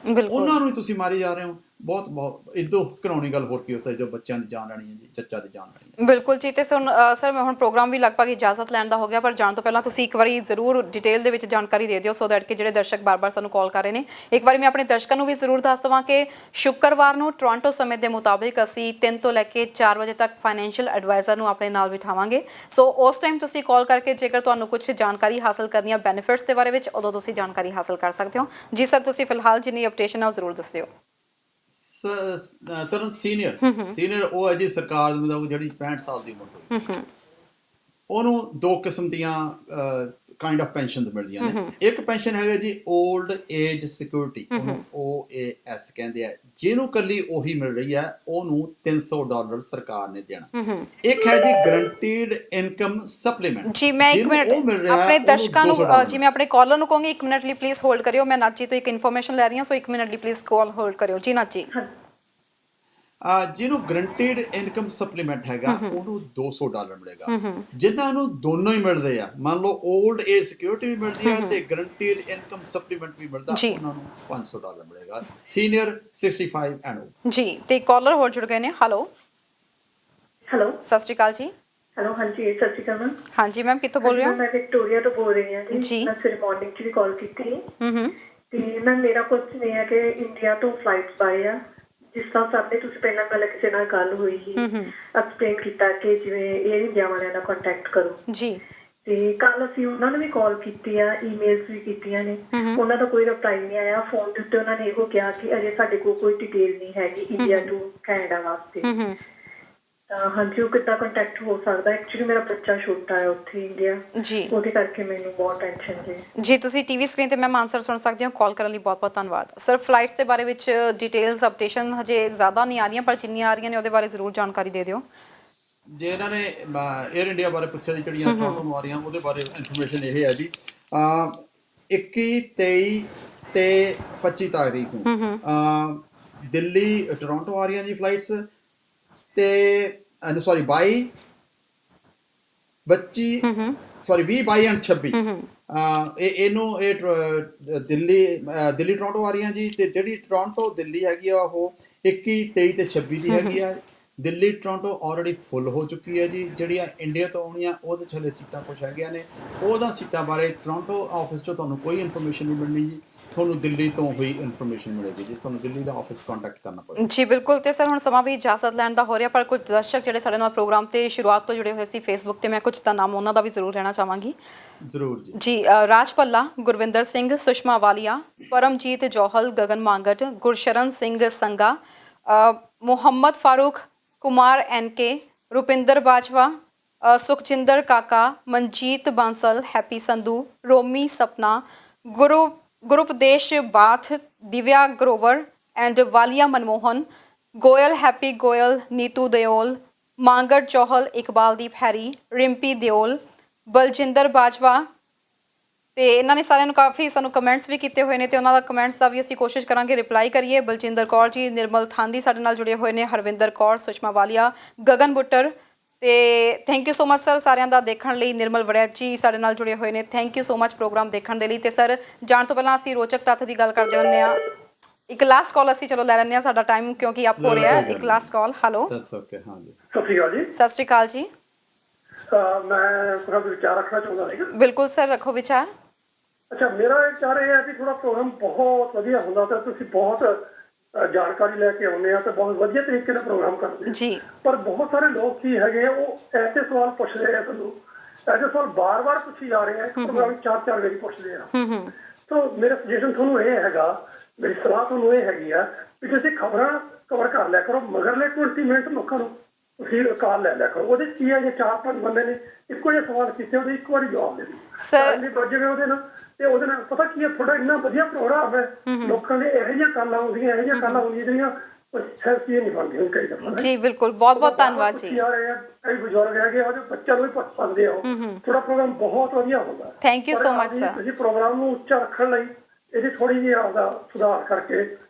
ਉਹਨਾਂ ਨੂੰ ਹੀ ਤੁਸੀਂ ਮਾਰੀ ਜਾ ਰਹੇ ਹੋ। ਬਹੁਤ ਇਦੋਂ ਘਿਨਾਉਣੀ ਗੱਲ ਹੋਰ ਕੀ ਹੋ ਸਕਦੀ, ਜੋ ਬੱਚਿਆਂ ਦੀ ਜਾਨ ਲੈਣੀ ਹੈ ਜੀ, ਚੱਚਾ ਦੀ ਜਾਨ ਲੈਣੀ ਹੈ। ਬਿਲਕੁਲ ਜੀ। ਤੇ ਸਰ ਮੈਂ ਹੁਣ ਪ੍ਰੋਗਰਾਮ ਵੀ ਲਗਭਗ ਇਜਾਜ਼ਤ ਲੈਣ ਦਾ ਹੋ ਗਿਆ, ਪਰ ਜਾਣ ਤੋਂ ਪਹਿਲਾਂ ਤੁਸੀਂ ਇੱਕ ਵਾਰੀ ਜ਼ਰੂਰ ਡਿਟੇਲ ਦੇ ਵਿੱਚ ਜਾਣਕਾਰੀ ਦੇ ਦਿਓ, ਸੋ ਦੈਟ ਕਿ ਜਿਹੜੇ ਦਰਸ਼ਕ ਬਾਰ-ਬਾਰ ਸਾਨੂੰ ਕਾਲ ਕਰ ਰਹੇ ਨੇ। ਇੱਕ ਵਾਰੀ ਮੈਂ ਆਪਣੇ ਦਰਸ਼ਕਾਂ ਨੂੰ ਵੀ ਜ਼ਰੂਰ ਦੱਸ ਦੇਵਾਂ ਕਿ ਸ਼ੁੱਕਰਵਾਰ ਨੂੰ ਟੋਰਾਂਟੋ ਸਮੇਂ ਦੇ ਮੁਤਾਬਿਕ ਅਸੀਂ 3 ਤੋਂ ਲੈ ਕੇ 4 ਵਜੇ ਤੱਕ ਫਾਈਨੈਂਸ਼ੀਅਲ ਐਡਵਾਈਜ਼ਰ ਨੂੰ ਆਪਣੇ ਨਾਲ ਬਿਠਾਵਾਂਗੇ। ਸੋ ਉਸ ਟਾਈਮ ਤੁਸੀਂ ਕਾਲ ਕਰਕੇ ਜੇਕਰ ਤੁਹਾਨੂੰ ਕੁਝ ਜਾਣਕਾਰੀ ਹਾਸਲ ਕਰਨੀ ਹੈ ਬੈਨੀਫਿਟਸ ਦੇ ਬਾਰੇ ਵਿੱਚ, ਉਦੋਂ ਤੁਸੀਂ ਜਾਣਕਾਰੀ ਹਾਸਲ ਕਰ ਸਕਦੇ ਹੋ। ਜੀ ਸਰ, ਤੁਸੀਂ ਫਿਲਹਾਲ ਜਿੰਨੀ ਅਪਡੇਸ਼ਨ ਹੈ ਉਹ ਜ਼ਰੂਰ ਦੱਸਿਓ। ਤਰਨ ਸੀਨੀਅਰ ਉਹ ਹੈ ਜੀ ਸਰਕਾਰ ਦੇ ਮੁਤਾਬਕ ਜਿਹੜੀ 65 ਸਾਲ ਦੀ ਉਮਰ ਹੋਈ, ਉਹਨੂੰ 2 ਕਿਸਮ ਦੀਆਂ ਕਾਈਂਡ ਆਫ ਪੈਨਸ਼ਨ ਮਿਲਦੀਆਂ ਨੇ। ਇੱਕ ਪੈਨਸ਼ਨ ਹੈਗਾ ਜੀ 올ਡ ਏਜ ਸਿਕਿਉਰਿਟੀ, ਉਹਨੂੰ OAS ਕਹਿੰਦੇ ਆ, ਜਿਹਨੂੰ ਕੱਲੀ ਉਹੀ ਮਿਲ ਰਹੀ ਹੈ, ਉਹਨੂੰ $300 ਸਰਕਾਰ ਨੇ ਦੇਣਾ। ਇੱਕ ਹੈ ਜੀ ਗਰੰਟੀਡ ਇਨਕਮ ਸਪਲੀਮੈਂਟ। ਜੀ ਮੈਂ 1 ਮਿੰਟ ਆਪਣੇ ਦਰਸ਼ਕਾਂ ਨੂੰ, ਜੀ ਮੈਂ ਆਪਣੇ ਕਾਲਰ ਨੂੰ ਕਹਾਂਗੀ 1 ਮਿੰਟ ਲਈ ਪਲੀਜ਼ ਹੋਲਡ ਕਰਿਓ। ਮੈਂ ਨਾਚੀ ਤੋਂ ਇੱਕ ਇਨਫੋਰਮੇਸ਼ਨ ਲੈ ਰਹੀ ਹਾਂ, ਸੋ 1 ਮਿੰਟ ਲਈ ਪਲੀਜ਼ ਕਾਲ ਹੋਲਡ ਕਰਿਓ। ਜੀ ਨਾਚੀ। ਜਿਹਨੂੰ ਗਰੰਟੀਡ ਇਨਕਮ ਸਪਲੀਮੈਂਟ ਹੈਗਾ ਉਹਨੂੰ $200 ਮਿਲੇਗਾ। ਜਿਨ੍ਹਾਂ ਨੂੰ ਦੋਨੋਂ ਹੀ ਮਿਲਦੇ ਆ, ਮੰਨ ਲਓ 올ਡ ਏਜ ਸਿਕਿਉਰਿਟੀ ਵੀ ਮਿਲਦੀ ਹੈ ਤੇ ਗਰੰਟੀਡ ਇਨਕਮ ਸਪਲੀਮੈਂਟ ਵੀ ਮਿਲਦਾ, ਉਹਨਾਂ ਨੂੰ $500 ਮਿਲੇਗਾ। ਸੀਨੀਅਰ 65 ਐਂਡ ਓ। ਜੀ ਤੇ ਕਾਲਰ ਹੋਰ ਜੁੜ ਗਏ ਨੇ। ਹੈਲੋ ਸਤਿ ਸ਼੍ਰੀ ਅਕਾਲ ਜੀ। ਹੈਲੋ, ਹਾਂਜੀ ਸਤਿ ਸ਼੍ਰੀ ਅਕਾਲ ਮੈਮ। ਹਾਂਜੀ ਮੈਮ, ਕਿੱਥੋਂ ਬੋਲ ਰਹੇ ਹੋ? ਮੈਂ ਵਿਕਟੋਰੀਆ ਤੋਂ ਬੋਲ ਰਹੀ ਹਾਂ ਜੀ। ਮੈਂ ਸਵੇਰੇ ਮਾਰਨਿੰਗ 'ਚ ਵੀ ਕਾਲ ਕੀਤੀ ਤੇ ਮੈਮ ਮੇਰਾ ਕੁਐਸਚਨ ਇਹ ਹੈ ਕਿ ਇੰਡੀਆ ਤੋਂ ਫਲਾਈਟਸ ਬਾਏ ਆ, ਜਿਸ ਤਰ੍ਹਾਂ ਸਾਡੇ ਤੁਸੀਂ ਪਹਿਲਾਂ ਕਿਸੇ ਨਾਲ ਗੱਲ ਹੋਈ ਸੀ, ਐਕਸਪਲੇਨ ਕੀਤਾ ਕਿ ਜਿਵੇਂ ਏਅਰ ਇੰਡੀਆ ਵਾਲਿਆਂ ਨਾਲ ਕੰਟੈਕਟ ਕਰੋ ਜੀ। ਤੇ ਕੱਲ ਅਸੀਂ ਉਹਨਾਂ ਨੂੰ ਵੀ ਕਾਲ ਕੀਤੀ ਆ, ਈਮੇਲਸ ਵੀ ਕੀਤੀਆਂ ਨੇ, ਉਹਨਾਂ ਦਾ ਕੋਈ ਰਿਪਲਾਈ ਨਹੀਂ ਆਇਆ। ਫੋਨ ਦੇ ਉੱਤੇ ਉਹਨਾਂ ਨੇ ਇਹੋ ਕਿਹਾ ਕਿ ਅਜੇ ਸਾਡੇ ਕੋਲ ਕੋਈ ਡਿਟੇਲ ਨਹੀਂ ਹੈਗੀ ਇੰਡੀਆ ਟੂ ਕੈਨੇਡਾ ਵਾਸਤੇ। ਤਾਂ ਹਾਂਜੀ, ਉਹ ਕਿੱਦਾਂ ਕੰਟੈਕਟ ਹੋ ਸਕਦਾ? ਐਕਚੁਅਲੀ ਮੇਰਾ ਬੱਚਾ ਛੋਟਾ ਹੈ ਉੱਥੇ ਇੰਡੀਆ, ਉਹਦੇ ਕਰਕੇ ਮੈਨੂੰ ਬਹੁਤ ਟੈਨਸ਼ਨ ਜੀ। ਤੁਸੀਂ ਟੀਵੀ ਸਕਰੀਨ ਤੇ ਮੈਮ ਆਨਸਰ ਸੁਣ ਸਕਦੇ ਹੋ। ਕਾਲ ਕਰਨ ਲਈ ਬਹੁਤ ਬਹੁਤ ਧੰਨਵਾਦ ਸਰ। ਫਲਾਈਟਸ ਦੇ ਬਾਰੇ ਵਿੱਚ ਡਿਟੇਲਸ ਅਪਡੇਸ਼ਨ ਹਜੇ ਜ਼ਿਆਦਾ ਨਹੀਂ ਆ ਰਹੀਆਂ, ਪਰ ਜਿੰਨੀਆਂ ਆ ਰਹੀਆਂ ਨੇ ਉਹਦੇ ਬਾਰੇ ਜ਼ਰੂਰ ਜਾਣਕਾਰੀ ਦੇ ਦਿਓ। ਜੇ ਇਹਨਾਂ ਨੇ ਏਅਰ ਇੰਡੀਆ ਬਾਰੇ ਪੁੱਛਿਆ ਜੀ, ਜਿਹੜੀਆਂ ਟੋਰਾਂਟੋ ਨੂੰ ਆ ਰਹੀਆਂ, ਉਹਦੇ ਬਾਰੇ ਇਨਫੋਰਮੇਸ਼ਨ ਇਹ ਹੈ ਜੀ, 21, 23 ਤੇ 25 ਤਾਰੀਖ ਨੂੰ ਦਿੱਲੀ ਟੋਰਾਂਟੋ ਆ ਰਹੀਆਂ ਜੀ ਫਲਾਈਟਸ, ਤੇ 22, 20, 22 ਐਂਡ 26 ਦਿੱਲੀ ਟੋਰਾਂਟੋ ਆ ਰਹੀਆਂ ਜੀ। ਤੇ ਜਿਹੜੀ ਟੋਰਾਂਟੋ ਦਿੱਲੀ ਹੈਗੀ ਆ ਉਹ 21, 23 ਤੇ 26 ਦੀ ਹੈਗੀ ਆ। ਦਿੱਲੀ ਟੋਰਾਂਟੋ ਆਲਰੇਡੀ ਫੁੱਲ ਹੋ ਚੁੱਕੀ ਹੈ ਜੀ। ਜਿਹੜੀਆਂ ਇੰਡੀਆ ਤੋਂ ਆਉਣੀਆਂ ਉਹਦੇ 'ਚ ਹਲੇ ਸੀਟਾਂ ਕੁਛ ਹੈਗੀਆਂ ਨੇ। ਉਹਦਾ ਸੀਟਾਂ ਬਾਰੇ ਟੋਰਾਂਟੋ ਆਫਿਸ 'ਚੋਂ ਤੁਹਾਨੂੰ ਕੋਈ ਇਨਫੋਰਮੇਸ਼ਨ ਨਹੀਂ ਮਿਲਣੀ ਜੀ, ਤੁਹਾਨੂੰ ਦਿੱਲੀ ਤੋਂ ਹੀ ਇਨਫੋਰਮੇਸ਼ਨ ਮਿਲੇਗੀ ਜੀ। ਤੁਹਾਨੂੰ ਦਿੱਲੀ ਦਾ ਆਫਿਸ ਕੰਟੈਕਟ ਕਰਨਾ ਪਵੇਗਾ ਜੀ। ਬਿਲਕੁਲ। ਤੇ ਸਰ ਹੁਣ ਸਮਾਂ ਵੀ ਇਜਾਜ਼ਤ ਲੈਣ ਦਾ ਹੋ ਰਿਹਾ, ਪਰ ਕੁਝ ਦਰਸ਼ਕ ਜਿਹੜੇ ਸਾਡੇ ਨਾਲ ਪ੍ਰੋਗਰਾਮ ਤੇ ਸ਼ੁਰੂਆਤ ਤੋਂ ਜੁੜੇ ਹੋਏ ਸੀ ਫੇਸਬੁੱਕ ਤੇ, ਮੈਂ ਕੁਝ ਦਾ ਨਾਮ ਉਹਨਾਂ ਦਾ ਵੀ ਜ਼ਰੂਰ ਲੈਣਾ ਚਾਹਾਂਗੀ। ਜ਼ਰੂਰ ਜੀ। ਜੀ ਰਾਜ ਭੱਲਾ, ਗੁਰਵਿੰਦਰ ਸਿੰਘ, ਸੁਸ਼ਮਾ ਵਾਲੀਆ, ਪਰਮਜੀਤ ਜੋਹਲ, ਗਗਨ ਮਾਂਗਟ, ਗੁਰਸ਼ਰਨ ਸਿੰਘ ਸੰਗਾ, Muhammad Farooq, Kumar NK, Rupinder Bajwa, Sukhjinder Kaka, Manjeet Bansal, Happy Sandhu, Romi Sapna, Gurupdesh Bath, Divya Grover and Walia Manmohan, Goyal Happy Goyal, Neetu Deol, Mangat Chohal, Iqbaldeep Harry, Rimpy Deol, Baljinder Bajwa. ਤੇ ਇਹਨਾਂ ਨੇ ਸਾਰਿਆਂ ਨੂੰ ਕਾਫੀ ਸਾਨੂੰ ਕਮੈਂਟਸ ਵੀ ਕੀਤੇ ਹੋਏ ਨੇ, ਤੇ ਉਹਨਾਂ ਦਾ ਕਮੈਂਟਸ ਦਾ ਵੀ ਅਸੀਂ ਕੋਸ਼ਿਸ਼ ਕਰਾਂਗੇ ਰਿਪਲਾਈ ਕਰੀਏ। ਬਲਜਿੰਦਰ ਕੌਰ ਜੀ, ਨਿਰਮਲ ਥਾਂਦੀ ਸਾਡੇ ਨਾਲ ਜੁੜੇ ਹੋਏ ਨੇ, ਹਰਵਿੰਦਰ ਕੌਰ, ਸੁਸ਼ਮਾ ਵਾਲੀਆ, ਗਗਨ ਬੁੱਟਰ। ਤੇ thank you so much sir ਸਾਰਿਆਂ ਦਾ ਦੇਖਣ ਲਈ। ਨਿਰਮਲ ਵੜਿਆ ਜੀ ਸਾਡੇ ਨਾਲ ਜੁੜੇ ਹੋਏ ਨੇ, thank you so much programme ਦੇਖਣ ਦੇ ਲਈ। ਤੇ ਸਰ ਜਾਣ ਤੋਂ ਪਹਿਲਾਂ ਅਸੀਂ ਰੋਚਕ ਤੱਥ ਦੀ ਗੱਲ ਕਰਦੇ ਹੁੰਦੇ ਹਾਂ। ਇੱਕ ਲਾਸਟ ਕਾਲ ਅਸੀਂ ਚਲੋ ਲੈ ਲੈਂਦੇ ਹਾਂ, ਸਾਡਾ ਟਾਈਮ ਕਿਉਂਕਿ ਅਪ ਹੋ ਰਿਹਾ ਹੈ। ਇੱਕ ਲਾਸਟ ਕਾਲ। ਹੈਲੋ ਸਤਿ ਸ਼੍ਰੀ ਅਕਾਲ ਜੀ। ਸਤਿ ਸ਼੍ਰੀ ਅਕਾਲ ਜੀ। ਮੈਂ ਥੋੜਾ ਵਿਚਾਰ ਰੱਖਣਾ ਚਾਹੁੰਦਾ ਸੀਗਾ। ਬਿਲਕੁਲ ਸਰ, ਰੱਖੋ ਵਿਚਾਰ। ਅੱਛਾ, ਮੇਰਾ ਵਿਚਾਰ ਇਹ ਹੈ ਕਿ ਥੋੜਾ ਪ੍ਰੋਗਰਾਮ ਬਹੁਤ ਵਧੀਆ ਹੁੰਦਾ ਤਾਂ ਤੁਸੀਂ ਬਹੁਤ ਜਾਣਕਾਰੀ ਲੈ ਕੇ ਆਉਂਦੇ ਆ ਤੇ ਬਹੁਤ ਵਧੀਆ ਤਰੀਕੇ ਨਾਲ ਪ੍ਰੋਗਰਾਮ ਕਰਦੇ ਆ। ਜੀ ਪਰ ਬਹੁਤ ਸਾਰੇ ਲੋਕ ਕੀ ਹੈਗੇ ਆ, ਉਹ ਐਸੇ ਸਵਾਲ ਪੁੱਛਦੇ ਆ ਤੁਹਾਨੂੰ, ਐਸੇ ਸਵਾਲ ਬਾਰ-ਬਾਰ ਪੁੱਛੀ ਜਾ ਰਹੇ ਆ, ਪ੍ਰੋਗਰਾਮ 4-4 ਵਾਰੀ ਪੁੱਛਦੇ ਆ। ਸੋ ਮੇਰਾ ਸੁਜੈਸ਼ਨ ਤੁਹਾਨੂੰ ਇਹ ਹੈਗਾ, ਮੇਰੀ ਸਲਾਹ ਤੁਹਾਨੂੰ ਇਹ ਹੈਗੀ ਆ ਵੀ ਤੁਸੀਂ ਖਬਰਾਂ ਕਵਰ ਕਰ ਲਿਆ ਕਰੋ, ਮਗਰਲੇ 20 ਮਿੰਟ ਲੋਕਾਂ ਨੂੰ ਤੁਸੀਂ ਕਾਲ ਲੈ ਲਿਆ ਕਰੋ। ਉਹਦੇ 'ਚ ਕੀ ਹੈ, ਜੇ 4-5 ਬੰਦੇ ਨੇ ਇੱਕੋ ਜਿਹੇ ਸਵਾਲ ਕੀਤੇ, ਉਹਦੇ ਇੱਕ ਵਾਰੀ ਜਵਾਬ ਦੇ ਦਿਓ ਸਰ। ਜਿਵੇਂ ਉਹਦੇ ਨਾਲ, ਤੇ ਉਹਦੇ ਨਾਲ ਪਤਾ ਕੀ ਹੈ, ਤੁਹਾਡਾ ਇੰਨਾ ਵਧੀਆ ਪ੍ਰੋਗਰਾਮ ਹੈ, ਲੋਕਾਂ ਦੇ ਇਹੋ ਜਿਹੀਆਂ ਕਾਲਾਂ ਆਉਂਦੀਆਂ, ਇਹੋ ਜਿਹੀਆਂ ਕਾਲਾਂ ਆਉਂਦੀਆਂ ਜਿਹੜੀਆਂ ਸੈਂਸੀ ਨਹੀਂ ਬਣਦੀਆਂ ਕਈ ਦਫਾ। ਜੀ ਬਿਲਕੁਲ, ਬਹੁਤ ਬਹੁਤ ਧੰਨਵਾਦ ਜੀ। ਕਈ ਬਜ਼ੁਰਗ ਹੈਗੇ ਉਹਦੇ ਬੱਚਿਆਂ ਨੂੰ ਵੀ ਪੁੱਛ ਸਕਦੇ ਹੋ। ਥੋੜਾ ਪ੍ਰੋਗਰਾਮ ਬਹੁਤ ਵਧੀਆ ਹੁੰਦਾ। Thank you so much sir. ਤੁਸੀਂ ਪ੍ਰੋਗਰਾਮ ਨੂੰ ਉੱਚਾ ਰੱਖਣ ਲਈ ਇਹਦੀ ਥੋੜੀ ਜਿਹੀ ਆਪਦਾ ਸੁਧਾਰ ਕਰਕੇ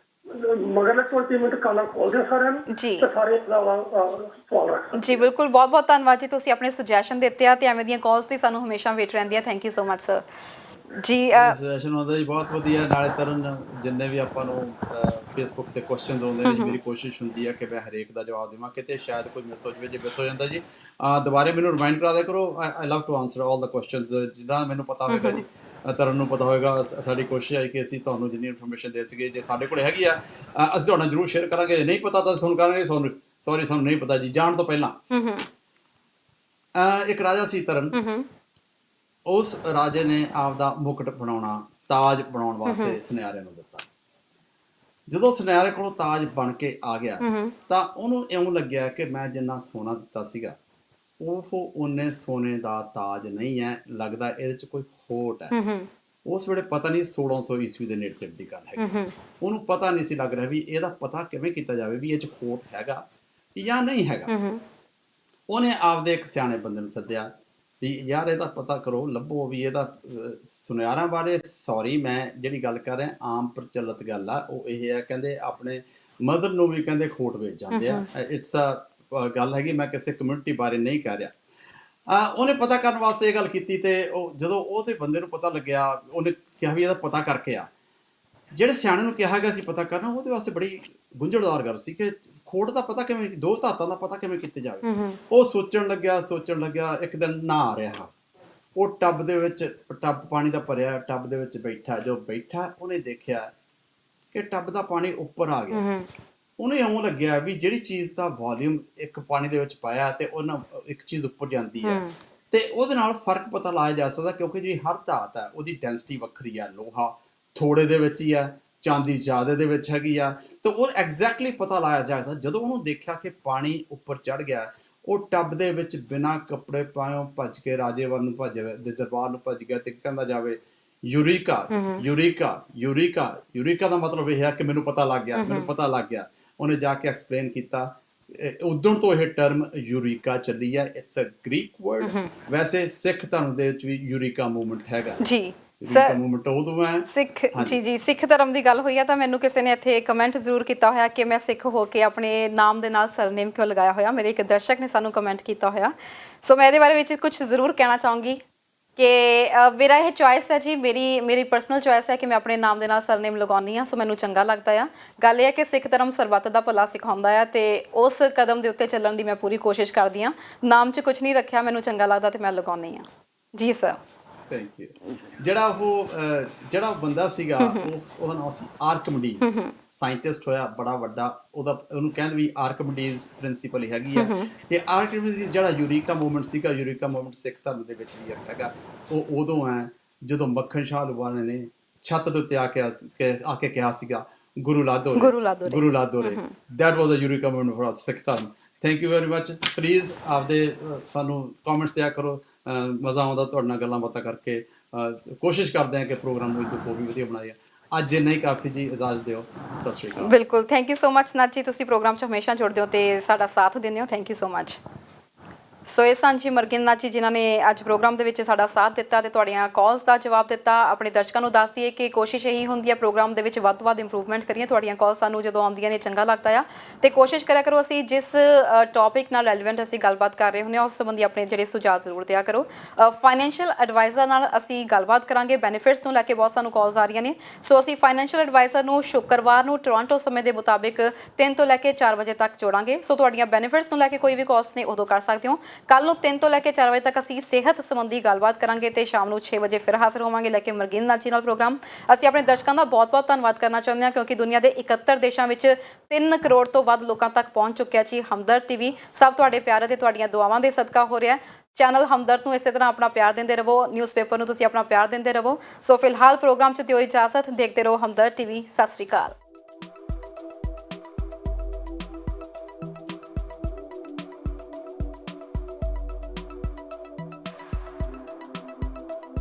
ਮਗਰਲੇ 20 ਮਿੰਟ ਕਾਲਾਂ ਖੋਲਦੇ ਸਾਰਿਆਂ ਨੂੰ ਜੀ, ਤੇ ਸਾਰੇ ਸਵਾਲ ਰੱਖ ਜੀ ਬਿਲਕੁਲ, ਬਹੁਤ ਬਹੁਤ ਧੰਨਵਾਦ ਜੀ। ਤੁਸੀਂ ਆਪਣੇ ਸੁਜੈਸ਼ਨ ਦਿੱਤੇ ਆ ਤੇ ਐਵੇਂ ਦੀਆਂ ਕਾਲਸ ਦੀ ਸਾਨੂੰ ਹਮੇਸ਼ਾ ਵੇਟ ਰਹਿੰਦੀ ਆ। Thank you so much sir ਜੀ। ਸੈਸ਼ਨ ਹੁੰਦਾ ਜੀ ਬਹੁਤ ਵਧੀਆ। ਨਾਲੇ ਤਰਨ ਜਿੰਨੇ ਵੀ ਆਪਾਂ ਨੂੰ ਫੇਸਬੁੱਕ ਤੇ ਕੁਐਸਚਨਸ ਆਉਂਦੇ ਨੇ, ਮੇਰੀ ਕੋਸ਼ਿਸ਼ ਹੁੰਦੀ ਹੈ ਕਿ ਮੈਂ ਹਰੇਕ ਦਾ ਜਵਾਬ ਦੇਵਾਂ। ਕਿਤੇ ਸ਼ਾਇਦ ਕੋਈ ਮਿਸ ਹੋ ਜਾਵੇ, ਜੇ ਮਿਸ ਹੋ ਜਾਂਦਾ ਜੀ ਦੁਬਾਰੇ ਮੈਨੂੰ ਰਿਮਾਈਂਡ ਕਰਾ ਦਿਆ ਕਰੋ। I love to answer all the questions, ਜਿੱਦਾਂ ਮੈਨੂੰ ਪਤਾ ਹੋਵੇਗਾ ਜੀ, ਤਰਨ ਨੂੰ ਪਤਾ ਹੋਵੇਗਾ। ਸਾਡੀ ਕੋਸ਼ਿਸ਼ ਹੈ ਕਿ ਅਸੀਂ ਤੁਹਾਨੂੰ ਜਿੰਨੀ ਇਨਫੋਰਮੇਸ਼ਨ ਦੇ ਸਕੀਏ, ਜੇ ਸਾਡੇ ਕੋਲ ਹੈਗੀ ਆ ਅਸੀਂ ਤੁਹਾਡੇ ਨਾਲ ਜ਼ਰੂਰ ਸ਼ੇਅਰ ਕਰਾਂਗੇ। ਜੇ ਨਹੀਂ ਪਤਾ ਤਾਂ ਤੁਹਾਨੂੰ ਕਹਾਂਗੇ ਸੌਰੀ ਸਾਨੂੰ ਨਹੀਂ ਪਤਾ ਜੀ, ਜਾਣ ਤੋਂ ਪਹਿਲਾਂ। ਇੱਕ ਰਾਜਾ ਸੀ ਤਰਨ, ਉਸ ਰਾਜੇ ਨੇ ਆਪਦਾ ਮੁਕਟ ਬਣਾਉਣਾ, ਤਾਜ ਬਣਾਉਣ ਵਾਸਤੇ ਸੁਨਿਆਰੇ ਨੂੰ ਦਿੱਤਾ। ਜਦੋਂ ਸੁਨਿਆਰੇ ਕੋਲੋਂ ਤਾਜ ਬਣ ਕੇ ਆ ਗਿਆ ਤਾਂ ਉਹਨੂੰ ਇਉਂ ਲੱਗਿਆ ਕਿ ਮੈਂ ਜਿੰਨਾ ਸੋਨਾ ਦਿੱਤਾ ਸੀਗਾ ਉਹ ਉਹਨੇ ਸੋਨੇ ਦਾ ਤਾਜ ਨਹੀਂ ਹੈ, ਲੱਗਦਾ ਇਹਦੇ 'ਚ ਕੋਈ ਖੋਟ ਹੈ। ਉਸ ਵੇਲੇ ਪਤਾ ਨਹੀਂ 1600 ਈਸਵੀ ਦੇ ਨੇੜੇ ਦੀ ਗੱਲ ਹੈਗੀ। ਉਹਨੂੰ ਪਤਾ ਨਹੀਂ ਸੀ ਲੱਗ ਰਿਹਾ ਵੀ ਇਹਦਾ ਪਤਾ ਕਿਵੇਂ ਕੀਤਾ ਜਾਵੇ ਵੀ ਇਹ 'ਚ ਖੋਟ ਹੈਗਾ ਜਾਂ ਨਹੀਂ ਹੈਗਾ। ਉਹਨੇ ਆਪਦੇ ਇੱਕ ਸਿਆਣੇ ਬੰਦੇ ਨੂੰ ਸੱਦਿਆ ਵੀ ਯਾਰ ਇਹਦਾ ਪਤਾ ਕਰੋ, ਲੱਭੋ ਵੀ ਇਹਦਾ ਸੁਨਿਆਰਾਂ ਬਾਰੇ। ਸੌਰੀ ਮੈਂ ਜਿਹੜੀ ਗੱਲ ਕਰ ਰਿਹਾ ਆਮ ਪ੍ਰਚਲਿਤ ਗੱਲ ਆ, ਉਹ ਇਹ ਹੈ ਕਹਿੰਦੇ ਆਪਣੇ ਮਦਰ ਨੂੰ ਵੀ ਕਹਿੰਦੇ ਖੋਟ ਵੇਚ ਜਾਂਦੇ ਆ। ਇਟਸ ਅ ਗੱਲ ਹੈਗੀ, ਮੈਂ ਕਿਸੇ ਕਮਿਊਨਿਟੀ ਬਾਰੇ ਨਹੀਂ ਕਹਿ ਰਿਹਾ। ਉਹਨੇ ਪਤਾ ਕਰਨ ਵਾਸਤੇ ਇਹ ਗੱਲ ਕੀਤੀ ਤੇ ਉਹ ਜਦੋਂ ਉਹਦੇ ਬੰਦੇ ਨੂੰ ਪਤਾ ਲੱਗਿਆ, ਉਹਨੇ ਕਿਹਾ ਵੀ ਇਹਦਾ ਪਤਾ ਕਰਕੇ ਆ। ਜਿਹੜੇ ਸਿਆਣੇ ਨੂੰ ਕਿਹਾ ਗਿਆ ਸੀ ਪਤਾ ਕਰਨਾ, ਉਹਦੇ ਵਾਸਤੇ ਬੜੀ ਗੁੰਝਲਦਾਰ ਗੱਲ ਸੀ ਕਿ ਖੋਟ ਦਾ ਪਤਾ ਕਿਵੇਂ, ਦੋ ਧਾਤਾਂ ਦਾ ਪਤਾ ਕਿਵੇਂ ਕੀਤਾ ਜਾਵੇ। ਉਹ ਸੋਚਣ ਲੱਗਿਆ। ਇੱਕ ਦਿਨ ਨਹਾ ਰਿਹਾ, ਉਹ ਟੱਬ ਦੇ ਵਿੱਚ, ਟੱਬ ਪਾਣੀ ਦਾ ਭਰਿਆ, ਟੱਬ ਦੇ ਵਿੱਚ ਬੈਠਾ। ਜੋ ਬੈਠਾ ਉਹਨੇ ਦੇਖਿਆ ਕਿ ਟੱਬ ਦਾ ਪਾਣੀ ਉੱਪਰ ਆ ਗਿਆ। ਉਹਨੂੰ ਇਉਂ ਲੱਗਿਆ ਵੀ ਜਿਹੜੀ ਚੀਜ਼ ਦਾ ਵੋਲਿਊਮ ਇੱਕ ਪਾਣੀ ਦੇ ਵਿੱਚ ਪਾਇਆ ਤੇ ਉਹਨਾਂ ਇੱਕ ਚੀਜ਼ ਉੱਪਰ ਜਾਂਦੀ ਹੈ ਤੇ ਉਹਦੇ ਨਾਲ ਫਰਕ ਪਤਾ ਲਾਇਆ ਜਾ ਸਕਦਾ, ਕਿਉਂਕਿ ਜਿਹੜੀ ਹਰ ਧਾਤ ਹੈ ਉਹਦੀ ਡੈਂਸਿਟੀ ਵੱਖਰੀ ਹੈ। ਲੋਹਾ ਥੋੜੇ ਦੇ ਵਿੱਚ ਹੀ ਹੈ, ਚਾਂਦੀ ਜ਼ਿਆਦਾ ਦੇ ਵਿੱਚ ਹੈਗੀ ਆ, ਤੇ ਉਹ ਐਗਜ਼ੈਕਟਲੀ ਪਤਾ ਲਾਇਆ ਜਾ ਸਕਦਾ। ਜਦੋਂ ਉਹਨੂੰ ਦੇਖਿਆ ਕਿ ਪਾਣੀ ਉੱਪਰ ਚੜ ਗਿਆ, ਉਹ ਟੱਬ ਦੇ ਵਿੱਚ ਬਿਨਾਂ ਕੱਪੜੇ ਪਾਇਓ ਭੱਜ ਕੇ ਰਾਜੇ ਵੱਲ ਨੂੰ ਭੱਜ ਗਿਆ, ਦਰਬਾਰ ਨੂੰ ਭੱਜ ਗਿਆ ਤੇ ਕਹਿੰਦਾ ਜਾਵੇ ਯੂਰੀਕਾ ਯੂਰੀਕਾ ਯੂਰੀਕਾ। ਯੂਰੀਕਾ ਦਾ ਮਤਲਬ ਇਹ ਹੈ ਕਿ ਮੈਨੂੰ ਪਤਾ ਲੱਗ ਗਿਆ, ਮੈਨੂੰ ਪਤਾ ਲੱਗ ਗਿਆ। ਉਹਨੇ ਜਾ ਕੇ ਐਕਸਪਲੇਨ ਕੀਤਾ। ਉਦੋਂ ਤੋਂ ਇਹ ਟਰਮ ਯੂਰੀਕਾ ਚੱਲੀ ਹੈ। It's a Greek word. ਵੈਸੇ ਸਿੱਖ ਧਰਮ ਦੇ ਵਿੱਚ ਵੀ ਯੂਰੀਕਾ ਮੂਵਮੈਂਟ ਹੈਗਾ ਜੀ ਸਰ। ਮੂਵਮੈਂਟ ਉਦੋਂ ਹੈ ਸਿੱਖ ਜੀ ਸਿੱਖ ਧਰਮ ਦੀ ਗੱਲ ਹੋਈ ਆ ਤਾਂ ਮੈਨੂੰ ਕਿਸੇ ਨੇ ਇੱਥੇ ਕਮੈਂਟ ਜ਼ਰੂਰ ਕੀਤਾ ਹੋਇਆ ਕਿ ਮੈਂ ਸਿੱਖ ਹੋ ਕੇ ਆਪਣੇ ਨਾਮ ਦੇ ਨਾਲ ਸਰਨੇਮ ਕਿਉਂ ਲਗਾਇਆ ਹੋਇਆ। ਮੇਰੇ ਇੱਕ ਦਰਸ਼ਕ ਨੇ ਸਾਨੂੰ ਕਮੈਂਟ ਕੀਤਾ ਹੋਇਆ। ਸੋ ਮੈਂ ਇਹਦੇ ਬਾਰੇ ਵਿੱਚ ਕੁਝ ਜ਼ਰੂਰ ਕਹਿਣਾ ਚਾਹੂੰਗੀ ਕਿ ਮੇਰਾ ਇਹ ਚੋਇਸ ਹੈ ਜੀ, ਮੇਰੀ ਪਰਸਨਲ ਚੋਇਸ ਹੈ ਕਿ ਮੈਂ ਆਪਣੇ ਨਾਮ ਦੇ ਨਾਲ ਸਰਨੇਮ ਲਗਾਉਂਦੀ ਹਾਂ। ਸੋ ਮੈਨੂੰ ਚੰਗਾ ਲੱਗਦਾ ਆ। ਗੱਲ ਇਹ ਹੈ ਕਿ ਸਿੱਖ ਧਰਮ ਸਰਬੱਤ ਦਾ ਭਲਾ ਸਿਖਾਉਂਦਾ ਆ ਤੇ ਉਸ ਕਦਮ ਦੇ ਉੱਤੇ ਚੱਲਣ ਦੀ ਮੈਂ ਪੂਰੀ ਕੋਸ਼ਿਸ਼ ਕਰਦੀ ਹਾਂ। ਨਾਮ 'ਚ ਕੁਝ ਨਹੀਂ ਰੱਖਿਆ, ਮੈਨੂੰ ਚੰਗਾ ਲੱਗਦਾ ਤੇ ਮੈਂ ਲਗਾਉਂਦੀ ਹਾਂ ਜੀ ਸਰ। Thank you. ਜਿਹੜਾ ਬੰਦਾ ਸੀਗਾ ਉਹਦਾ ਨਾਮ ਸੀ ਆਰਕਮੀਡੀਜ਼। ਸਾਇੰਟਿਸਟ ਹੋਇਆ ਬੜਾ ਵੱਡਾ, ਉਹਨੂੰ ਕਹਿੰਦੇ ਵੀ ਆਰਕਮੀਡੀਜ਼ ਪ੍ਰਿੰਸੀਪਲ ਹੀ ਹੈਗੀ ਆ। ਤੇ ਆਰਕਮੀਡੀਜ਼ ਜਿਹੜਾ ਯੂਰੀਕਾ ਮੂਵਮੈਂਟ ਸੀਗਾ, ਯੂਰੀਕਾ ਮੂਵਮੈਂਟ ਸਿੱਖ ਧਰਮ ਦੇ ਵਿੱਚ ਵੀ ਹੈਗਾ। ਉਹ ਉਦੋਂ ਹੈ ਜਦੋਂ ਮੱਖਣ ਸ਼ਾਹ ਲੁਬਾਣੇ ਨੇ ਛੱਤ ਦੇ ਉੱਤੇ ਆ ਕੇ ਕਿਹਾ ਸੀਗਾ ਗੁਰੂ ਲਾਦੋਰੇ। That was a eureka movement for Sikh dharam. Thank you very much. Please ਆਪਦੇ ਸਾਨੂੰ ਕਮੈਂਟਸ ਦਿਆ ਕਰੋ। ਮਜ਼ਾ ਆਉਂਦਾ ਤੁਹਾਡੇ ਨਾਲ ਗੱਲਾਂ ਬਾਤਾਂ ਕਰਕੇ। ਕੋਸ਼ਿਸ਼ ਕਰਦੇ ਹਾਂ ਕਿ ਪ੍ਰੋਗਰਾਮ ਨੂੰ ਹੋਰ ਵੀ ਵਧੀਆ ਬਣਾਈਏ। ਅੱਜ ਜੇ ਨਹੀਂ ਕਾਫੀ ਜੀ, ਇਜਾਜ਼ਤ ਦਿਓ। ਸਤਿ ਸ਼੍ਰੀ ਅਕਾਲ। ਬਿਲਕੁਲ, thank you so much Nath ji. ਤੁਸੀਂ ਪ੍ਰੋਗਰਾਮ 'ਚ ਹਮੇਸ਼ਾ ਜੁੜਦੇ ਹੋ ਤੇ ਸਾਡਾ ਸਾਥ ਦਿੰਦੇ ਹੋ। Thank you so much. So ਇਹ ਸਨ ਜੀ ਮਰਗਿਨ ਨਾਥ ਜੀ, ਜਿਨ੍ਹਾਂ ਨੇ ਅੱਜ ਪ੍ਰੋਗਰਾਮ ਦੇ ਵਿੱਚ ਸਾਡਾ ਸਾਥ ਦਿੱਤਾ ਤੇ ਤੁਹਾਡੀਆਂ ਕਾਲਸ ਦਾ ਜਵਾਬ ਦਿੱਤਾ। ਆਪਣੇ ਦਰਸ਼ਕਾਂ ਨੂੰ ਦੱਸ ਦਈਏ ਕਿ ਕੋਸ਼ਿਸ਼ ਇਹੀ ਹੁੰਦੀ ਹੈ ਪ੍ਰੋਗਰਾਮ ਦੇ ਵਿੱਚ ਵੱਧ ਤੋਂ ਵੱਧ ਇੰਪਰੂਵਮੈਂਟ ਕਰੀਏ। ਤੁਹਾਡੀਆਂ ਕਾਲਸ ਸਾਨੂੰ ਜਦੋਂ ਆਉਂਦੀਆਂ ਨੇ ਚੰਗਾ ਲੱਗਦਾ ਆ ਤੇ ਕੋਸ਼ਿਸ਼ ਕਰਿਆ ਕਰੋ ਅਸੀਂ ਜਿਸ ਟੌਪਿਕ ਨਾਲ ਰੈਲੇਵੈਂਟ ਅਸੀਂ ਗੱਲਬਾਤ ਕਰ ਰਹੇ ਹੁੰਦੇ ਹਾਂ ਉਸ ਸੰਬੰਧੀ ਆਪਣੇ ਜਿਹੜੇ ਸੁਝਾਅ ਜ਼ਰੂਰ ਦਿਆ ਕਰੋ। ਫਾਈਨੈਂਸ਼ੀਅਲ ਐਡਵਾਈਜ਼ਰ ਨਾਲ ਅਸੀਂ ਗੱਲਬਾਤ ਕਰਾਂਗੇ। ਬੈਨੀਫਿਟਸ ਨੂੰ ਲੈ ਕੇ ਬਹੁਤ ਸਾਨੂੰ ਕਾਲਸ ਆ ਰਹੀਆਂ ਨੇ। ਸੋ ਅਸੀਂ ਫਾਈਨੈਂਸ਼ੀਅਲ ਐਡਵਾਈਜ਼ਰ ਨੂੰ ਸ਼ੁੱਕਰਵਾਰ ਨੂੰ ਟੋਰਾਂਟੋ ਸਮੇਂ ਦੇ ਮੁਤਾਬਿਕ 3 ਤੋਂ ਲੈ ਕੇ 4 ਵਜੇ ਤੱਕ ਜੋੜਾਂਗੇ। ਸੋ ਤੁਹਾਡੀਆਂ ਬੈਨੀਫਿਟਸ ਨੂੰ ਲੈ ਕੇ ਕੋਈ ਵੀ ਕਾਲਸ ਨੇ ਉਦੋਂ ਕਰ ਸਕਦੇ ਹੋ। ਕੱਲ ਨੂੰ 3 ਤੋਂ ਲੈ ਕੇ 4 ਵਜੇ ਤੱਕ ਅਸੀਂ ਸਿਹਤ ਸੰਬੰਧੀ ਗੱਲਬਾਤ ਕਰਾਂਗੇ ਤੇ ਸ਼ਾਮ ਨੂੰ 6 ਵਜੇ ਫਿਰ ਹਾਜ਼ਰ ਹੋਵਾਂਗੇ ਲੈ ਕੇ ਮਰਗੀਨ ਨਾਚੀ ਨਾਲ ਪ੍ਰੋਗਰਾਮ। ਅਸੀਂ ਆਪਣੇ ਦਰਸ਼ਕਾਂ ਦਾ ਬਹੁਤ-ਬਹੁਤ ਧੰਨਵਾਦ ਕਰਨਾ ਚਾਹੁੰਦੇ ਹਾਂ ਕਿਉਂਕਿ ਦੁਨੀਆ ਦੇ 71 ਦੇਸ਼ਾਂ ਵਿੱਚ 3 ਕਰੋੜ ਤੋਂ ਵੱਧ ਲੋਕਾਂ ਤੱਕ ਪਹੁੰਚ ਚੁੱਕਿਆ ਜੀ ਹਮਦਰਦ ਟੀਵੀ। ਸਭ ਤੁਹਾਡੇ ਪਿਆਰ ਅਤੇ ਤੁਹਾਡੀਆਂ ਦੁਆਵਾਂ ਦੇ ਸਦਕਾ ਹੋ ਰਿਹਾ। ਚੈਨਲ ਹਮਦਰਦ ਨੂੰ ਇਸੇ ਤਰ੍ਹਾਂ ਆਪਣਾ ਪਿਆਰ ਦਿੰਦੇ ਰਹੋ, ਨਿਊਜ਼ਪੇਪਰ ਨੂੰ ਤੁਸੀਂ ਆਪਣਾ ਪਿਆਰ ਦਿੰਦੇ ਰਹੋ। ਸੋ ਫਿਲਹਾਲ ਪ੍ਰੋਗਰਾਮ 'ਚ ਦਿਓ ਇਜਾਜ਼ਤ, ਦੇਖਦੇ ਰਹੋ ਹਮਦਰਦ ਟੀਵੀ। ਸਤਿ ਸ਼੍ਰੀ ਅਕਾਲ।